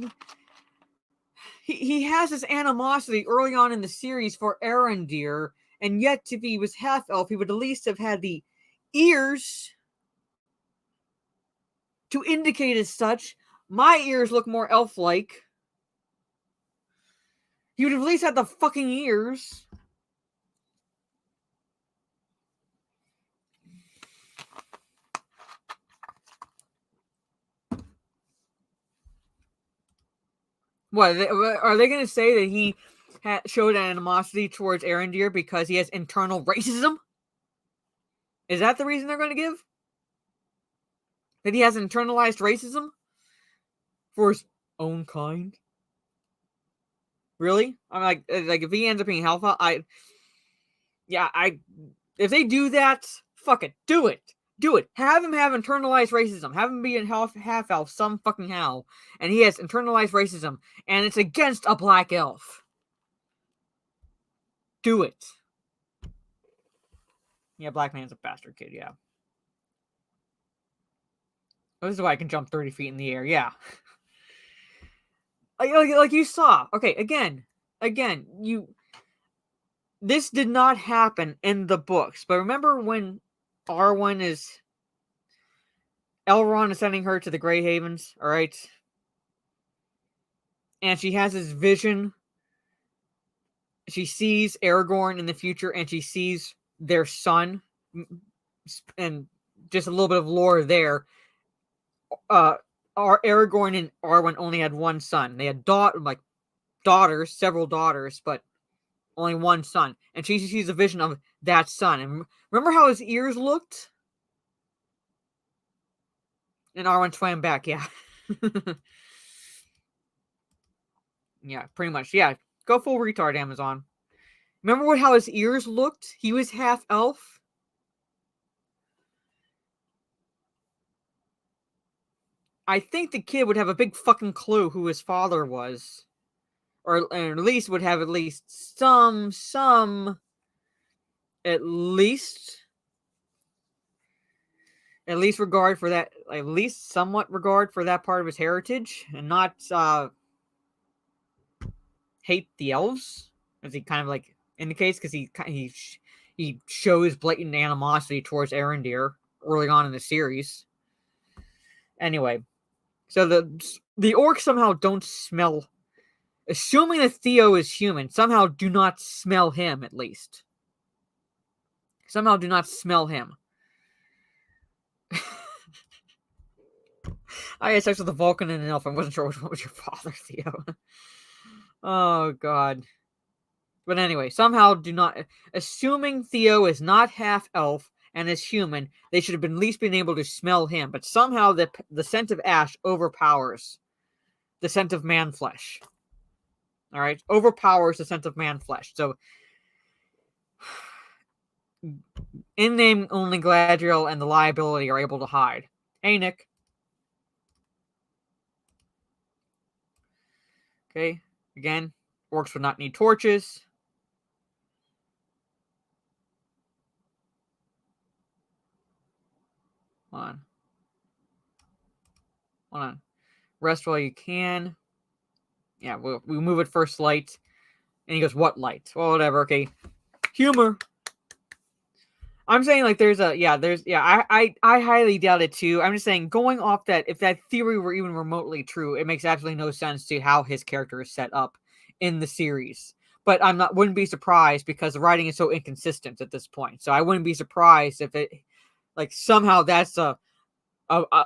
he has this animosity early on in the series for Arendir, and yet if he was half elf, he would at least have had the ears to indicate as such. My ears look more elf-like. He would have at least had the fucking ears. What, are they going to say that showed animosity towards Arendir because he has internal racism? Is that the reason they're going to give? That he has internalized racism for his own kind? Really? I'm like if he ends up being Hellfire, if they do that, fuck it, do it. Do it. Have him have internalized racism. Have him be in half elf some fucking how, and he has internalized racism, and it's against a black elf. Do it. Yeah, black man's a bastard kid. Yeah. Oh, this is why I can jump 30 feet in the air. Yeah. Like you saw. Okay, again, this did not happen in the books, but remember when Elrond is sending her to the Grey Havens, all right? And she has this vision. She sees Aragorn in the future, and she sees their son, and just a little bit of lore there. Aragorn and Arwen only had one son. They had daughters, several daughters, but only one son. And she sees a vision of that son. And remember how his ears looked? And Arwen swam back, yeah. Yeah, pretty much. Yeah, go full retard, Amazon. Remember how his ears looked? He was half elf. I think the kid would have a big fucking clue who his father was. Or at least would have at least some at least regard for that, at least somewhat regard for that part of his heritage, and not hate the elves, as he kind of like indicates, because he shows blatant animosity towards Arendir early on in the series. Anyway, so the orcs somehow don't smell, assuming that Theo is human, somehow do not smell him, at least. Somehow do not smell him. I had sex with a Vulcan and an elf. I wasn't sure which one was your father, Theo. Oh, God. But anyway, somehow do not... Assuming Theo is not half-elf and is human, they should have at least been able to smell him. But somehow the scent of ash overpowers the scent of man-flesh. Alright? Overpowers the scent of man-flesh. So... In name, only Galadriel and the liability are able to hide. Hey, Nick. Okay. Again, orcs would not need torches. Hold on. Rest while you can. Yeah, we move at first light. And he goes, what light? Well, whatever. Okay. Humor. I'm saying like I highly doubt it too. I'm just saying, going off that, if that theory were even remotely true, it makes absolutely no sense to how his character is set up in the series. But wouldn't be surprised, because the writing is so inconsistent at this point. So I wouldn't be surprised if it, like, somehow that's a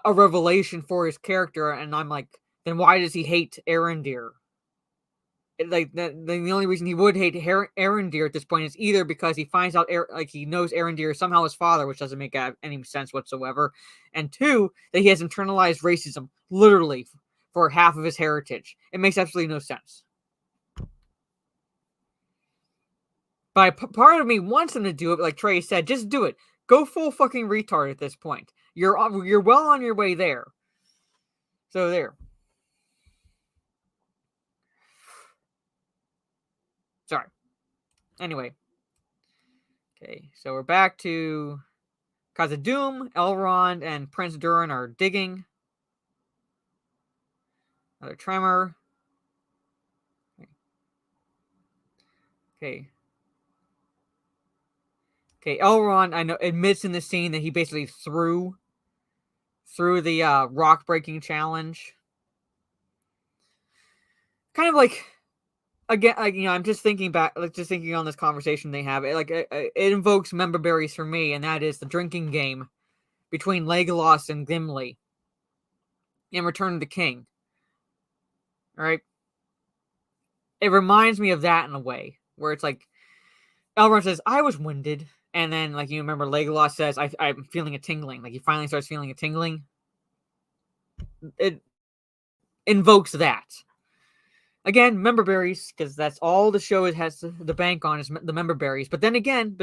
revelation for his character, and I'm like, then why does he hate Arendir? Like, the only reason he would hate Arendir at this point is either because he finds out he knows Arendir is somehow his father, which doesn't make any sense whatsoever, and two, that he has internalized racism literally for half of his heritage. It makes absolutely no sense. But part of me wants him to do it, like Trey said, just do it. Go full fucking retard at this point. You're well on your way there. So there. Sorry. Anyway. Okay, so we're back to Khazad-dûm. Elrond and Prince Durin are digging. Another tremor. Okay. Okay, Elrond, I know, admits in the scene that he basically threw the rock breaking challenge. Kind of like, again, I'm just thinking back, just thinking on this conversation they have. It invokes member berries for me, and that is the drinking game between Legolas and Gimli in Return of the King. All right. it reminds me of that in a way, where it's like Elrond says, "I was winded," and then like you remember Legolas says, "I'm feeling a tingling." Like he finally starts feeling a tingling. It invokes that. Again, member berries, because that's all the show has the bank on is the member berries. But then again,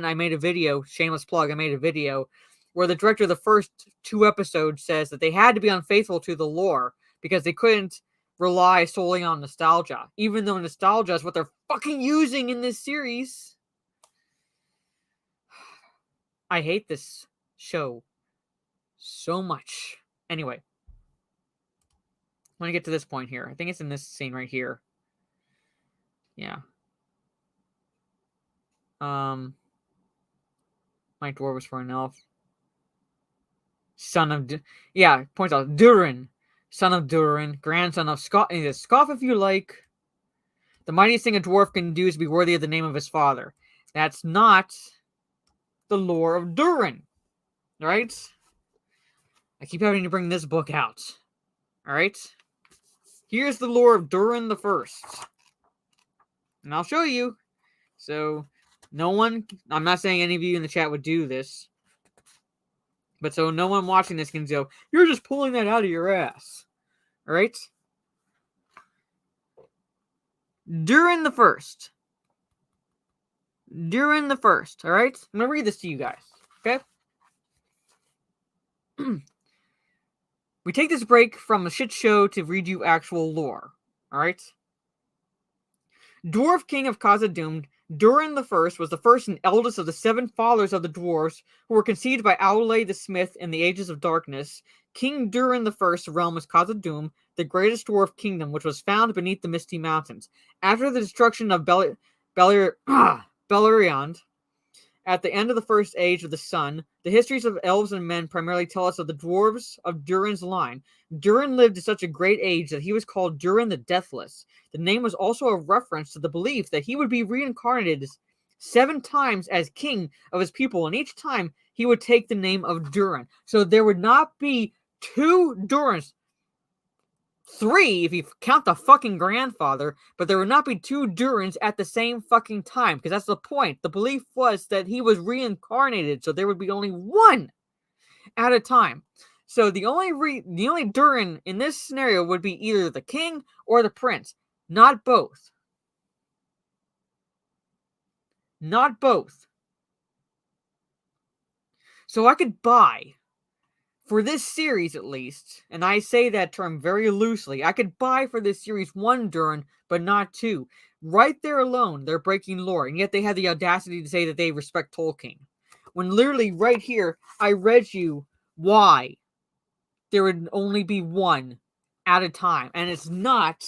I made a video, shameless plug, I made a video where the director of the first 2 episodes says that they had to be unfaithful to the lore because they couldn't rely solely on nostalgia, even though nostalgia is what they're fucking using in this series. I hate this show so much. Anyway. When I get to this point here, I think it's in this scene right here. Yeah. My dwarf was for an elf. Son of... yeah, points out. Durin. Son of Durin. Grandson of Scoff. And he says, "Scoff if you like. The mightiest thing a dwarf can do is be worthy of the name of his father." That's not the lore of Durin. Right? I keep having to bring this book out. Alright? Here's the lore of Durin the First. And I'll show you. So, no one... I'm not saying any of you in the chat would do this. But so no one watching this can go, "You're just pulling that out of your ass." Alright? Durin the First. Durin the First. Alright? I'm going to read this to you guys. Okay? We take this break from a shit show to read you actual lore. Alright? Dwarf King of Khazad-dûm, Durin the First was the first and eldest of the 7 fathers of the dwarves who were conceived by Aule the Smith in the Ages of Darkness. King Durin the First's realm was Khazad-dûm, the greatest dwarf kingdom, which was found beneath the Misty Mountains. After the destruction of Beleriand, at the end of the First Age of the Sun, the histories of elves and men primarily tell us of the dwarves of Durin's line. Durin lived to such a great age that he was called Durin the Deathless. The name was also a reference to the belief that he would be reincarnated 7 times as king of his people, and each time he would take the name of Durin. So there would not be 2 Durins. 3 if you count the fucking grandfather, but there would not be 2 Durins at the same fucking time, because that's the point. The belief was that he was reincarnated, so there would be only 1 at a time. So the only Durin in this scenario would be either the king or the prince, not both. Not both. So I could buy, for this series at least, and I say that term very loosely, I could buy for this series 1 Durin, but not 2. Right there alone, they're breaking lore, and yet they have the audacity to say that they respect Tolkien. When literally right here, I read you why there would only be 1 at a time. And it's not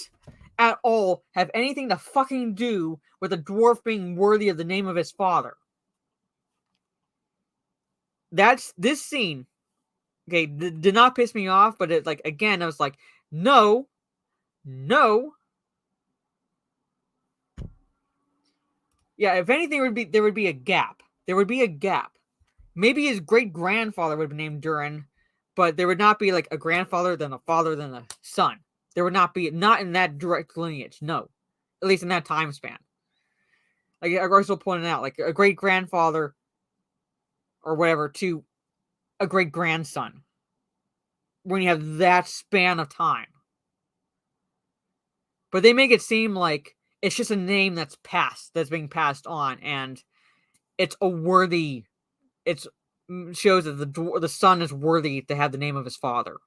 at all have anything to fucking do with a dwarf being worthy of the name of his father. That's this scene. Okay, did not piss me off, but it, like, again, I was like, no. Yeah, if anything, there would be a gap. There would be a gap. Maybe his great-grandfather would be named Durin, but there would not be, like, a grandfather, then a father, then a son. There would not be, not in that direct lineage, no. At least in that time span. Like, I also pointed out, like, a great-grandfather, or whatever, to a great-grandson. When you have that span of time. But they make it seem like it's just a name that's being passed on, and it's a worthy, it shows that the son is worthy to have the name of his father.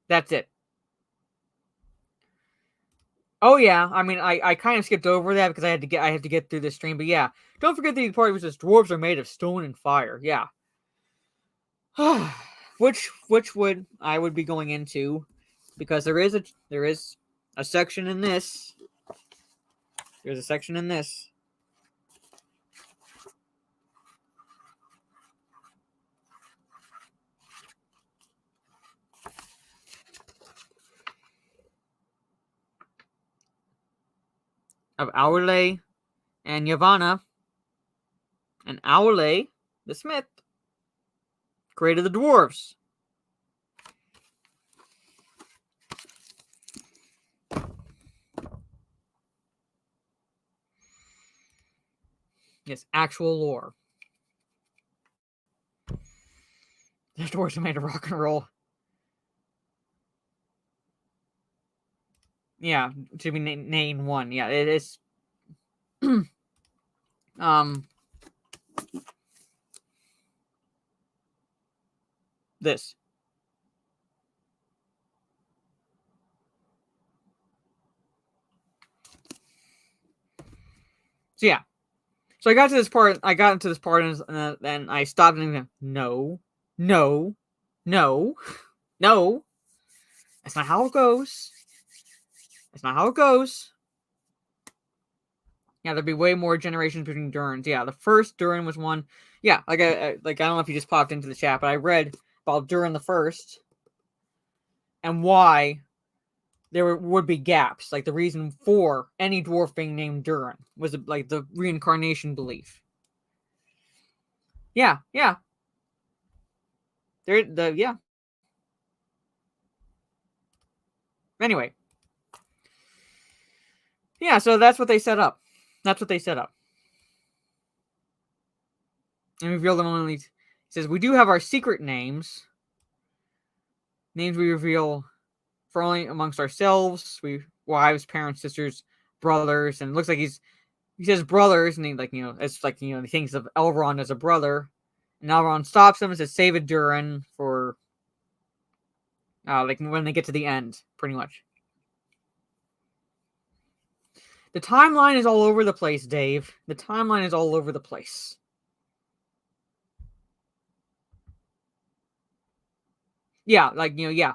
That's it. Oh yeah, I mean, I kind of skipped over that because I have to get through this stream, but yeah, don't forget the part which says dwarves are made of stone and fire. Yeah. which I would be going into, because there is a section in this. There's a section in this. Of Aule and Yavanna. And Aule, the smith, created the dwarves. Yes, actual lore. The dwarves are made of rock and roll. Yeah, to be named one. Yeah, it is. This. So yeah. So I got to this part. I got into this part, and then I stopped and went, no, no, no, no. That's not how it goes. That's not how it goes. Yeah, there'd be way more generations between Durins. Yeah, the first Durin was one. Yeah, I don't know if you just popped into the chat, but I read about Durin the First and why there would be gaps. Like the reason for any dwarf being named Durin was like the reincarnation belief. Yeah. Yeah. Anyway. Yeah, so that's what they set up. And reveal them only. It says, we do have our secret names. Names we reveal for only amongst ourselves. We wives, parents, sisters, brothers. And it looks like he says brothers. And it's like, he thinks of Elrond as a brother. And Elrond stops him and says, save a Durin for, like when they get to the end, pretty much. The timeline is all over the place, Dave. The timeline is all over the place. Yeah, like, yeah.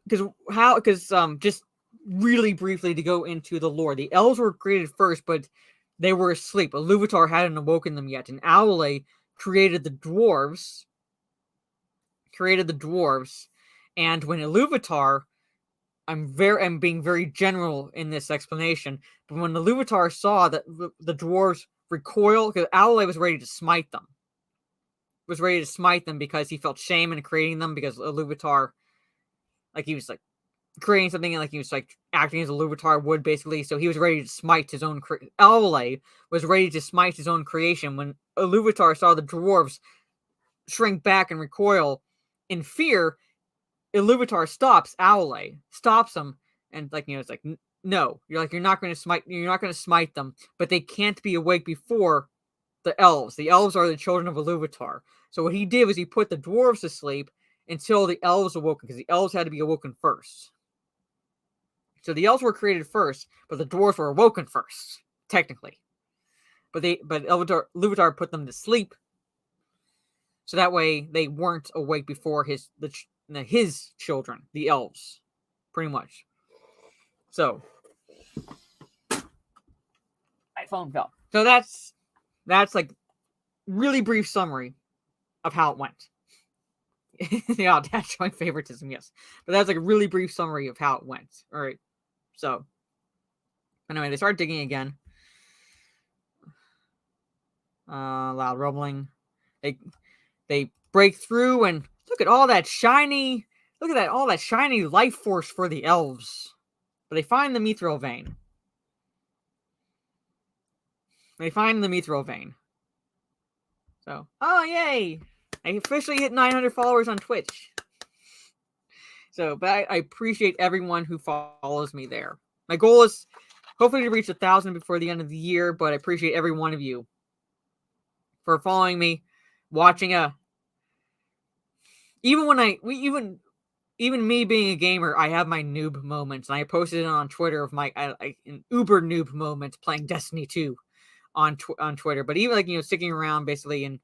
Because just really briefly to go into the lore. The elves were created first, but they were asleep. Iluvatar hadn't awoken them yet, and Aule created the dwarves. And when Iluvatar, I'm being very general in this explanation, but when Iluvatar saw that the dwarves recoil, because Aule was ready to smite them. Because he felt shame in creating them, because Iluvatar, like, he was like creating something, and like he was like acting as a Iluvatar would, basically. So he was ready to smite his own. Aule was ready to smite his own creation when Iluvatar saw the dwarves shrink back and recoil in fear. Iluvatar stops him, and like, it's like, no, you're not going to smite them, but they can't be awake before the elves. The elves are the children of Iluvatar. So what he did was he put the dwarves to sleep until the elves awoken, because the elves had to be awoken first. So the elves were created first, but the dwarves were awoken first, technically. But Iluvatar put them to sleep, so that way they weren't awake before his children, the elves, pretty much. So my phone fell. So that's like really brief summary of how it went. Yeah, that's showing favoritism, yes. But that's like a really brief summary of how it went. All right. So anyway, they start digging again. Loud rumbling. They break through, and look at all that shiny life force for the elves. But they find the mithril vein. So, oh yay! I officially hit 900 followers on Twitch. So, but I appreciate everyone who follows me there. My goal is hopefully to reach 1,000 before the end of the year, but I appreciate every one of you for following me, watching even me being a gamer, I have my noob moments, and I posted it on Twitter of my an uber noob moment playing Destiny 2 on Twitter. But even like, sticking around basically and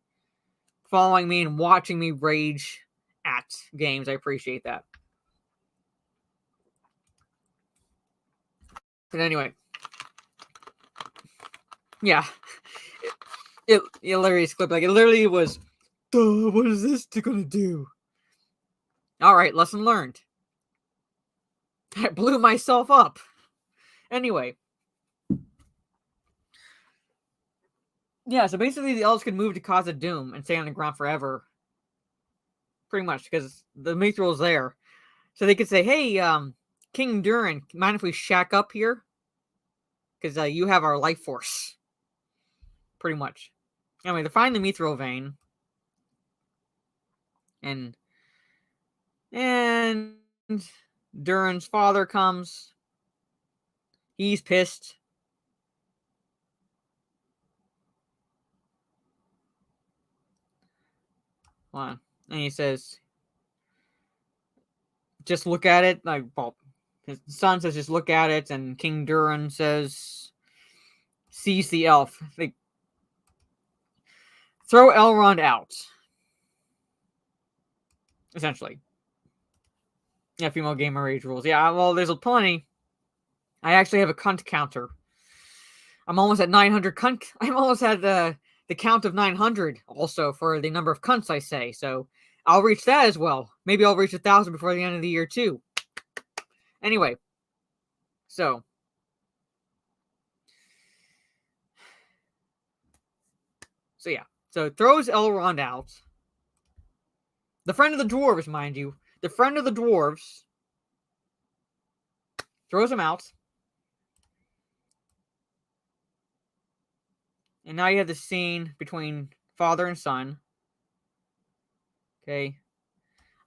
following me and watching me rage at games, I appreciate that. But anyway, yeah, it literally clip, like, it literally was, duh, what is this gonna do? All right, lesson learned. I blew myself up. Anyway. Yeah, so basically the elves could move to Casa Doom and stay on the ground forever. Pretty much, because the Mithril's there. So they could say, hey, King Durin, mind if we shack up here? Because you have our life force. pretty much. Anyway, they find the mithril vein, and Durin's father comes. He's pissed. Hold on. And he says, just look at it. Like, well, his son says, just look at it. And King Durin says, seize the elf. They throw Elrond out. Essentially. Yeah, female gamer age rules. Yeah, well, there's plenty. I actually have a cunt counter. I'm almost at 900 cunt. I'm almost at the count of 900 also for the number of cunts I say. So I'll reach that as well. Maybe I'll reach 1,000 before the end of the year too. Anyway, so yeah. So it throws Elrond out. The friend of the dwarves, mind you. The friend of the dwarves throws him out. And now you have the scene between father and son. Okay.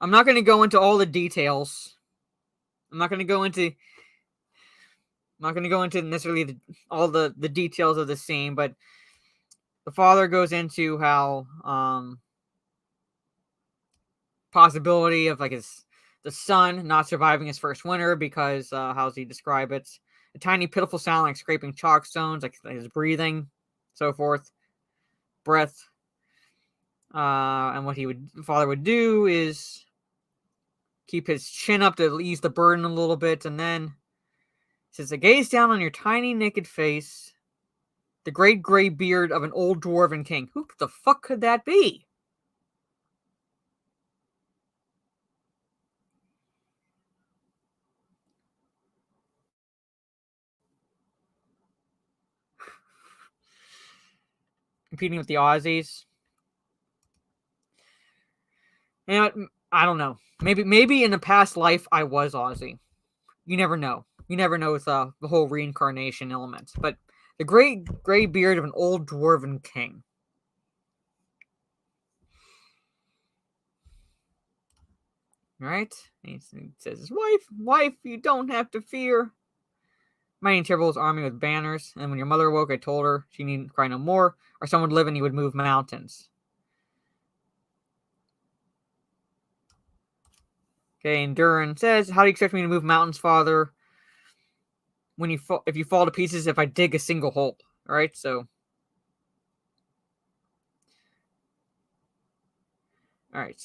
I'm not going to go into all the details. I'm not going to go into necessarily all the details of the scene, but the father goes into how possibility of like the son not surviving his first winter because how does he describe it? A tiny pitiful sound like scraping chalk stones, like his breathing, so forth, breath. And what father would do is keep his chin up to ease the burden a little bit, and then says, "I gaze down on your tiny naked face, the great gray beard of an old dwarven king." Who the fuck could that be? Competing with the Aussies. And I don't know. Maybe in a past life I was Aussie. You never know. You never know with the whole reincarnation element. But the great gray beard of an old dwarven king. Right? He says, wife, you don't have to fear. Mighty and terrible was army with banners, and when your mother awoke, I told her she needn't cry no more, or someone would live and he would move mountains. Okay, and Durin says, "How do you expect me to move mountains, father? When if you fall to pieces, if I dig a single hole." All right, so all right.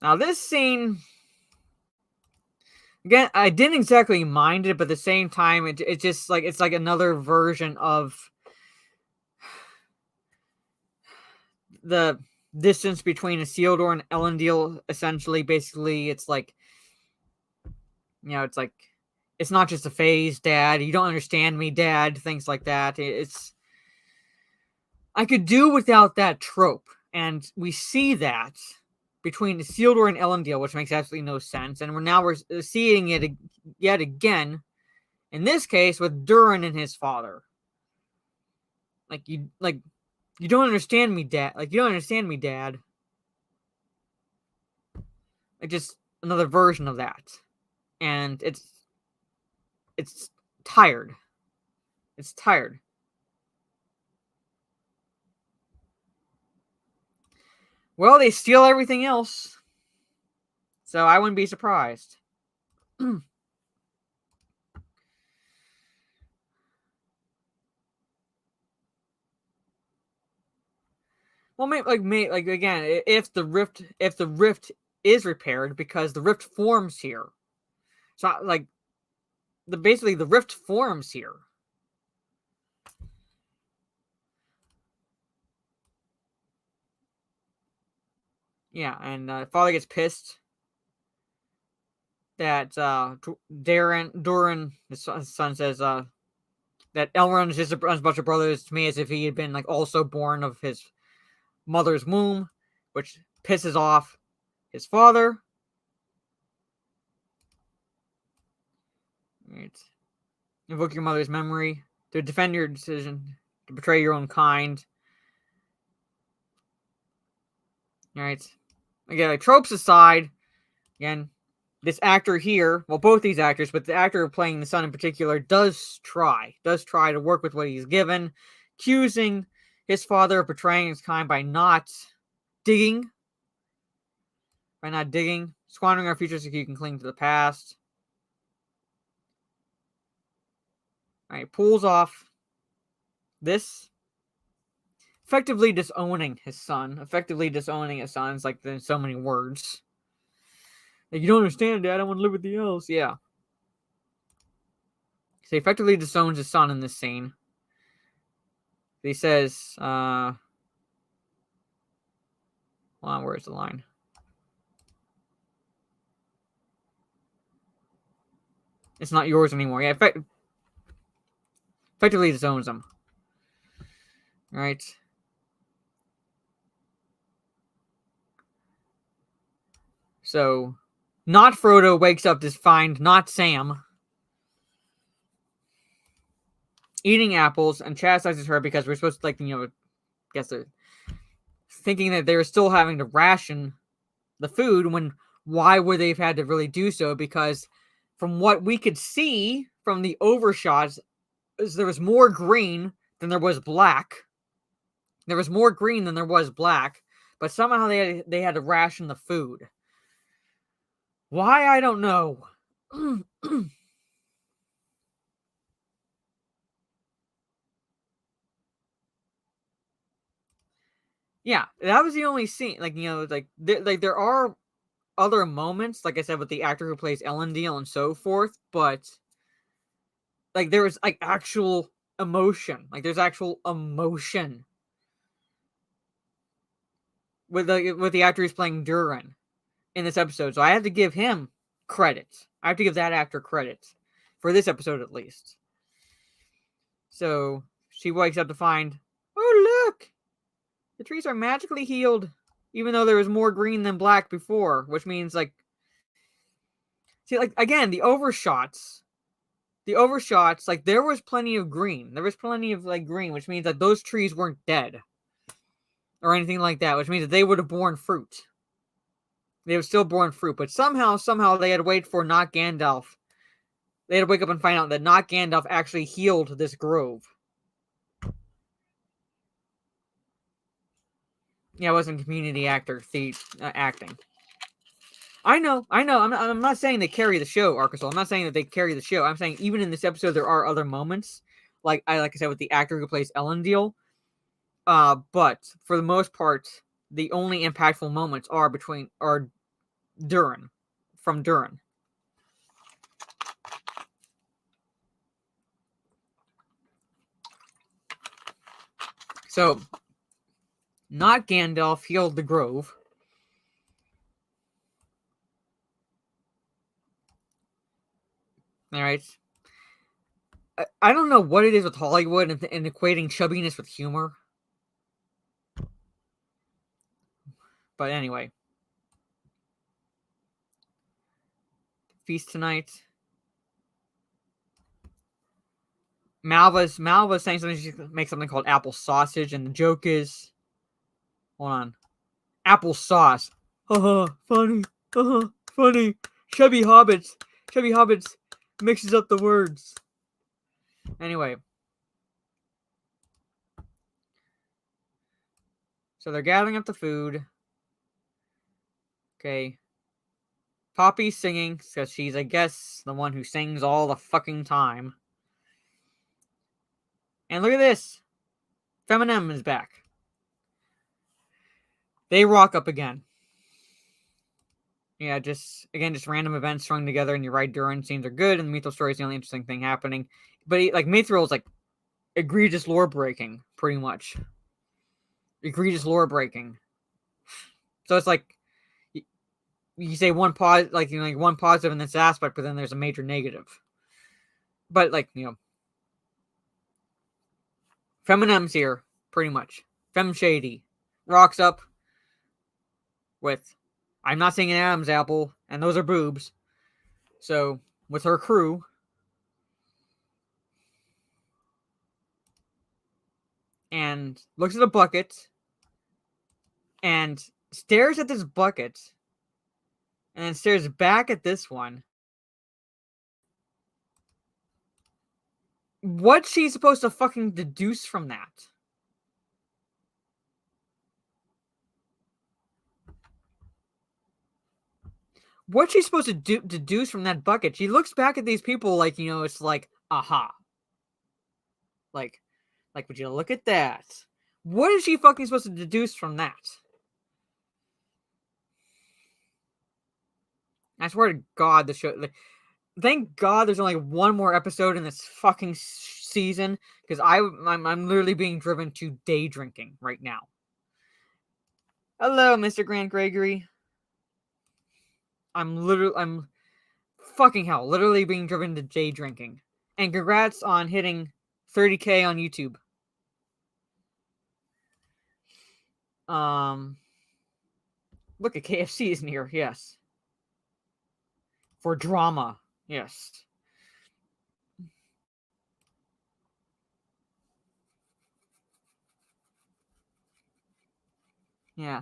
Now this scene, again, I didn't exactly mind it, but at the same time, it just like it's like another version of the distance between Isildur and Elendil. Essentially, basically, it's like, it's like, it's not just a phase, Dad. You don't understand me, Dad. Things like that. I could do without that trope, and we see that between Isildur and Elendil, which makes absolutely no sense. And we're seeing it yet again, in this case, with Durin and his father. You don't understand me, Dad. Like, you don't understand me, Dad. Like, just another version of that. And it's tired. It's tired. Well, they steal everything else. So I wouldn't be surprised. Well, maybe again, if the rift is repaired, because the rift forms here. So basically the rift forms here. Yeah, and father gets pissed that Durin, his son says that Elrond is just a bunch of brothers to me, as if he had been also born of his mother's womb, which pisses off his father. Right. Invoke your mother's memory to defend your decision to betray your own kind. Alright. Again, like, tropes aside, again, this actor here, well, both these actors, but the actor playing the son in particular does try to work with what he's given, accusing his father of betraying his kind by not digging, squandering our future so you can cling to the past. Alright, pulls off this, effectively disowning his son. It's like there's so many words. Like, you don't understand, Dad. I want to live with the elves. Yeah. So he effectively disowns his son in this scene. He says, hold on, where's the line? It's not yours anymore. Yeah, effectively disowns him. Right. So, not Frodo wakes up to find not Sam eating apples and chastises her because we're supposed to, like, guess thinking that they were still having to ration the food when why would they have had to really do so? Because from what we could see from the overshots, is there was more green than there was black. There was more green than there was black, but somehow they had to ration the food. Why, I don't know. Yeah, that was the only scene. Like, there are other moments, like I said, with the actor who plays Elendil and so forth, but like there was like actual emotion. Like there's actual emotion with the actor who's playing Durin in this episode. So I have to give him credit. I have to give that actor credit for this episode at least. So she wakes up to find, oh look, the trees are magically healed, even though there was more green than black before, which means like, see, like again, the overshots, like there was plenty of green. There was plenty of like green, which means that those trees weren't dead or anything like that, which means that they would have borne fruit. They would still borne fruit, but somehow they had to wait for not Gandalf. They had to wake up and find out that not Gandalf actually healed this grove. Yeah, it wasn't community acting. I know. I'm not saying they carry the show, Arkansas. I'm not saying that they carry the show. I'm saying even in this episode there are other moments, like I said with the actor who plays Elendil. But for the most part, the only impactful moments are Durin, from Durin. So, not Gandalf healed the grove. All right. I don't know what it is with Hollywood and equating chubbiness with humor. But anyway. Feast tonight. Malva's saying something. She makes something called apple sausage, and the joke is, hold on, apple sauce. Funny. Funny. Chubby hobbits mixes up the words. Anyway. So they're gathering up the food. Okay. Poppy's singing, because she's, I guess, the one who sings all the fucking time. And look at this. Feminem is back. They rock up again. Yeah, just random events strung together, and you're right, Durin scenes are good, and the Mithril story is the only interesting thing happening. But, Mithril is, egregious lore breaking, pretty much. Egregious lore breaking. So it's you say one one positive in this aspect, but then there's a major negative. But, Feminem's here, pretty much. Fem Shady rocks up with, I'm not saying an Adam's apple, and those are boobs. So, with her crew, and looks at a bucket, and stares at this bucket, and then stares back at this one. What's she supposed to fucking deduce from that? What's she supposed to deduce from that bucket? She looks back at these people like, it's like, aha. Like, would you look at that? What is she fucking supposed to deduce from that? I swear to God, the show. Thank God there's only one more episode in this fucking season, because I'm literally being driven to day drinking right now. Hello, Mr. Grant Gregory. I'm fucking hell, literally being driven to day drinking. And congrats on hitting 30K on YouTube. Look at KFC is near, yes. For drama, yes. Yeah.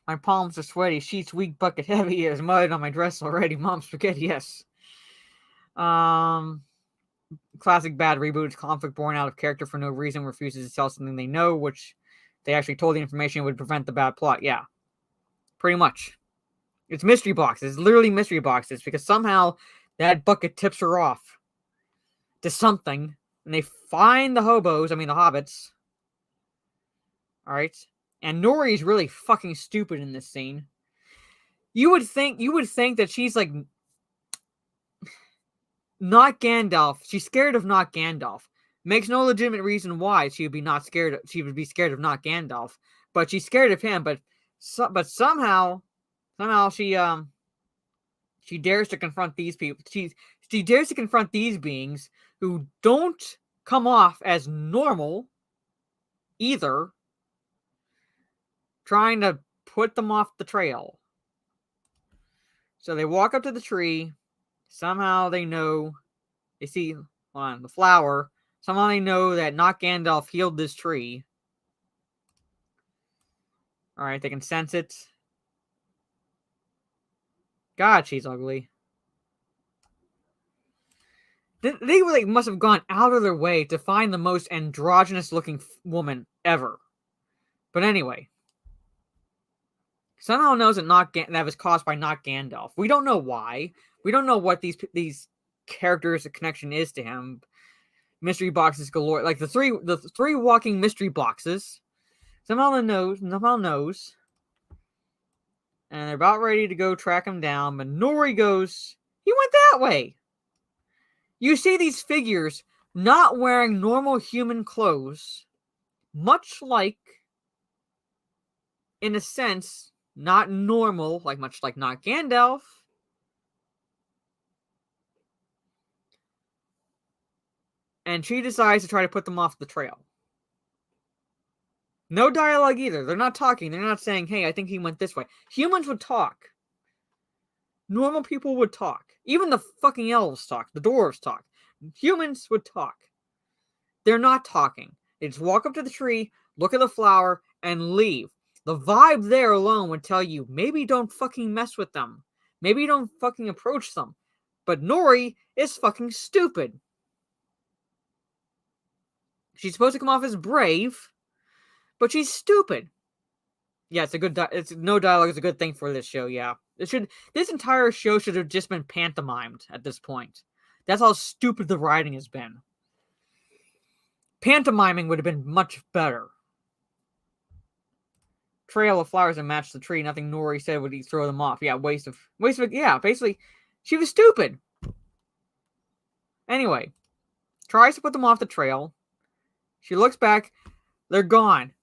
My palms are sweaty, sheets weak, bucket heavy. There's mud on my dress already. Mom, spaghetti, yes. Classic bad reboot. Conflict born out of character for no reason, refuses to tell something they know, which they actually told the information would prevent the bad plot. Yeah. Pretty much. It's mystery boxes. It's literally mystery boxes, because somehow that bucket tips her off to something, and they find the hobbits. Alright? And Nori's really fucking stupid in this scene. You would think that she's like not Gandalf. She's scared of not Gandalf. Makes no legitimate reason why she would be scared of not Gandalf. But she's scared of him, but somehow she dares to confront these people. She dares to confront these beings who don't come off as normal either, trying to put them off the trail. So they walk up to the tree. Somehow they know, they see the flower. Somehow they know that not Gandalf healed this tree. Alright, they can sense it. God, she's ugly. They really must have gone out of their way to find the most androgynous looking woman ever. But anyway. Somehow knows that was caused by not Gandalf. We don't know why. We don't know what these characters' connection is to him. Mystery boxes galore. Like the three walking mystery boxes. Somehow knows. And they're about ready to go track him down. But Nori goes, he went that way. You see these figures not wearing normal human clothes. Much like, in a sense, not normal, much like not Gandalf. And she decides to try to put them off the trail. No dialogue either. They're not talking. They're not saying, hey, I think he went this way. Humans would talk. Normal people would talk. Even the fucking elves talk. The dwarves talk. Humans would talk. They're not talking. They just walk up to the tree, look at the flower, and leave. The vibe there alone would tell you, maybe don't fucking mess with them. Maybe don't fucking approach them. But Nori is fucking stupid. She's supposed to come off as brave, but she's stupid. Yeah, no dialogue is a good thing for this show, yeah. This entire show should have just been pantomimed at this point. That's how stupid the writing has been. Pantomiming would have been much better. Trail of flowers and match the tree. Nothing Nori said would he throw them off. Yeah, waste of yeah, basically, she was stupid. Anyway, tries to put them off the trail. She looks back. They're gone.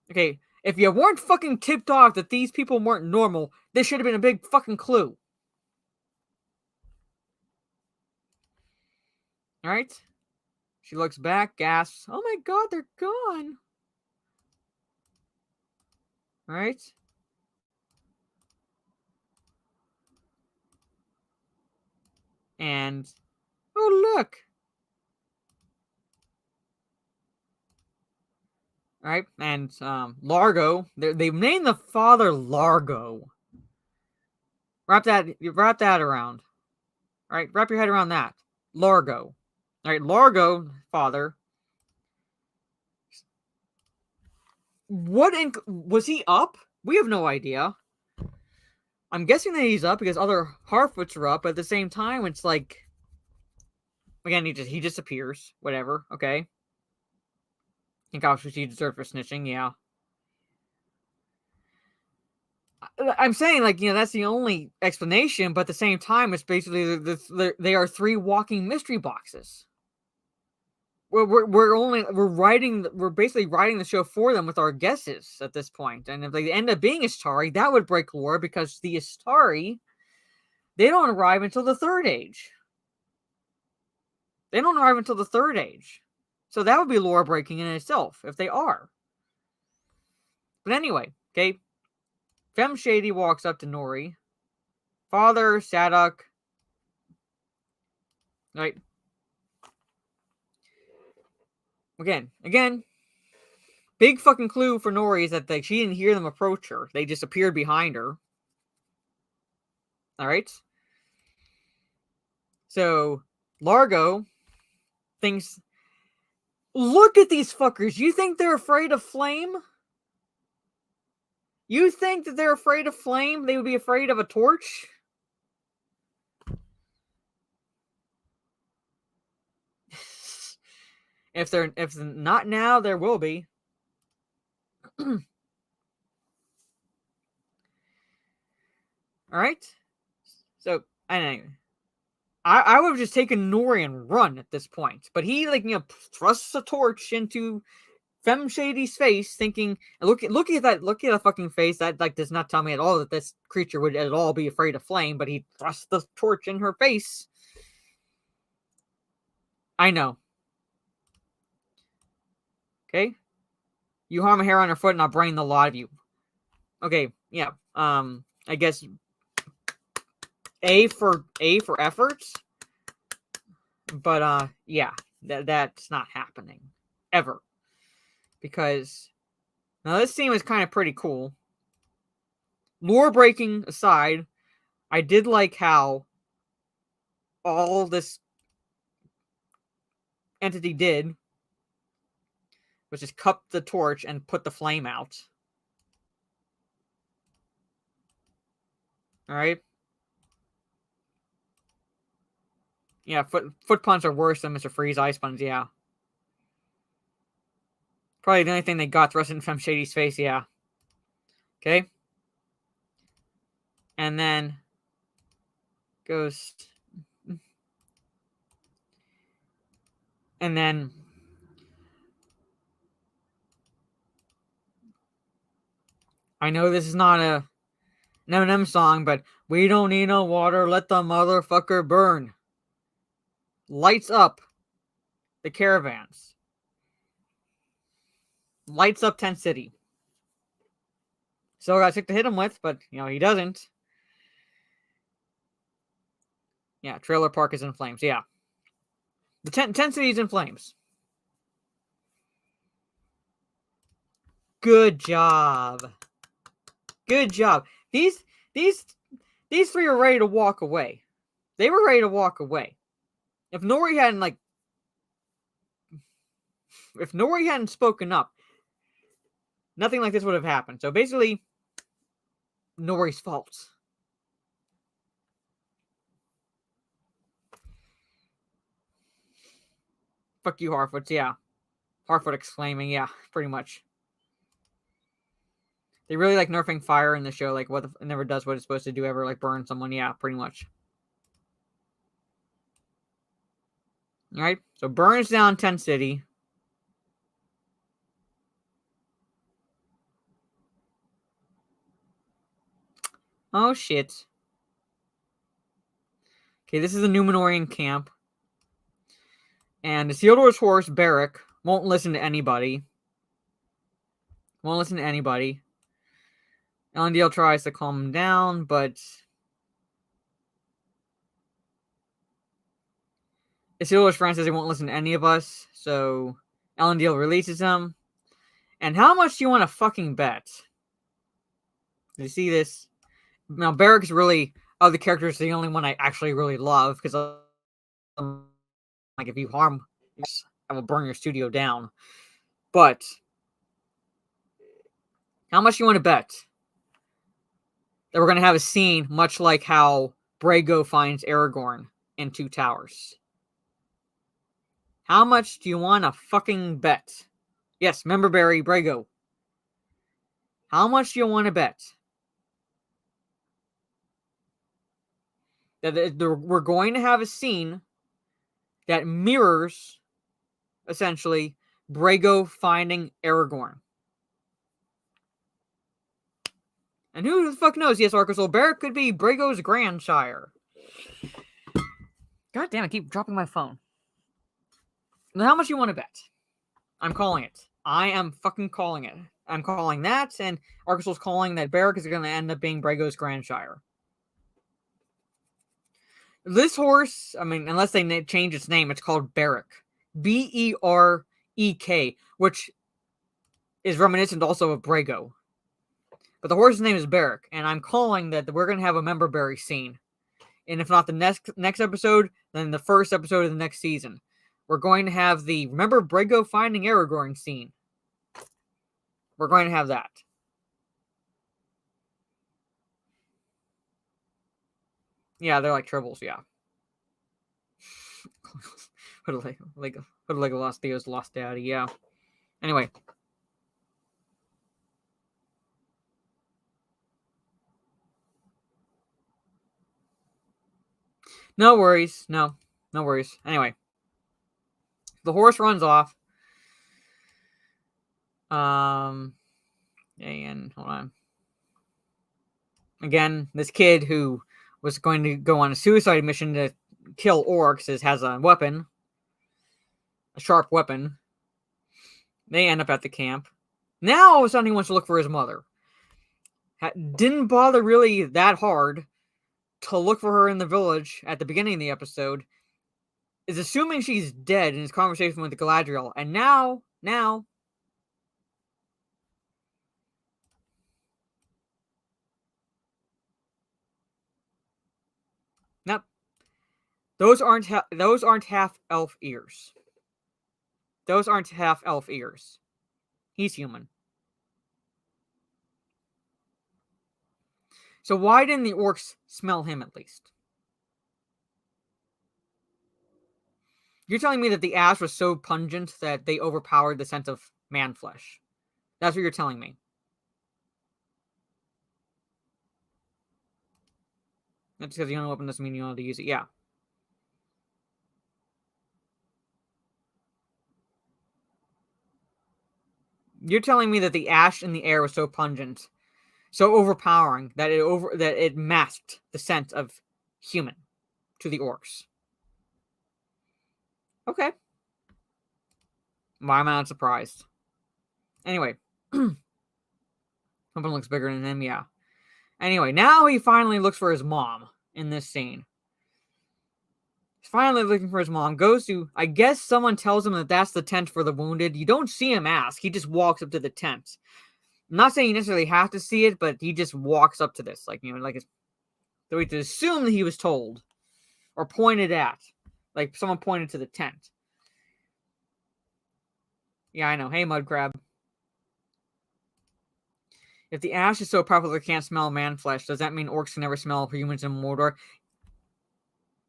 Okay, if you weren't fucking tipped off that these people weren't normal, this should have been a big fucking clue. Alright? She looks back, gasps, oh my god, they're gone. Alright? And, oh look. Right? And Largo, they've named the father Largo. Wrap that around. Right? Wrap your head around that. Largo. Alright, Largo, father. Was he up? We have no idea. I'm guessing that he's up because other Harfoots are up, but at the same time, it's like, again, he disappears. Whatever, okay? I think obviously he deserved for snitching, yeah. I'm saying, like, that's the only explanation, but at the same time, it's basically they are 3 walking mystery boxes. We're basically writing the show for them with our guesses at this point. And if they end up being Istari, that would break lore because the Istari, they don't arrive until the Third Age. So that would be lore breaking in itself if they are. But anyway, okay. Fem Shady walks up to Nori. Father, Sadok. Right. Again, big fucking clue for Nori is that she didn't hear them approach her. They just appeared behind her. Alright? So, Largo thinks, look at these fuckers. You think they're afraid of flame? You think that they're afraid of flame? They would be afraid of a torch? If not now, there will be. Alright? So, anyway. I would have just taken Nori and run at this point. But he, thrusts a torch into Fem Shady's face, thinking, look at that fucking face. That, does not tell me at all that this creature would at all be afraid of flame, but he thrusts the torch in her face. I know. Okay? You harm a hair on her foot and I'll brain the lot of you. Okay, yeah. I guess A for effort. But yeah, that's not happening ever. Because now this scene was kind of pretty cool. Lore breaking aside, I did like how all this entity did was just cup the torch and put the flame out. Alright? Yeah, foot puns are worse than Mr. Freeze ice puns, yeah. Probably the only thing they got thrust in Fem Shady's face, yeah. Okay? And then goes... And then... I know this is not a Eminem song, but we don't need no water, let the motherfucker burn. Lights up the caravans. Lights up Tent City. Still got 6 to hit him with, but, he doesn't. Yeah, Trailer Park is in flames, yeah. The Tent City is in flames. Good job. Good job. These 3 are ready to walk away. They were ready to walk away. If Nori hadn't spoken up, nothing like this would have happened. So basically, Nori's fault. Fuck you, Harfoots, yeah. Harfoot exclaiming, yeah, pretty much. They really like nerfing fire in the show, it never does what it's supposed to do ever, burn someone, yeah, pretty much. Alright, so burns down Tent City. Oh, shit. Okay, this is the Numenorian camp. And Isildur's horse, Barrack, won't listen to anybody. Elendil tries to calm him down, but Isildur's friend says he won't listen to any of us, so Elendil releases him. And how much do you want to fucking bet? You see this? Now, Barrick's really, of the characters, the only one I actually really love, because, like, if you harm, I will burn your studio down. But, how much do you want to bet that we're going to have a scene much like how Brago finds Aragorn in Two Towers? How much do you want to fucking bet? Yes, remember Barry, Brago. How much do you want to bet that we're going to have a scene that mirrors, essentially, Brago finding Aragorn? And who the fuck knows? Yes, Arcus Barrick could be Brago's grandsire. God damn, I keep dropping my phone. Now, how much do you want to bet? I'm calling it. I am fucking calling it. I'm calling that, and Arcus calling that Barrick is going to end up being Brago's grandsire. This horse, I mean, unless they change its name, it's called Berek. Berek, which is reminiscent also of Brago. But the horse's name is Berek, and I'm calling that we're going to have a member berry scene. And if not the next episode, then the first episode of the next season. We're going to have the, remember Brago finding Aragorn scene. We're going to have that. Yeah, they're like tribbles, yeah. What a Legolas Theo's lost daddy, yeah. Anyway. No worries. No worries. Anyway. The horse runs off. And hold on. Again, this kid who was going to go on a suicide mission to kill orcs has a weapon. A sharp weapon. They end up at the camp. Now, all of a sudden, he wants to look for his mother. Didn't bother really that hard to look for her in the village at the beginning of the episode. Is assuming she's dead in his conversation with Galadriel. And now... Nope. Those aren't half-elf ears. Those aren't half-elf ears. He's human. So why didn't the orcs smell him at least? You're telling me that the ash was so pungent that they overpowered the scent of man flesh. That's what you're telling me. That's because you don't know weapon doesn't mean you know how to use it. Yeah. You're telling me that the ash in the air was so pungent, so overpowering, that it masked the scent of human to the orcs. Okay. Why am I not surprised? Anyway. Something looks bigger than him, yeah. Anyway, now he finally looks for his mom in this scene. He's finally looking for his mom. Goes to, I guess someone tells him that that's the tent for the wounded. You don't see him ask. He just walks up to the tent. I'm not saying you necessarily have to see it, but he just walks up to this. Like, you know, like it's the way to assume that he was told or pointed at. Like someone pointed to the tent. Yeah, I know. Hey, mud crab. If the ash is so powerful they can't smell man flesh, does that mean orcs can never smell humans in Mordor?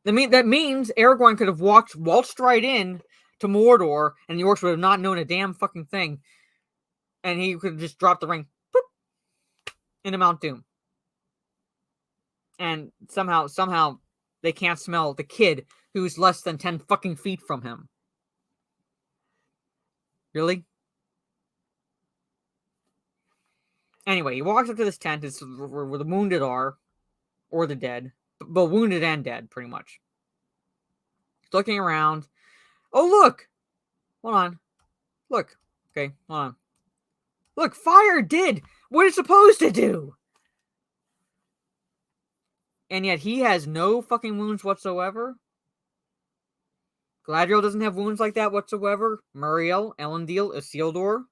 That means Aragorn could have waltzed right in to Mordor, and the orcs would have not known a damn fucking thing. And he could have just dropped the ring into Mount Doom. And somehow they can't smell the kid who's less than 10 fucking feet from him. Really? Anyway, he walks up to this tent. It's where the wounded are. Or the dead. But wounded and dead, pretty much. He's looking around. Oh, look! Hold on. Look. Okay, hold on. Look, fire did what it's supposed to do! And yet he has no fucking wounds whatsoever. Galadriel doesn't have wounds like that whatsoever. Muriel, Elendil, Isildur.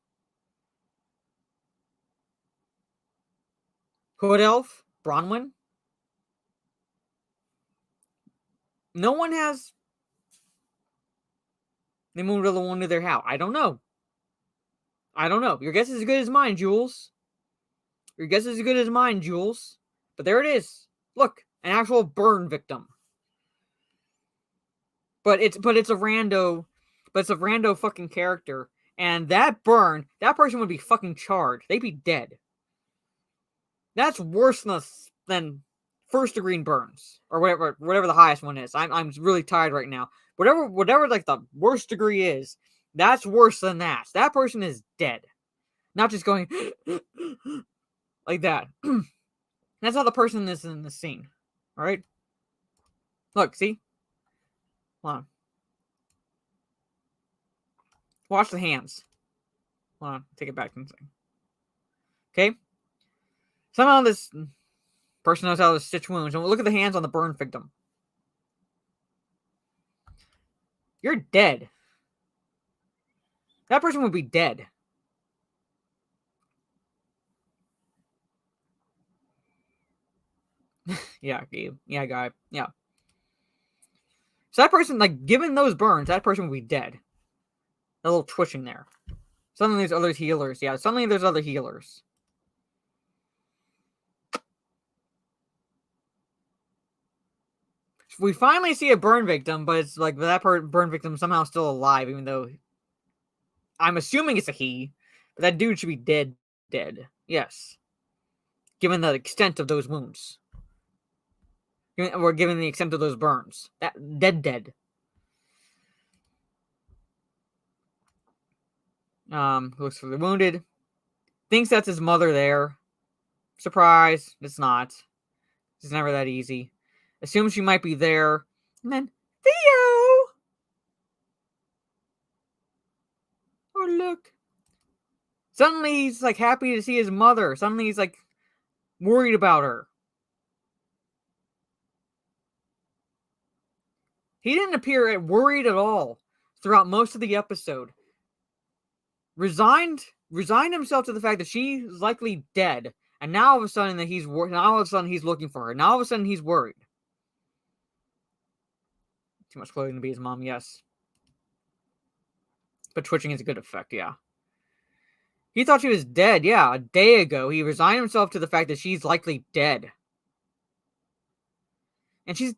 Hood Elf, Bronwyn. No one has. They moved the one to their house. I don't know. Your guess is as good as mine, Jules. Your guess is as good as mine, Jules. But there it is. Look, an actual burn victim. But it's a rando. But it's a rando fucking character. And that person would be fucking charred. They'd be dead. That's worse than first degree burns. Or whatever the highest one is. I'm really tired right now. Whatever like the worst degree is, that's worse than that. That person is dead. Not just going like that. That's how the person is in the scene. Alright? Look, see? Hold on. Watch the hands. Hold on, take it back. Okay? Somehow this person knows how to stitch wounds. And look at the hands on the burn victim. You're dead. That person would be dead. Yeah, Gabe. Yeah, guy. Yeah. So that person, like, given those burns, that person would be dead. A little twitching there. Suddenly there's other healers. Yeah, suddenly there's other healers. We finally see a burn victim, but it's like that burn victim somehow still alive, even though I'm assuming it's a he. But that dude should be dead. Yes. Given the extent of those wounds. Or given the extent of those burns. That dead. Looks for the wounded. Thinks that's his mother there. Surprise. It's not. It's never that easy. Assumes she might be there. And then, Theo! Oh, look. Suddenly he's like happy to see his mother. Suddenly he's like worried about her. He didn't appear worried at all throughout most of the episode. Resigned himself to the fact that she's likely dead, and now all of a sudden he's looking for her. Now all of a sudden he's worried. Too much clothing to be his mom, yes. But twitching is a good effect, yeah. He thought she was dead, yeah, a day ago. He resigned himself to the fact that she's likely dead. And she's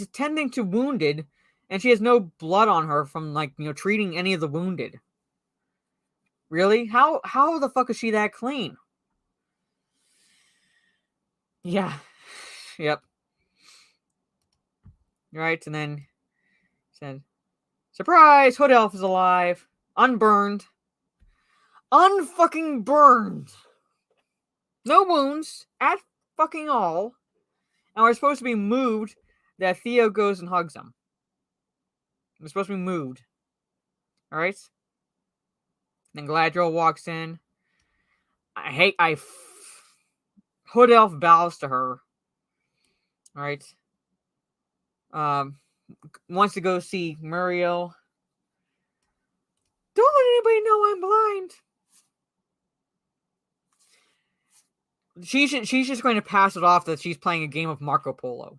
attending to wounded, and she has no blood on her from, like, treating any of the wounded. Really? How the fuck is she that clean? Yeah. Yep. Right, and then said, surprise! Hood Elf is alive. Unburned. Unfucking burned. No wounds at fucking all. And we're supposed to be moved that Theo goes and hugs him. We're supposed to be moved. Alright? Then Galadriel walks in. Hood Elf bows to her. Alright? Wants to go see Muriel. Don't let anybody know I'm blind. She's just going to pass it off that she's playing a game of Marco Polo.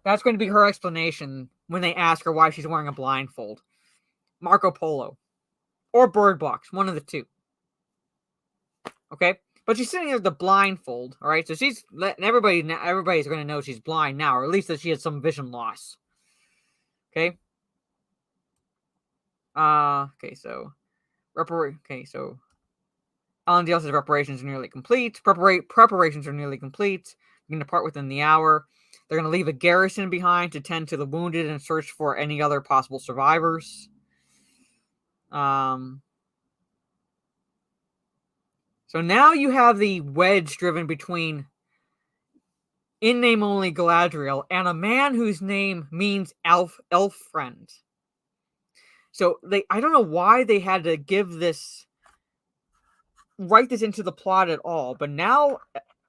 That's going to be her explanation when they ask her why she's wearing a blindfold. Marco Polo. Or Bird Box. One of the two. Okay? But she's sitting there with the blindfold. Alright? So she's letting everybody's going to know she's blind now. Or at least that she has some vision loss. Okay? So Elendil says reparations are nearly complete. Preparations are nearly complete. We're going to depart within the hour. They're going to leave a garrison behind to tend to the wounded and search for any other possible survivors. So now you have the wedge driven between in-name only Galadriel and a man whose name means elf friend. So I don't know why they had to write this into the plot at all, but now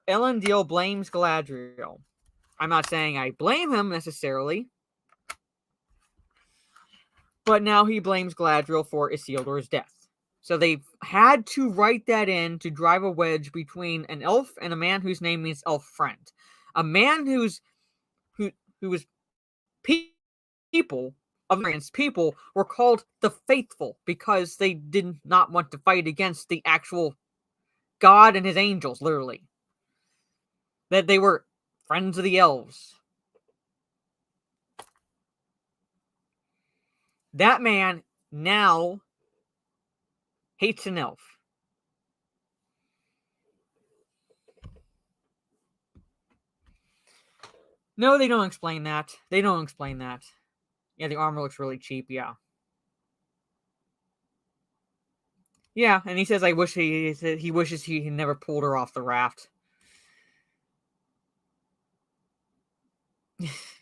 Elendil blames Galadriel. I'm not saying I blame him necessarily, but now he blames Galadriel for Isildur's death. So they had to write that in to drive a wedge between an elf and a man whose name means elf friend. A man who was people of various people were called the faithful because they did not want to fight against the actual God and his angels, literally. That they were friends of the elves. That man now hates an elf. No, they don't explain that. They don't explain that. Yeah, the armor looks really cheap, yeah. Yeah, and he says he wishes he had never pulled her off the raft.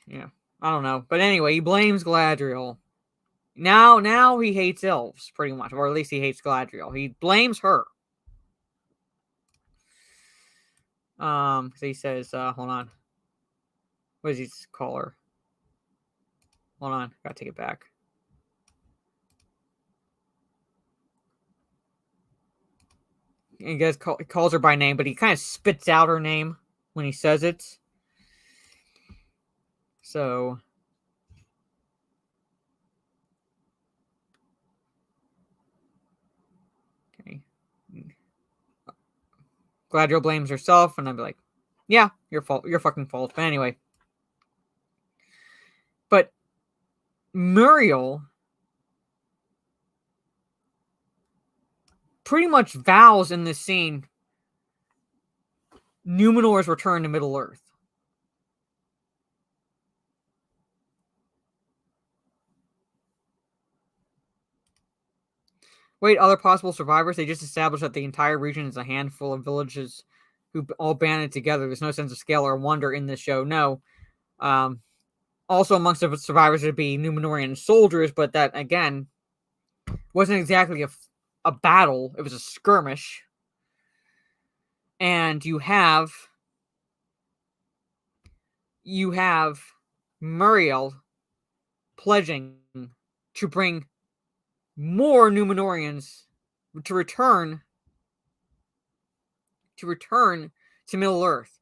Yeah, I don't know. But anyway, he blames Galadriel. Now he hates elves, pretty much. Or at least he hates Galadriel. He blames her. So he says, hold on. What does he call her? Hold on, gotta take it back. He calls her by name, but he kind of spits out her name when he says it. So okay. Galadriel blames herself, and I'm like, yeah, your fault, your fucking fault. But anyway. But Muriel pretty much vows in this scene Numenor's return to Middle Earth. Wait, other possible survivors? They just established that the entire region is a handful of villages who all banded together. There's no sense of scale or wonder in this show. No. Also amongst the survivors would be Numenorian soldiers, but that, again, wasn't exactly a battle. It was a skirmish. And you have Muriel pledging to bring more Numenorians to return to Middle Earth.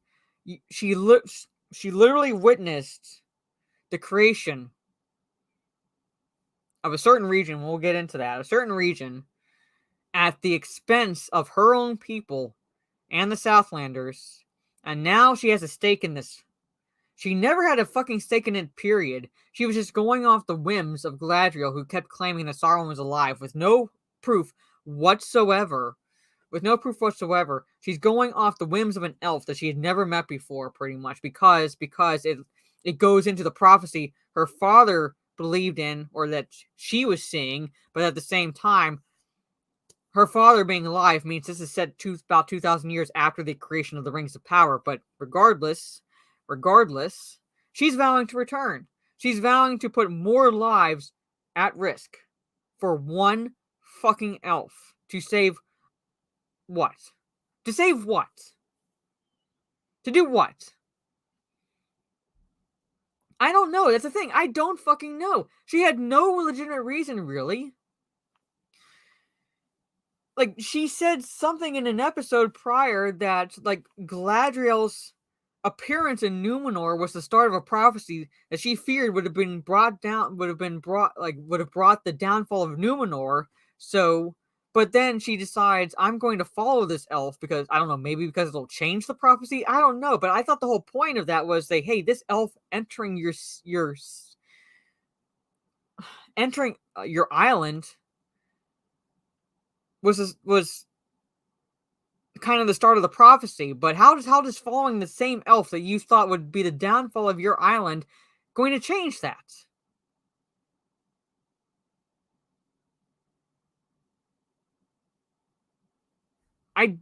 She literally witnessed the creation of a certain region. We'll get into that. A certain region at the expense of her own people and the Southlanders. And now she has a stake in this. She never had a fucking stake in it, period. She was just going off the whims of Galadriel, who kept claiming that Sauron was alive with no proof whatsoever. She's going off the whims of an elf that she had never met before, pretty much, because it goes into the prophecy her father believed in, or that she was seeing, but at the same time, her father being alive means this is set about 2,000 years after the creation of the Rings of Power. But regardless, she's vowing to return. She's vowing to put more lives at risk for one fucking elf. To save what? To save what? To do what? I don't know. That's the thing. I don't fucking know. She had no legitimate reason, really. Like, she said something in an episode prior that, like, Galadriel's appearance in Numenor was the start of a prophecy that she feared would have brought the downfall of Numenor. So, but then she decides, I'm going to follow this elf because, I don't know, maybe because it'll change the prophecy? I don't know, but I thought the whole point of that was hey, this elf entering your island was kind of the start of the prophecy. But how does following the same elf that you thought would be the downfall of your island going to change that? We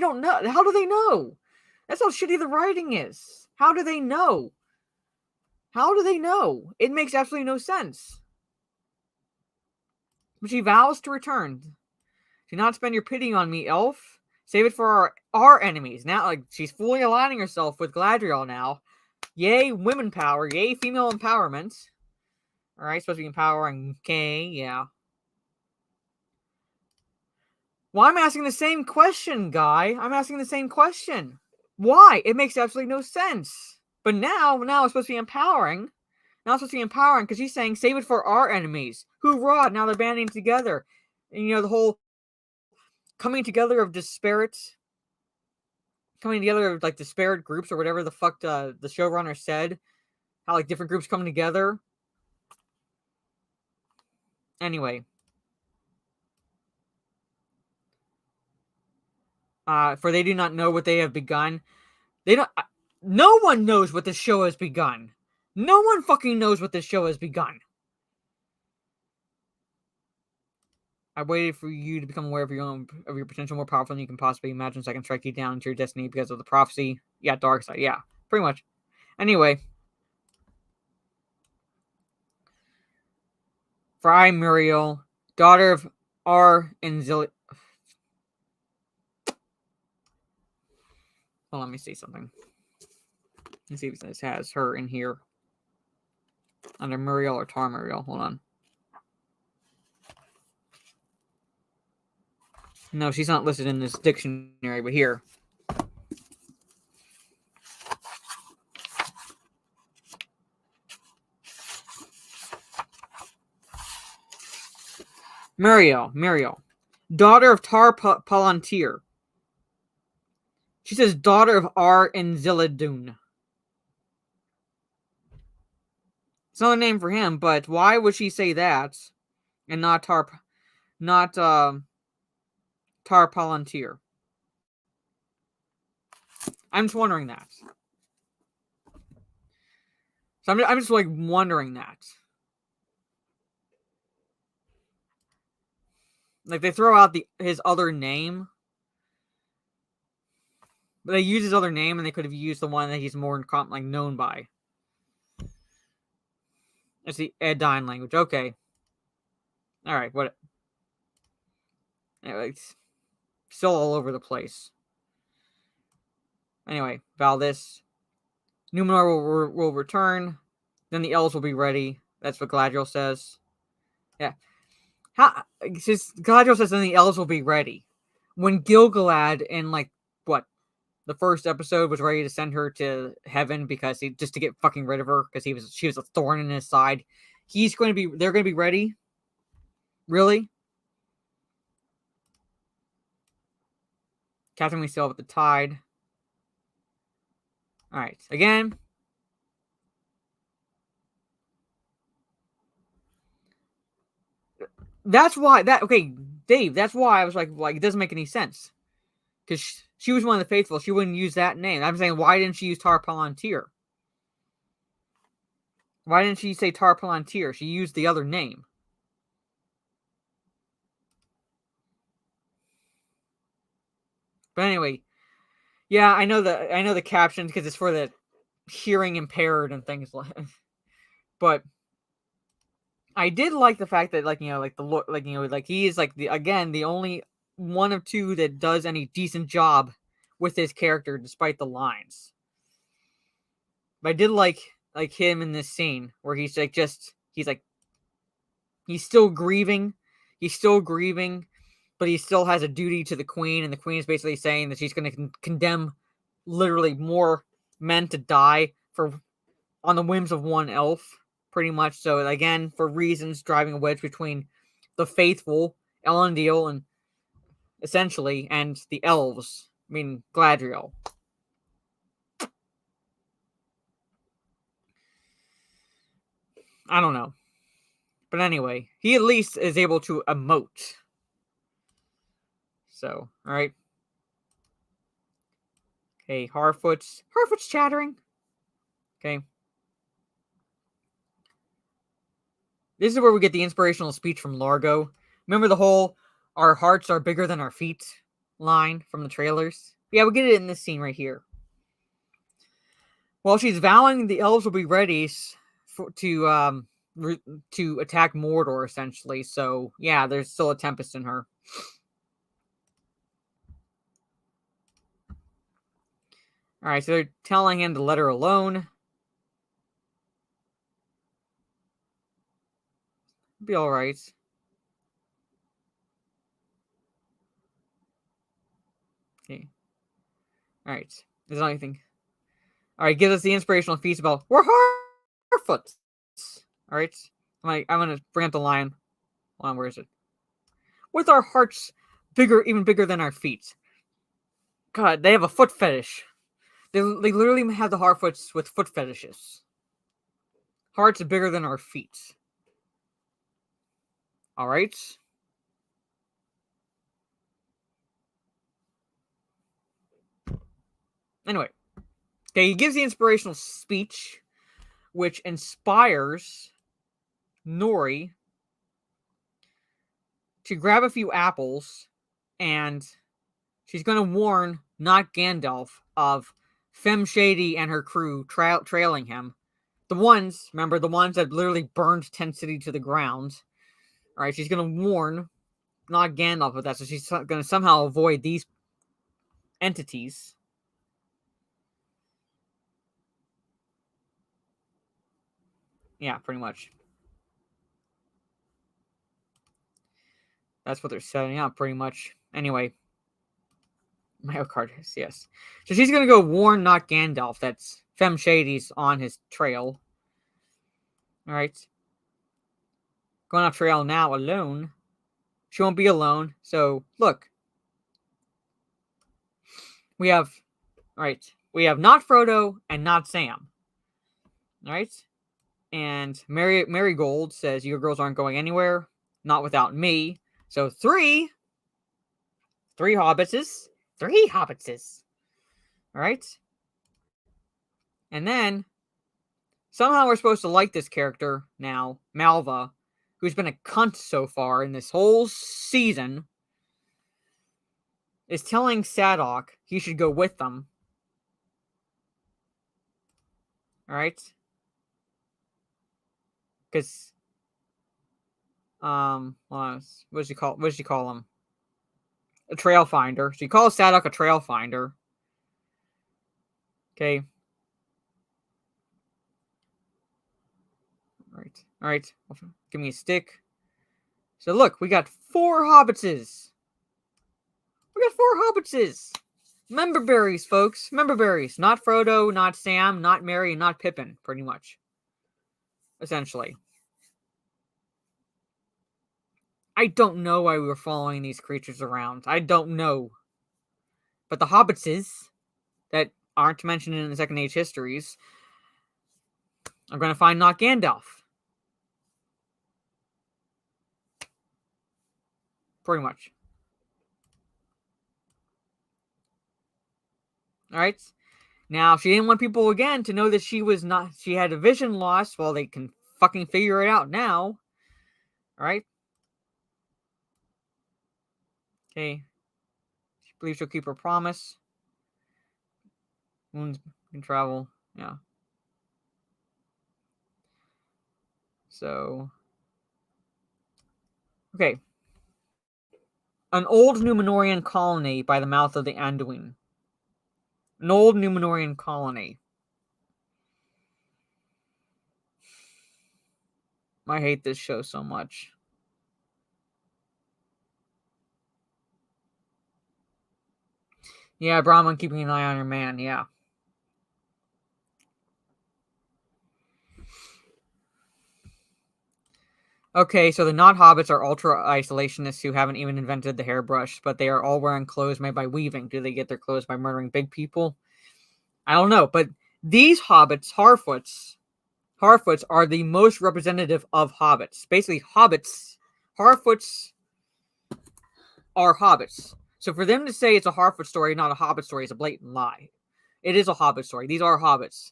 don't know. How do they know? That's how shitty the writing is. How do they know? It makes absolutely no sense. But she vows to return. Do not spend your pity on me, elf. Save it for our enemies. Now, like, she's fully aligning herself with Galadriel now. Yay, women power. Yay, female empowerment. Alright, supposed to be empowering. Okay, yeah. Well, I'm asking the same question, Guy. I'm asking the same question. Why? It makes absolutely no sense. But now it's supposed to be empowering. Now it's supposed to be empowering because he's saying, save it for our enemies. Hoorah! Now they're banding together. And, the whole coming together of disparate groups or whatever the fuck the showrunner said. How, like, different groups come together. Anyway. For they do not know what they have begun. They don't. No one knows what this show has begun. No one fucking knows what this show has begun. I waited for you to become aware of your potential more powerful than you can possibly imagine, so I can strike you down to your destiny because of the prophecy. Yeah, dark side. Yeah, pretty much. Anyway. For I, Muriel, daughter of R and Zilli. Well, let me see something. Let's see if this has her in here. Under Muriel or Tar Muriel. Hold on. No, she's not listed in this dictionary, but here. Muriel. Daughter of Tar Palantir. She says daughter of R and Zilladun. It's not a name for him, but why would she say that and not Tar Palantir? I'm just wondering that. So I'm just like wondering that. Like they throw out his other name, but they use his other name, and they could have used the one that he's more known by. It's the Edine language. Okay. All right. What? Anyway, it's still all over the place. Anyway, Valdis. Numenor will return. Then the elves will be ready. That's what Galadriel says. Yeah. Galadriel says then the elves will be ready. When Gil-galad in the first episode was ready to send her to heaven because just to get fucking rid of her because she was a thorn in his side. They're going to be ready. Really? Catherine we sail with the tide. All right. Again. That's why Dave, that's why I was like it doesn't make any sense. Because she was one of the faithful. She wouldn't use that name. I'm saying, why didn't she use Tar Palantir? Why didn't she say Tar Palantir? She used the other name. But anyway, yeah, I know the captions because it's for the hearing impaired and things like. But I did like the fact that he is the only one of two that does any decent job with his character despite the lines. But I did like him in this scene where he's still grieving. He's still grieving, but he still has a duty to the queen, and the queen is basically saying that she's going to condemn literally more men to die on the whims of one elf, pretty much. So again, for reasons driving a wedge between the faithful, Elendil, and essentially, and the elves. I mean, Galadriel. I don't know. But anyway, he at least is able to emote. So, alright. Okay, Harfoot's chattering. Okay. This is where we get the inspirational speech from Largo. Remember the whole "our hearts are bigger than our feet" line from the trailers? Yeah, we get it in this scene right here. While she's vowing the elves will be ready to attack Mordor, essentially. So, yeah, there's still a tempest in her. Alright, so they're telling him to let her alone. Be alright. Alright. There's not anything. Alright, gives us the inspirational feats about we're Harfoots. Alright. I'm gonna bring up the line. Hold on, where is it? With our hearts even bigger than our feet. God, they have a foot fetish. They literally have the Harfoots with foot fetishes. Hearts bigger than our feet. Alright. Anyway. Okay, he gives the inspirational speech, which inspires Nori to grab a few apples, and she's going to warn not Gandalf of Femme Shady and her crew trailing him. The ones that literally burned Tent City to the ground. Alright, she's going to warn not Gandalf of that, so she's going to somehow avoid these entities. Yeah, pretty much. That's what they're setting up, pretty much. Anyway. My card is, yes. So she's going to go warn not Gandalf that's Femme Shady's on his trail. Alright. Going off trail now alone. She won't be alone. So, look. We have not Frodo and not Sam. Alright. And Marigold says, your girls aren't going anywhere. Not without me. So, three hobbitses. 3 hobbitses. Alright. And then, somehow we're supposed to like this character now, Malva, who's been a cunt so far in this whole season, is telling Sadok he should go with them. Alright? Because, what does she call him? A trail finder. She calls Sadok a trail finder. Okay. Alright. Give me a stick. So look, we got 4 hobbitses. Member berries, folks. Member berries. Not Frodo, not Sam, not Merry, not Pippin, pretty much. Essentially. I don't know why we were following these creatures around. I don't know. But the hobbitses that aren't mentioned in the Second Age histories are going to find not Gandalf. Pretty much. Alright. Now, she didn't want people again to know that she had a vision loss. Well, they can fucking figure it out now. Alright. Okay. She believes she'll keep her promise. Wounds can travel. Yeah. So. Okay. An old Númenorian colony by the mouth of the Anduin. An old Númenorian colony. I hate this show so much. Yeah, Brahman keeping an eye on your man, yeah. Okay, so the not hobbits are ultra isolationists who haven't even invented the hairbrush, but they are all wearing clothes made by weaving. Do they get their clothes by murdering big people? I don't know, but these hobbits, Harfoots are the most representative of hobbits. Basically, Harfoots are hobbits. So for them to say it's a Harfoot story, not a hobbit story, is a blatant lie. It is a hobbit story. These are hobbits.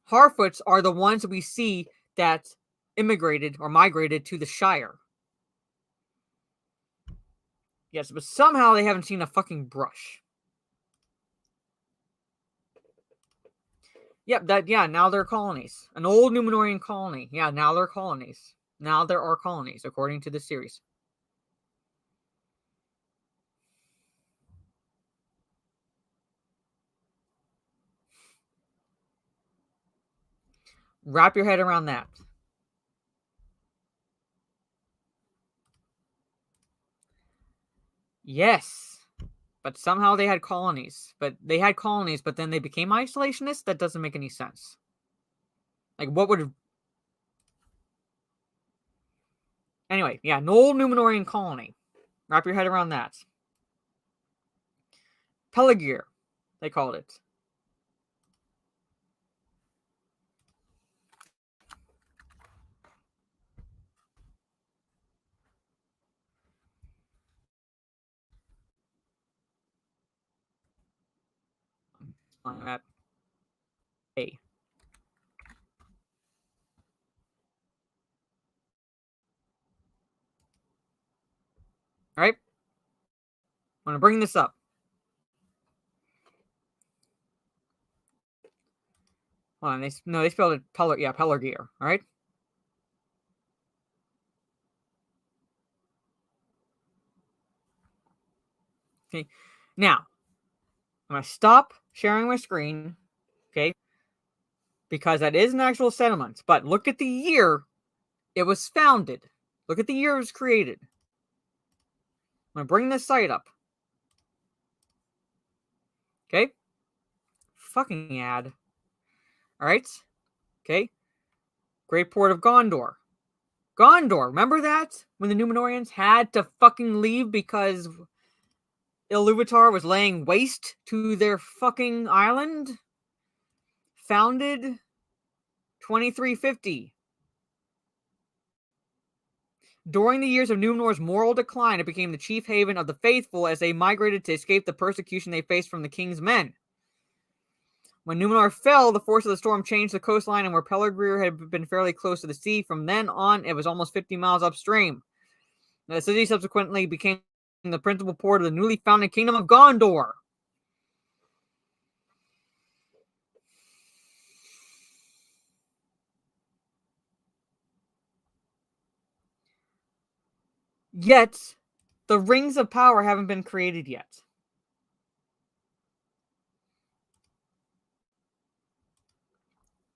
Harfoots are the ones that we see that immigrated or migrated to the Shire. Yes, but somehow they haven't seen a fucking brush. Yep, now they're colonies. An old Númenorian colony. Yeah, now they're colonies. Now there are colonies, according to this series. Wrap your head around that. Yes. But somehow they had colonies. But then they became isolationists? That doesn't make any sense. Like, what would... Anyway, yeah, an old Numenorian colony. Wrap your head around that. Pelargir, they called it. On map A. Alright? I'm going to bring this up. Hold on, they spelled it Pelargir, alright? Okay, now, I'm going to stop sharing my screen, okay? Because that is an actual settlement. But look at the year it was founded. Look at the year it was created. I'm going to bring this site up. Okay? Fucking ad. Alright? Okay? Great Port of Gondor. Gondor, remember that? When the Numenorians had to fucking leave because Iluvatar was laying waste to their fucking island? Founded 2350. During the years of Numenor's moral decline, it became the chief haven of the faithful as they migrated to escape the persecution they faced from the king's men. When Numenor fell, the force of the storm changed the coastline, and where Pelargir had been fairly close to the sea, from then on, it was almost 50 miles upstream. The city subsequently became the principal port of the newly founded Kingdom of Gondor. Yet, the Rings of Power haven't been created yet.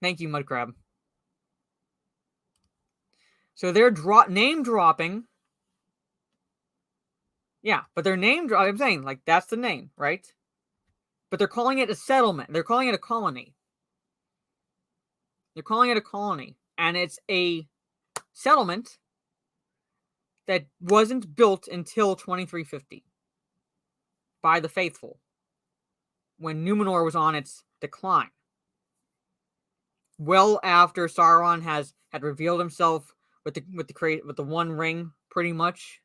Thank you, Mudcrab. So they're name dropping. Yeah, but they're I'm saying, like, that's the name, right? But they're calling it a settlement. They're calling it a colony. They're calling it a colony. And it's a settlement that wasn't built until 2350 by the faithful, when Numenor was on its decline. Well after Sauron had revealed himself with the One Ring, pretty much,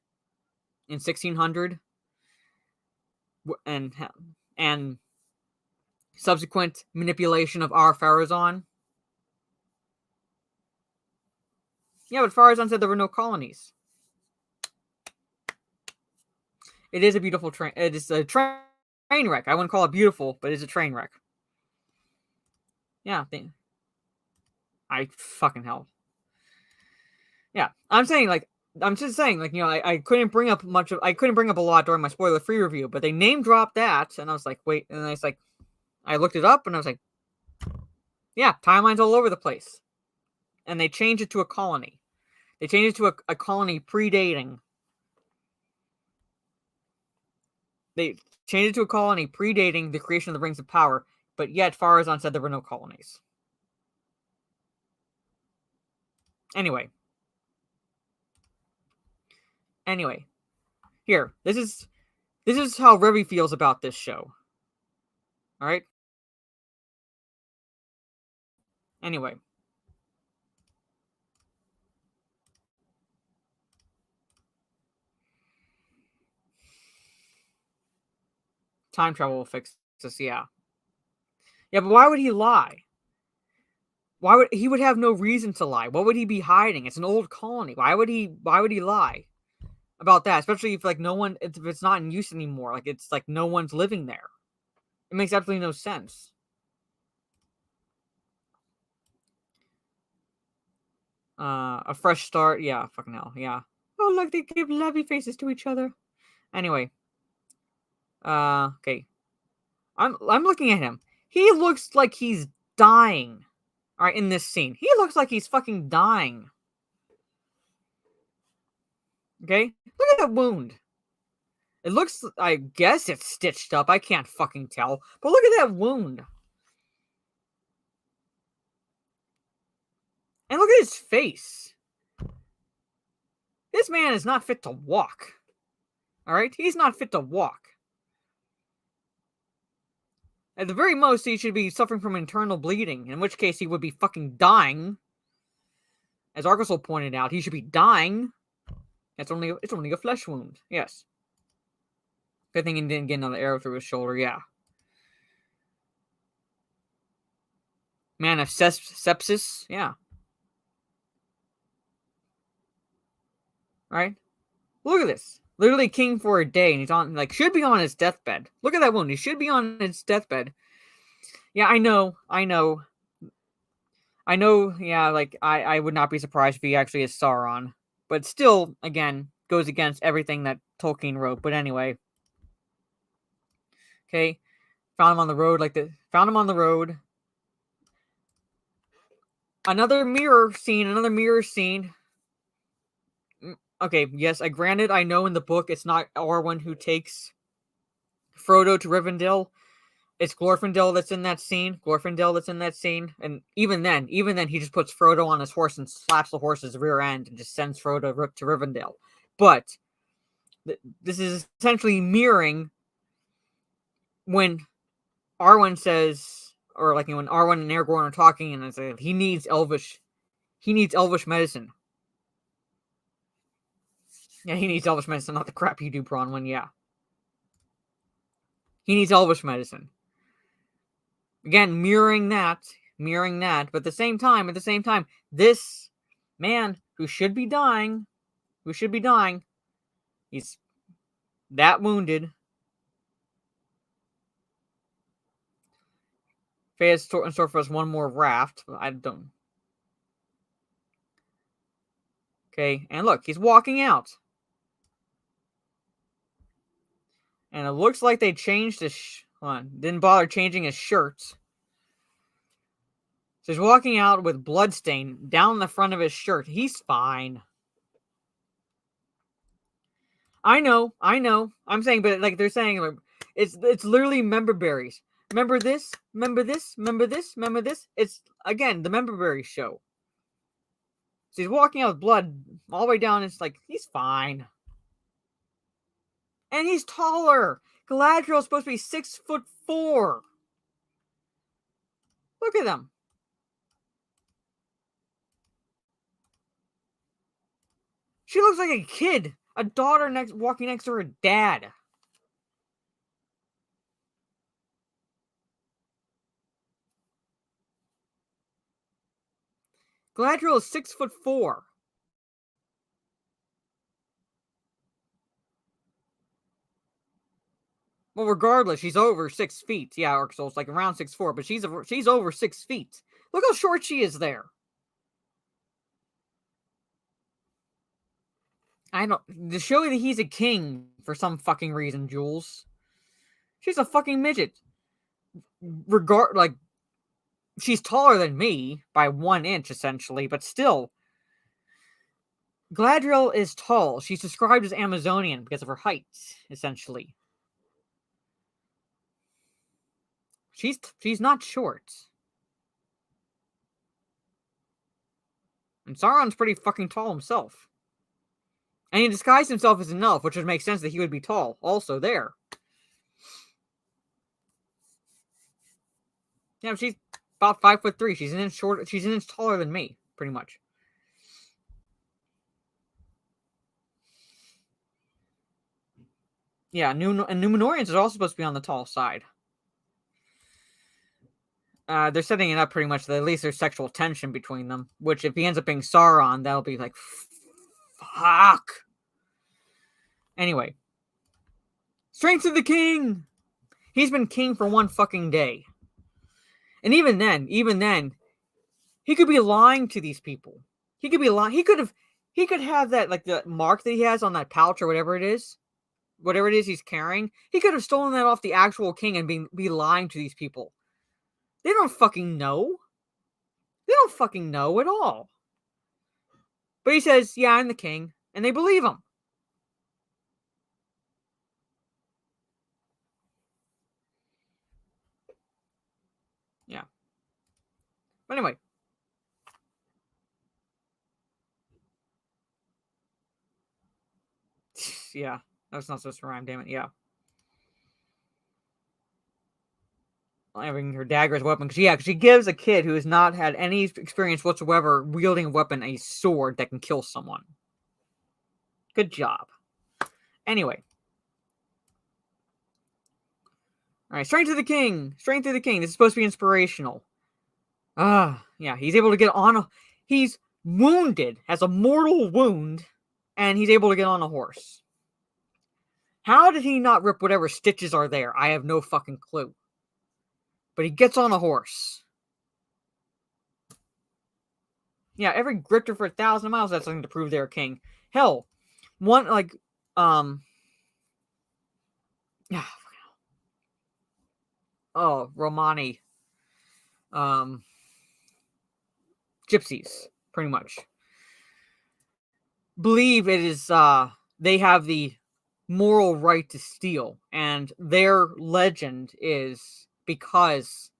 in 1600, and subsequent manipulation of Ar-Pharazôn. Yeah, but Pharazôn said there were no colonies. It is a beautiful train. It is a train wreck. I wouldn't call it beautiful, but it's a train wreck. Yeah, I fucking hell. Yeah, I'm just saying, like, you know, I couldn't bring up a lot during my spoiler-free review, but they name dropped that, and I was like, wait, and I looked it up, and I was like, yeah, timeline's all over the place, and they changed it to a colony. They changed it to a colony predating. They changed it to a colony predating the creation of the Rings of Power, but yet Pharazôn said there were no colonies. Anyway, here, this is how Revy feels about this show. All right. Anyway. Time travel will fix this, yeah. Yeah, but why would he lie? He would have no reason to lie? What would he be hiding? It's an old colony. Why would he lie about that? Especially if, like, if it's not in use anymore. Like, it's like no one's living there. It makes absolutely no sense. A fresh start. Yeah, fucking hell. Yeah. Oh, look, they give lovey faces to each other. Anyway. Okay. I'm looking at him. He looks like he's dying. All right, in this scene. He looks like he's fucking dying. Okay? Look at that wound. It looks, I guess it's stitched up. I can't fucking tell. But look at that wound. And look at his face. This man is not fit to walk. Alright? He's not fit to walk. At the very most, he should be suffering from internal bleeding, in which case he would be fucking dying. As Argosol pointed out, he should be dying. It's only a flesh wound. Yes. Good thing he didn't get another arrow through his shoulder, yeah. Man of sepsis, yeah. Right? Look at this. Literally king for a day, and he's on, like, should be on his deathbed. Look at that wound. He should be on his deathbed. Yeah, I know, yeah, like, I would not be surprised if he actually is Sauron. But still, again, goes against everything that Tolkien wrote. But anyway. Okay. Found him on the road found him on the road. Another mirror scene. Okay, yes, I know in the book it's not Arwen who takes Frodo to Rivendell. It's Glorfindel that's in that scene. And even then, he just puts Frodo on his horse and slaps the horse's rear end and just sends Frodo to Rivendell. But this is essentially mirroring when Arwen says, or like when Arwen and Aragorn are talking, and it's like, he needs Elvish medicine. Yeah, he needs Elvish medicine, not the crap you do, Bronwyn. Yeah, he needs Elvish medicine. Again, mirroring that. But at the same time, this man who should be dying, he's that wounded. Faye has in store for us one more raft. I don't. Okay, and look, he's walking out. And it looks like they changed his... didn't bother changing his shirts. So he's walking out with bloodstain down the front of his shirt. He's fine. I know. I'm saying, but like they're saying, like, it's literally member berries. Remember this? It's, again, the member berries show. So he's walking out with blood all the way down. It's like, he's fine. And he's taller. Galadriel's supposed to be 6'4". Look at them. She looks like a kid. A daughter walking next to her dad. Galadriel is 6'4". Well, regardless, she's over 6 feet. Yeah, Arxol's like around 6'4", but she's over 6 feet. Look how short she is there. I don't... To show you that he's a king for some fucking reason, Jules. She's a fucking midget. Like, she's taller than me by 1 inch, essentially, but still. Galadriel is tall. She's described as Amazonian because of her height, essentially. She's not short. And Sauron's pretty fucking tall himself. And he disguised himself as an elf, which would make sense that he would be tall. Also there. Yeah, she's about 5'3". She's an inch taller than me, pretty much. Yeah, Numenorians are also supposed to be on the tall side. They're setting it up pretty much that at least there's sexual tension between them. Which, if he ends up being Sauron, that'll be like, fuck. Anyway. Strength of the king! He's been king for 1 fucking day. And even then, he could be lying to these people. He could be lying. He could have that, like, the mark that he has on that pouch or whatever it is he's carrying. He could have stolen that off the actual king and be lying to these people. They don't fucking know. They don't fucking know at all. But he says, yeah, I'm the king. And they believe him. But anyway. Yeah, that's not supposed to rhyme, damn it, yeah. Having her dagger as a weapon, because she gives a kid who has not had any experience whatsoever wielding a weapon a sword that can kill someone. Good job. Anyway. Alright, strength to the king! Strength to the king. This is supposed to be inspirational. Yeah, he's able to get on he's wounded, has a mortal wound, and he's able to get on a horse. How did he not rip whatever stitches are there? I have no fucking clue. But he gets on a horse. Yeah, every grifter for 1,000 miles has something to prove they're king. Hell, one, like, Romani. Gypsies, pretty much. Believe it is, they have the moral right to steal, and their legend is because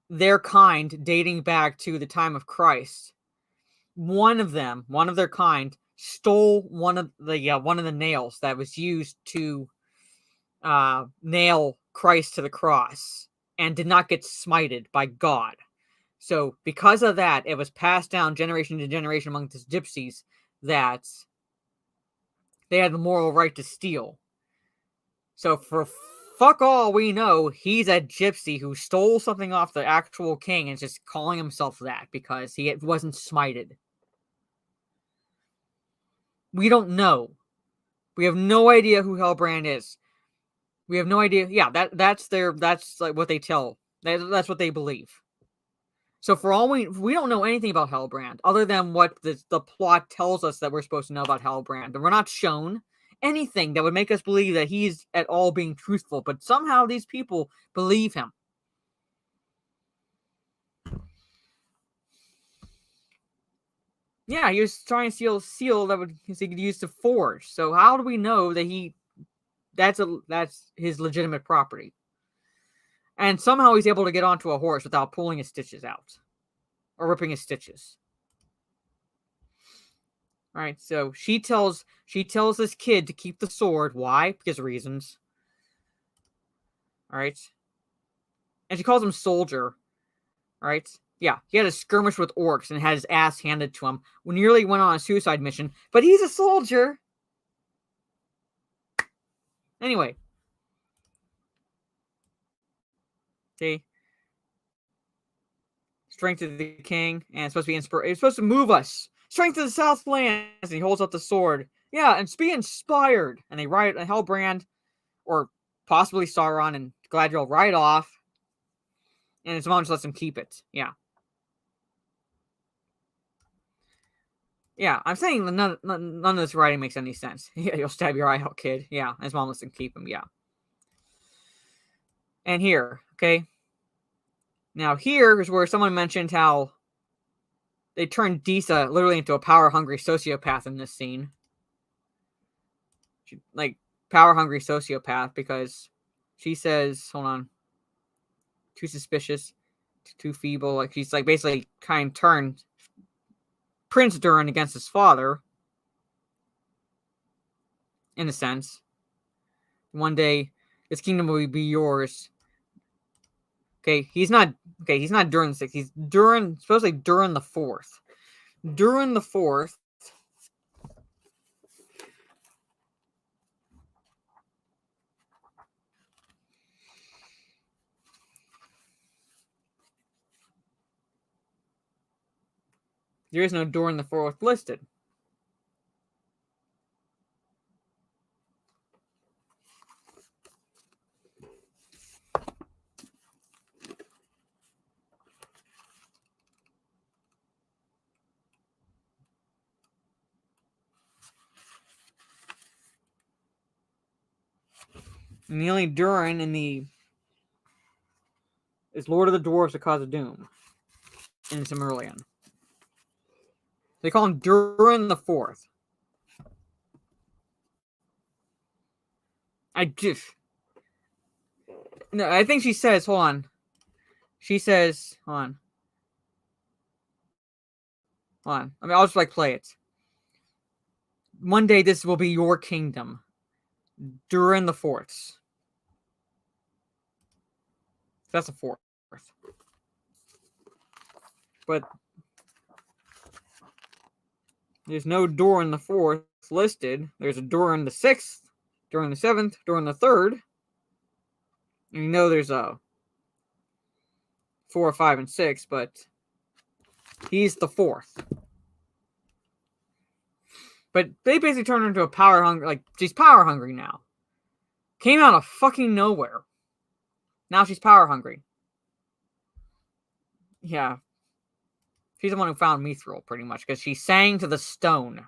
their kind, dating back to the time of Christ, one of their kind, stole one of the nails that was used to nail Christ to the cross, and did not get smited by God. So because of that, it was passed down generation to generation among the gypsies that they had the moral right to steal. So for fuck all we know, he's a gypsy who stole something off the actual king and is just calling himself that because he wasn't smited. We don't know. We have no idea who Hellbrand is. We have no idea. Yeah, that's like what they tell. That's what they believe. So for all we don't know anything about Hellbrand other than what the plot tells us that we're supposed to know about Hellbrand. And we're not shown anything that would make us believe that he's at all being truthful, but somehow these people believe him. Yeah, he was trying to steal a seal that he could use to forge. So how do we know that that's his legitimate property? And somehow he's able to get onto a horse without pulling his stitches out or ripping his stitches. All right, so she tells this kid to keep the sword. Why? Because of reasons. All right. And she calls him soldier. All right. Yeah, he had a skirmish with orcs and had his ass handed to him. When nearly went on a suicide mission, but he's a soldier. Anyway. Okay. Strength of the king, and it's supposed to be it's supposed to move us. Strength of the Southlands, and he holds up the sword. Yeah, and be inspired. And they ride a Hellbrand, or possibly Sauron and Galadriel ride off. And his mom just lets him keep it. Yeah. Yeah, I'm saying none of this writing makes any sense. Yeah, you'll stab your eye out, kid. Yeah, his mom lets him keep him. Yeah. And here, okay. Now here is where someone mentioned how they turned Disa literally into a power-hungry sociopath in this scene. Like, power-hungry sociopath because she says, hold on, too suspicious, too feeble. Like, she's like basically kind of turned Prince Durin against his father, in a sense. One day, this kingdom will be yours. Okay, he's not Durin the 6th. He's supposedly Durin the 4th. Durin the 4th. There is no Durin the 4th listed. And the only Durin is Lord of the Dwarves, the Cause of Doom in Silmarillion. They call him Durin the 4th. No, I think she says, hold on. She says, hold on. Hold on. I mean, I'll just like play it. One day this will be your kingdom. Durin the Fourth. That's a fourth. But there's no Durin the Fourth listed. There's a Durin the Sixth, Durin the Seventh, Durin the Third. And you know there's a 4, 5, and 6, but he's the fourth. But they basically turned her into a power hungry, like, she's power hungry now. Came out of fucking nowhere. Now she's power hungry. Yeah. She's the one who found Mithril, pretty much, because she sang to the stone.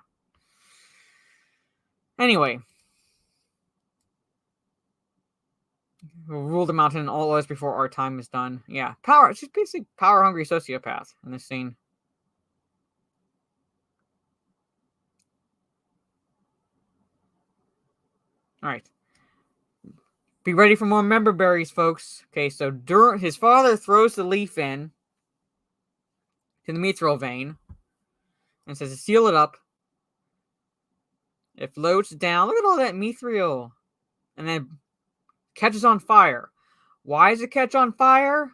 Anyway. We'll rule the mountain and all others before our time is done. Yeah. Power. She's basically power hungry sociopath in this scene. Alright. Be ready for more member berries, folks. Okay, so his father throws the leaf in to the mithril vein and says to seal it up. It floats down. Look at all that mithril. And then catches on fire. Why does it catch on fire?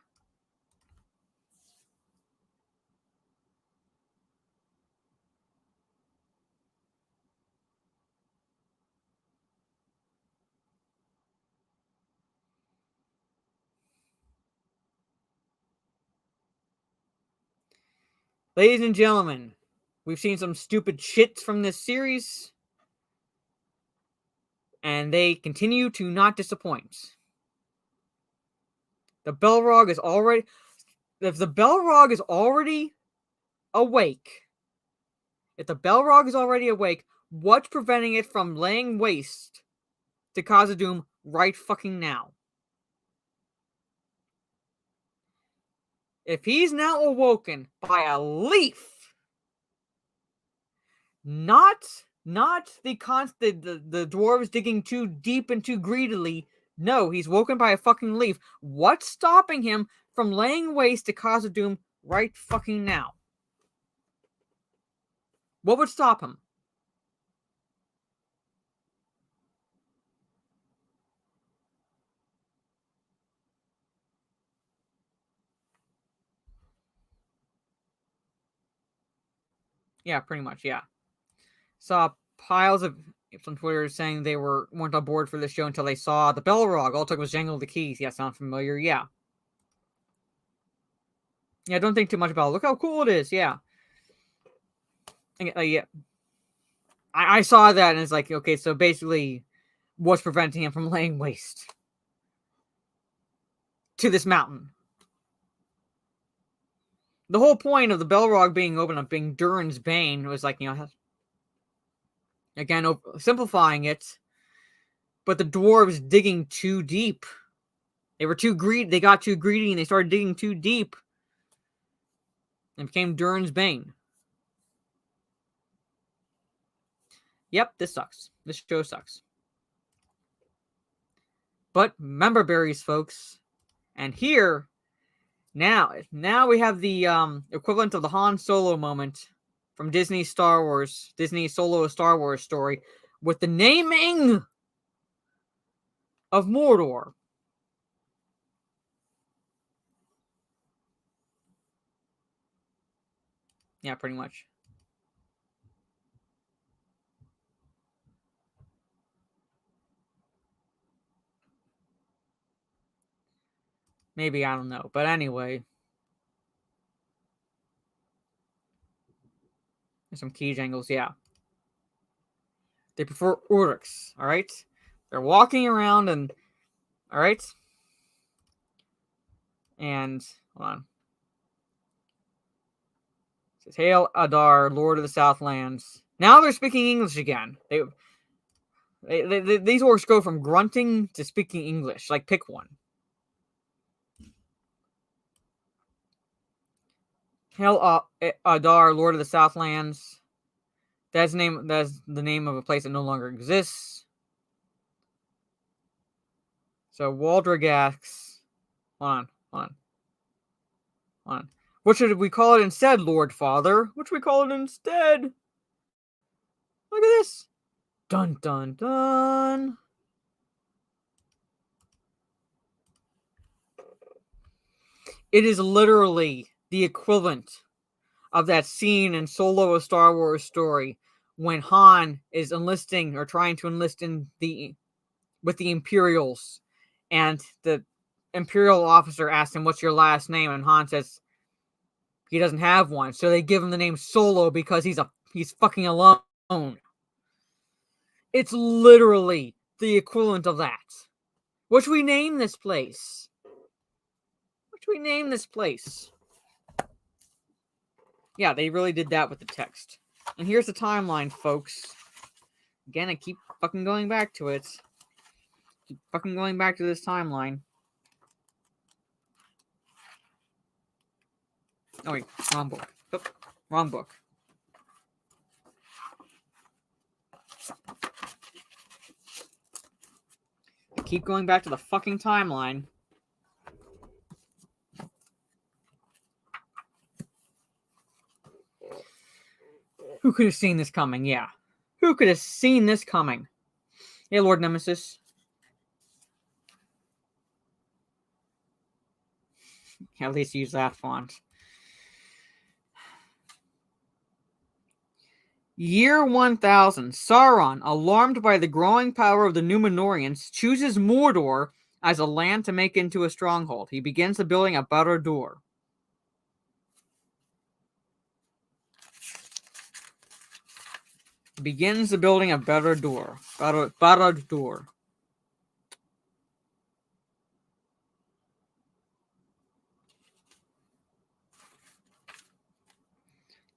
Ladies and gentlemen, we've seen some stupid shits from this series, and they continue to not disappoint. The Balrog is already... If the Balrog is already awake, what's preventing it from laying waste to Khazad-dûm right fucking now? If he's now awoken by a leaf, not the dwarves digging too deep and too greedily. No, he's woken by a fucking leaf. What's stopping him from laying waste to Khazad-dûm right fucking now? What would stop him? Yeah, pretty much, yeah. Saw piles of on Twitter saying they weren't on board for this show until they saw the Balrog. All it took was jangle the keys. Yeah, sound familiar? Yeah. Yeah, don't think too much about it. Look how cool it is. Yeah. Yeah. I saw that and it's like, okay, so basically what's preventing him from laying waste to this mountain? The whole point of the Balrog being open up, being Durin's Bane, was like, again, simplifying it, but the dwarves digging too deep. They were too greedy. They got too greedy and they started digging too deep. And became Durin's Bane. Yep, this sucks. This show sucks. But member berries, folks. And here, now we have the equivalent of the Han Solo moment from Disney's Solo Star Wars story with the naming of Mordor. Yeah, pretty much. Maybe, I don't know. But anyway. There's some key jangles, yeah. They prefer Uruks, alright? They're walking around and... Alright? And... Hold on. It says, Hail Adar, Lord of the Southlands. Now they're speaking English again. These orcs go from grunting to speaking English. Like, pick one. Hail Adar, Lord of the Southlands. That's the name of a place that no longer exists. So Waldregax. Hold on. What should we call it instead, Lord Father? What should we call it instead? Look at this. Dun dun dun. It is literally the equivalent of that scene in Solo: A Star Wars Story when Han is enlisting or trying to enlist with the Imperials, and the Imperial officer asks him, "What's your last name?" And Han says he doesn't have one, so they give him the name Solo because he's fucking alone. It's literally the equivalent of that. What should we name this place? What should we name this place? Yeah, they really did that with the text. And here's the timeline, folks. Again, I keep fucking going back to it. Keep fucking going back to this timeline. Oh wait, wrong book. Oh, wrong book. I keep going back to the fucking timeline. Who could have seen this coming? Yeah. Who could have seen this coming? Hey, Lord Nemesis. At least use that font. Year 1000. Sauron, alarmed by the growing power of the Númenóreans, chooses Mordor as a land to make into a stronghold. He begins the building of Barad-dûr. Begins the building of Barad-dûr. Barad-dûr.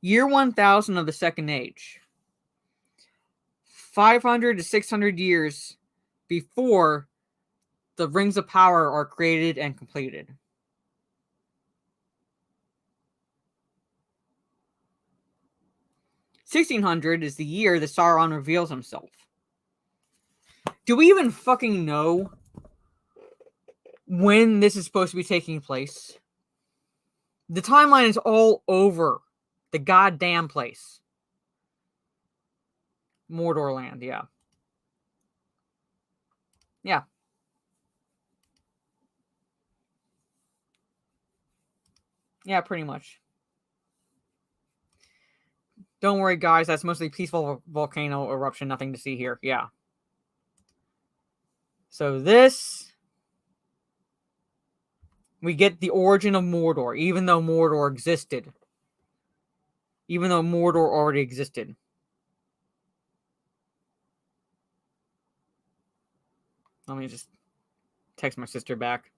Year 1000 of the Second Age. 500 to 600 years before the Rings of Power are created and completed. (1600) is the year that Sauron reveals himself. Do we even fucking know when this is supposed to be taking place? The timeline is all over the goddamn place. Mordor land, yeah. Yeah. Yeah, pretty much. Don't worry, guys. That's mostly peaceful volcano eruption. Nothing to see here. Yeah. So this... we get the origin of Mordor, even though Mordor existed. Even though Mordor already existed. Let me just text my sister back.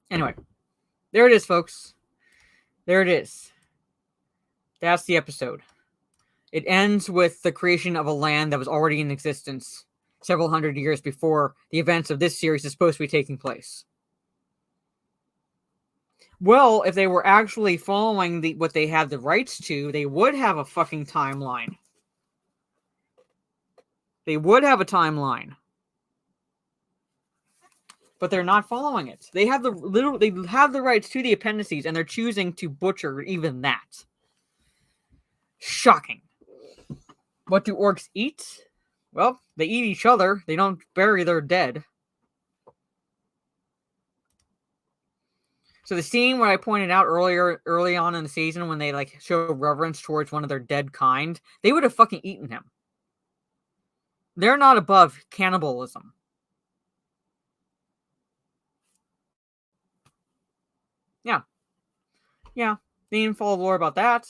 Anyway, there it is, folks. There it is. That's the episode. It ends with the creation of a land that was already in existence several hundred years before the events of this series is supposed to be taking place. Well, if they were actually following what they had the rights to, they would have a fucking timeline. They would have a timeline. But they're not following it. They have the rights to the appendices, and they're choosing to butcher even that. Shocking. What do orcs eat? Well, they eat each other. They don't bury their dead. So the scene where I pointed out early on in the season when they like show reverence towards one of their dead kind, they would have fucking eaten him. They're not above cannibalism. Yeah. Yeah. They didn't follow the lore about that.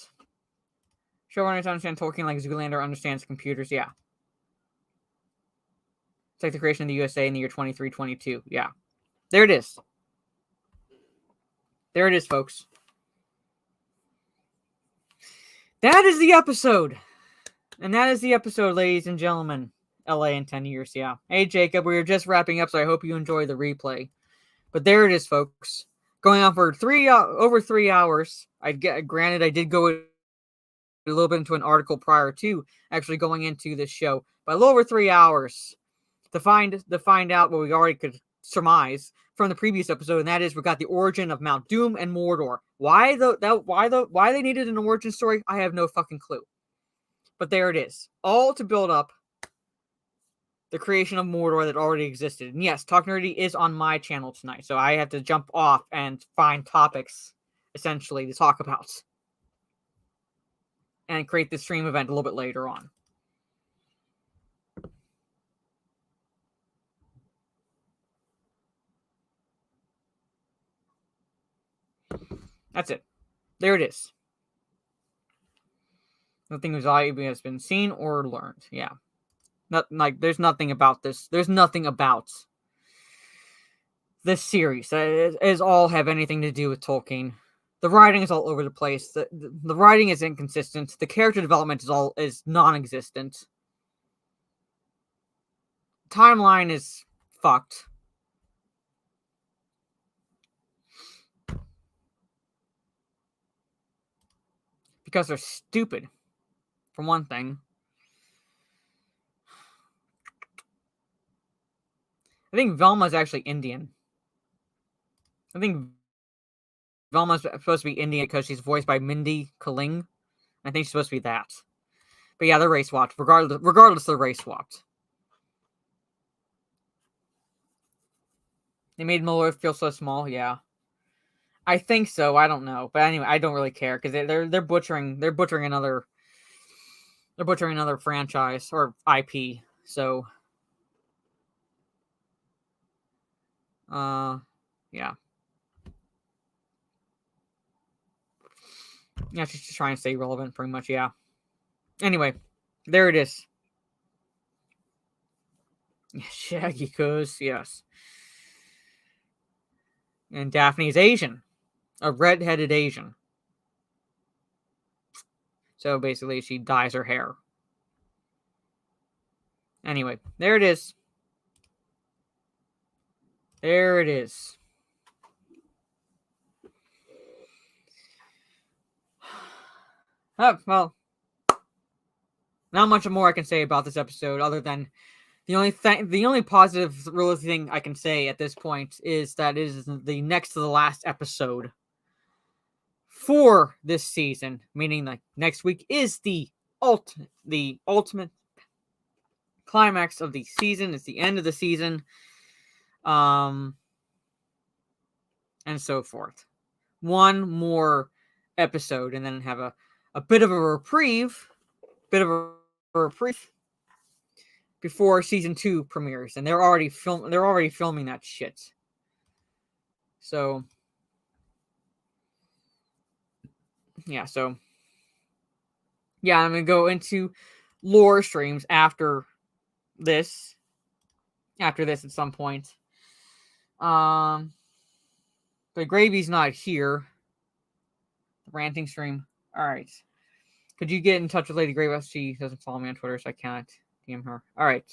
Showrunners understand Tolkien like Zoolander understands computers. Yeah. It's like the creation of the USA in the year 2322. Yeah. There it is. There it is, folks. That is the episode. And that is the episode, ladies and gentlemen. LA in 10 years, yeah. Hey, Jacob, we were just wrapping up, so I hope you enjoy the replay. But there it is, folks. going on for over 3 hours. Granted, I did go a little bit into an article prior to actually going into this show, but a little over 3 hours to find out what we already could surmise from the previous episode, and that is we got the origin of Mount Doom and Mordor. Why they needed an origin story, I have no fucking clue. But there it is, all to build up the creation of Mordor that already existed. And yes, Talk Nerdy is on my channel tonight, so I have to jump off and find topics, essentially, to talk about. And create this stream event a little bit later on. That's it. There it is. Nothing has been seen or learned. Yeah. There's nothing about this. There's nothing about this series that is all have anything to do with Tolkien. The writing is all over the place. The writing is inconsistent. The character development is non-existent. Timeline is fucked. Because they're stupid, for one thing. I think Velma's actually Indian. I think Velma's supposed to be Indian because she's voiced by Mindy Kaling. I think she's supposed to be that. But yeah, they're race swapped. Regardless, they're race swapped. They made Muller feel so small. Yeah, I think so. I don't know, but anyway, I don't really care because they're butchering another franchise or IP. So, yeah. Yeah, she's just trying to stay relevant, pretty much, yeah. Anyway, there it is. Shaggy Cuz, yes. And Daphne's Asian. A red-headed Asian. So basically, she dyes her hair. Anyway, there it is. There it is. Oh, well, not much more I can say about this episode other than the only positive really thing I can say at this point is that it is the next to the last episode for this season, meaning like next week is the ultimate climax of the season. It's the end of the season, and so forth. One more episode, and then have a bit of a reprieve, before season 2 premieres, and they're already filming that shit. So yeah, I'm gonna go into lore streams after this at some point. But Gravy's not here. The ranting stream. All right. Could you get in touch with Lady Gravy? She doesn't follow me on Twitter, so I can't DM her. All right.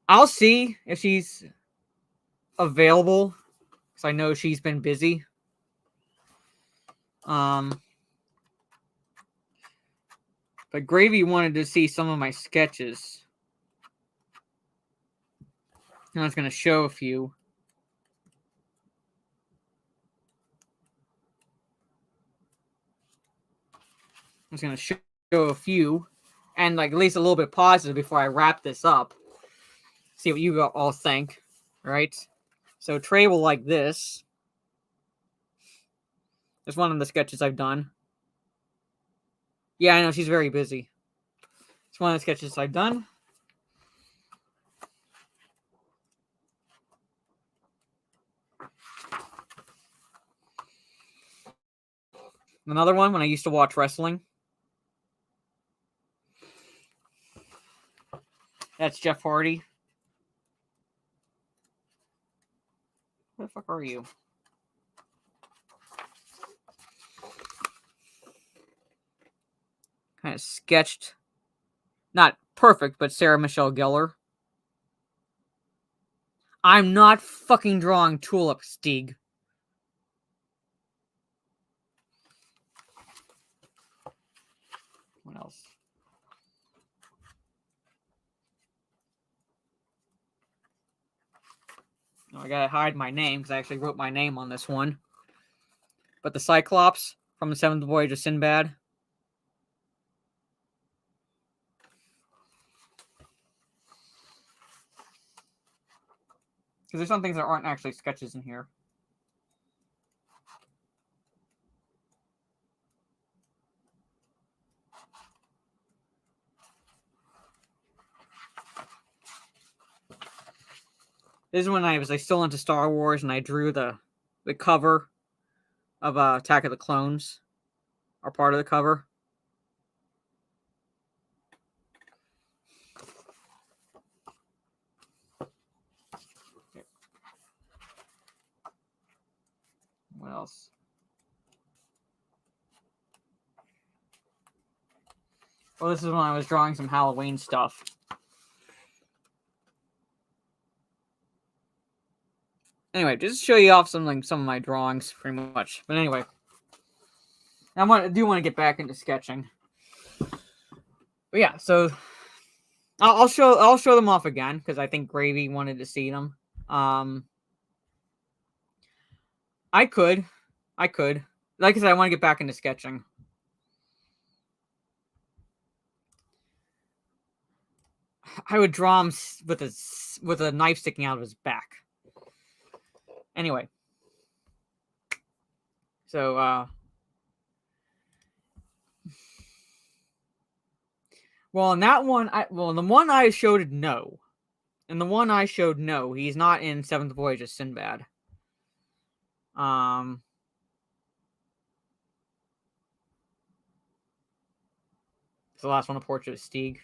I'll see if she's available, because I know she's been busy. But Gravy wanted to see some of my sketches. And I was going to show a few. I was going to show a few. And like at least a little bit positive before I wrap this up. See what you all think. Right? So Trey will like this. It's one of the sketches I've done. Yeah, I know, she's very busy. It's one of the sketches I've done. Another one when I used to watch wrestling. That's Jeff Hardy. Where the fuck are you? Kind of sketched. Not perfect, but Sarah Michelle Gellar. I'm not fucking drawing tulips, Stieg. What else? Oh, I gotta hide my name because I actually wrote my name on this one. But the Cyclops from the Seventh Voyage of Sinbad. Because there's some things that aren't actually sketches in here. This is when I was still into Star Wars, and I drew the cover of Attack of the Clones, or part of the cover. What else? Well, this is when I was drawing some Halloween stuff. Anyway, just to show you off some of my drawings, pretty much. But anyway, I do want to get back into sketching. But yeah, so I'll show them off again because I think Gravy wanted to see them. I could, like I said, I want to get back into sketching. I would draw him with a knife sticking out of his back. Anyway, so well, in that one, the one I showed no, and the one I showed no, he's not in Seventh Voyage of Sinbad. It's the last one, a portrait of Stieg.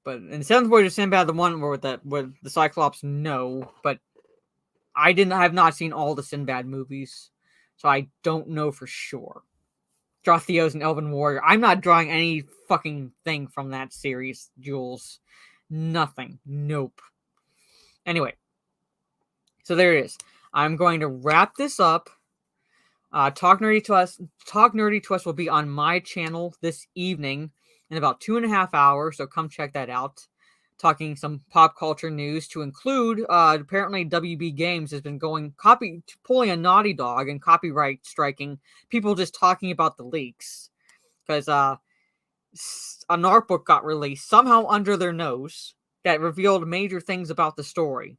But in Seventh Voyage of Sinbad, the one with the Cyclops, no. But I have not seen all the Sinbad movies, so I don't know for sure. Draw Theo's an Elven Warrior. I'm not drawing any fucking thing from that series, Jules. Nothing. Nope. Anyway, so there it is. I'm going to wrap this up. Talk Nerdy to Us will be on my channel this evening in about 2.5 hours, so come check that out. Talking some pop culture news to include, apparently WB Games has been pulling a Naughty Dog and copyright striking people just talking about the leaks. Because an art book got released somehow under their nose that revealed major things about the story.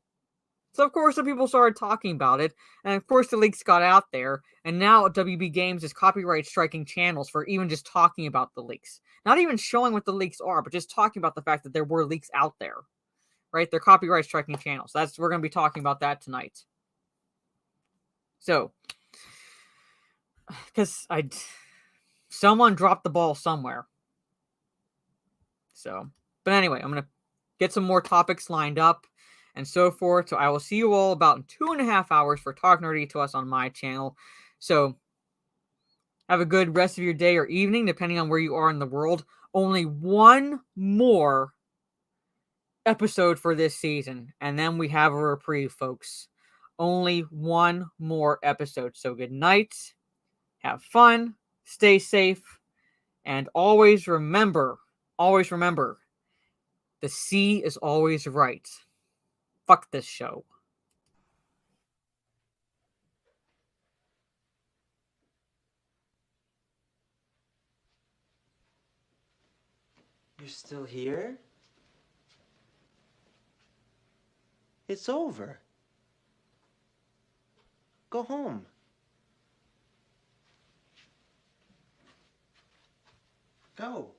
So, of course, the people started talking about it, and of course the leaks got out there, and now WB Games is copyright striking channels for even just talking about the leaks. Not even showing what the leaks are, but just talking about the fact that there were leaks out there. Right? They're copyright striking channels. We're going to be talking about that tonight. So, because someone dropped the ball somewhere. So, but anyway, I'm going to get some more topics lined up and so forth. So I will see you all about in 2.5 hours for Talk Nerdy to Us on my channel. So have a good rest of your day or evening, depending on where you are in the world. Only one more episode for this season, and then we have a reprieve, folks. Only one more episode. So good night. Have fun. Stay safe. And always remember, the sea is always right. Fuck this show. You're still here? It's over. Go home. Go.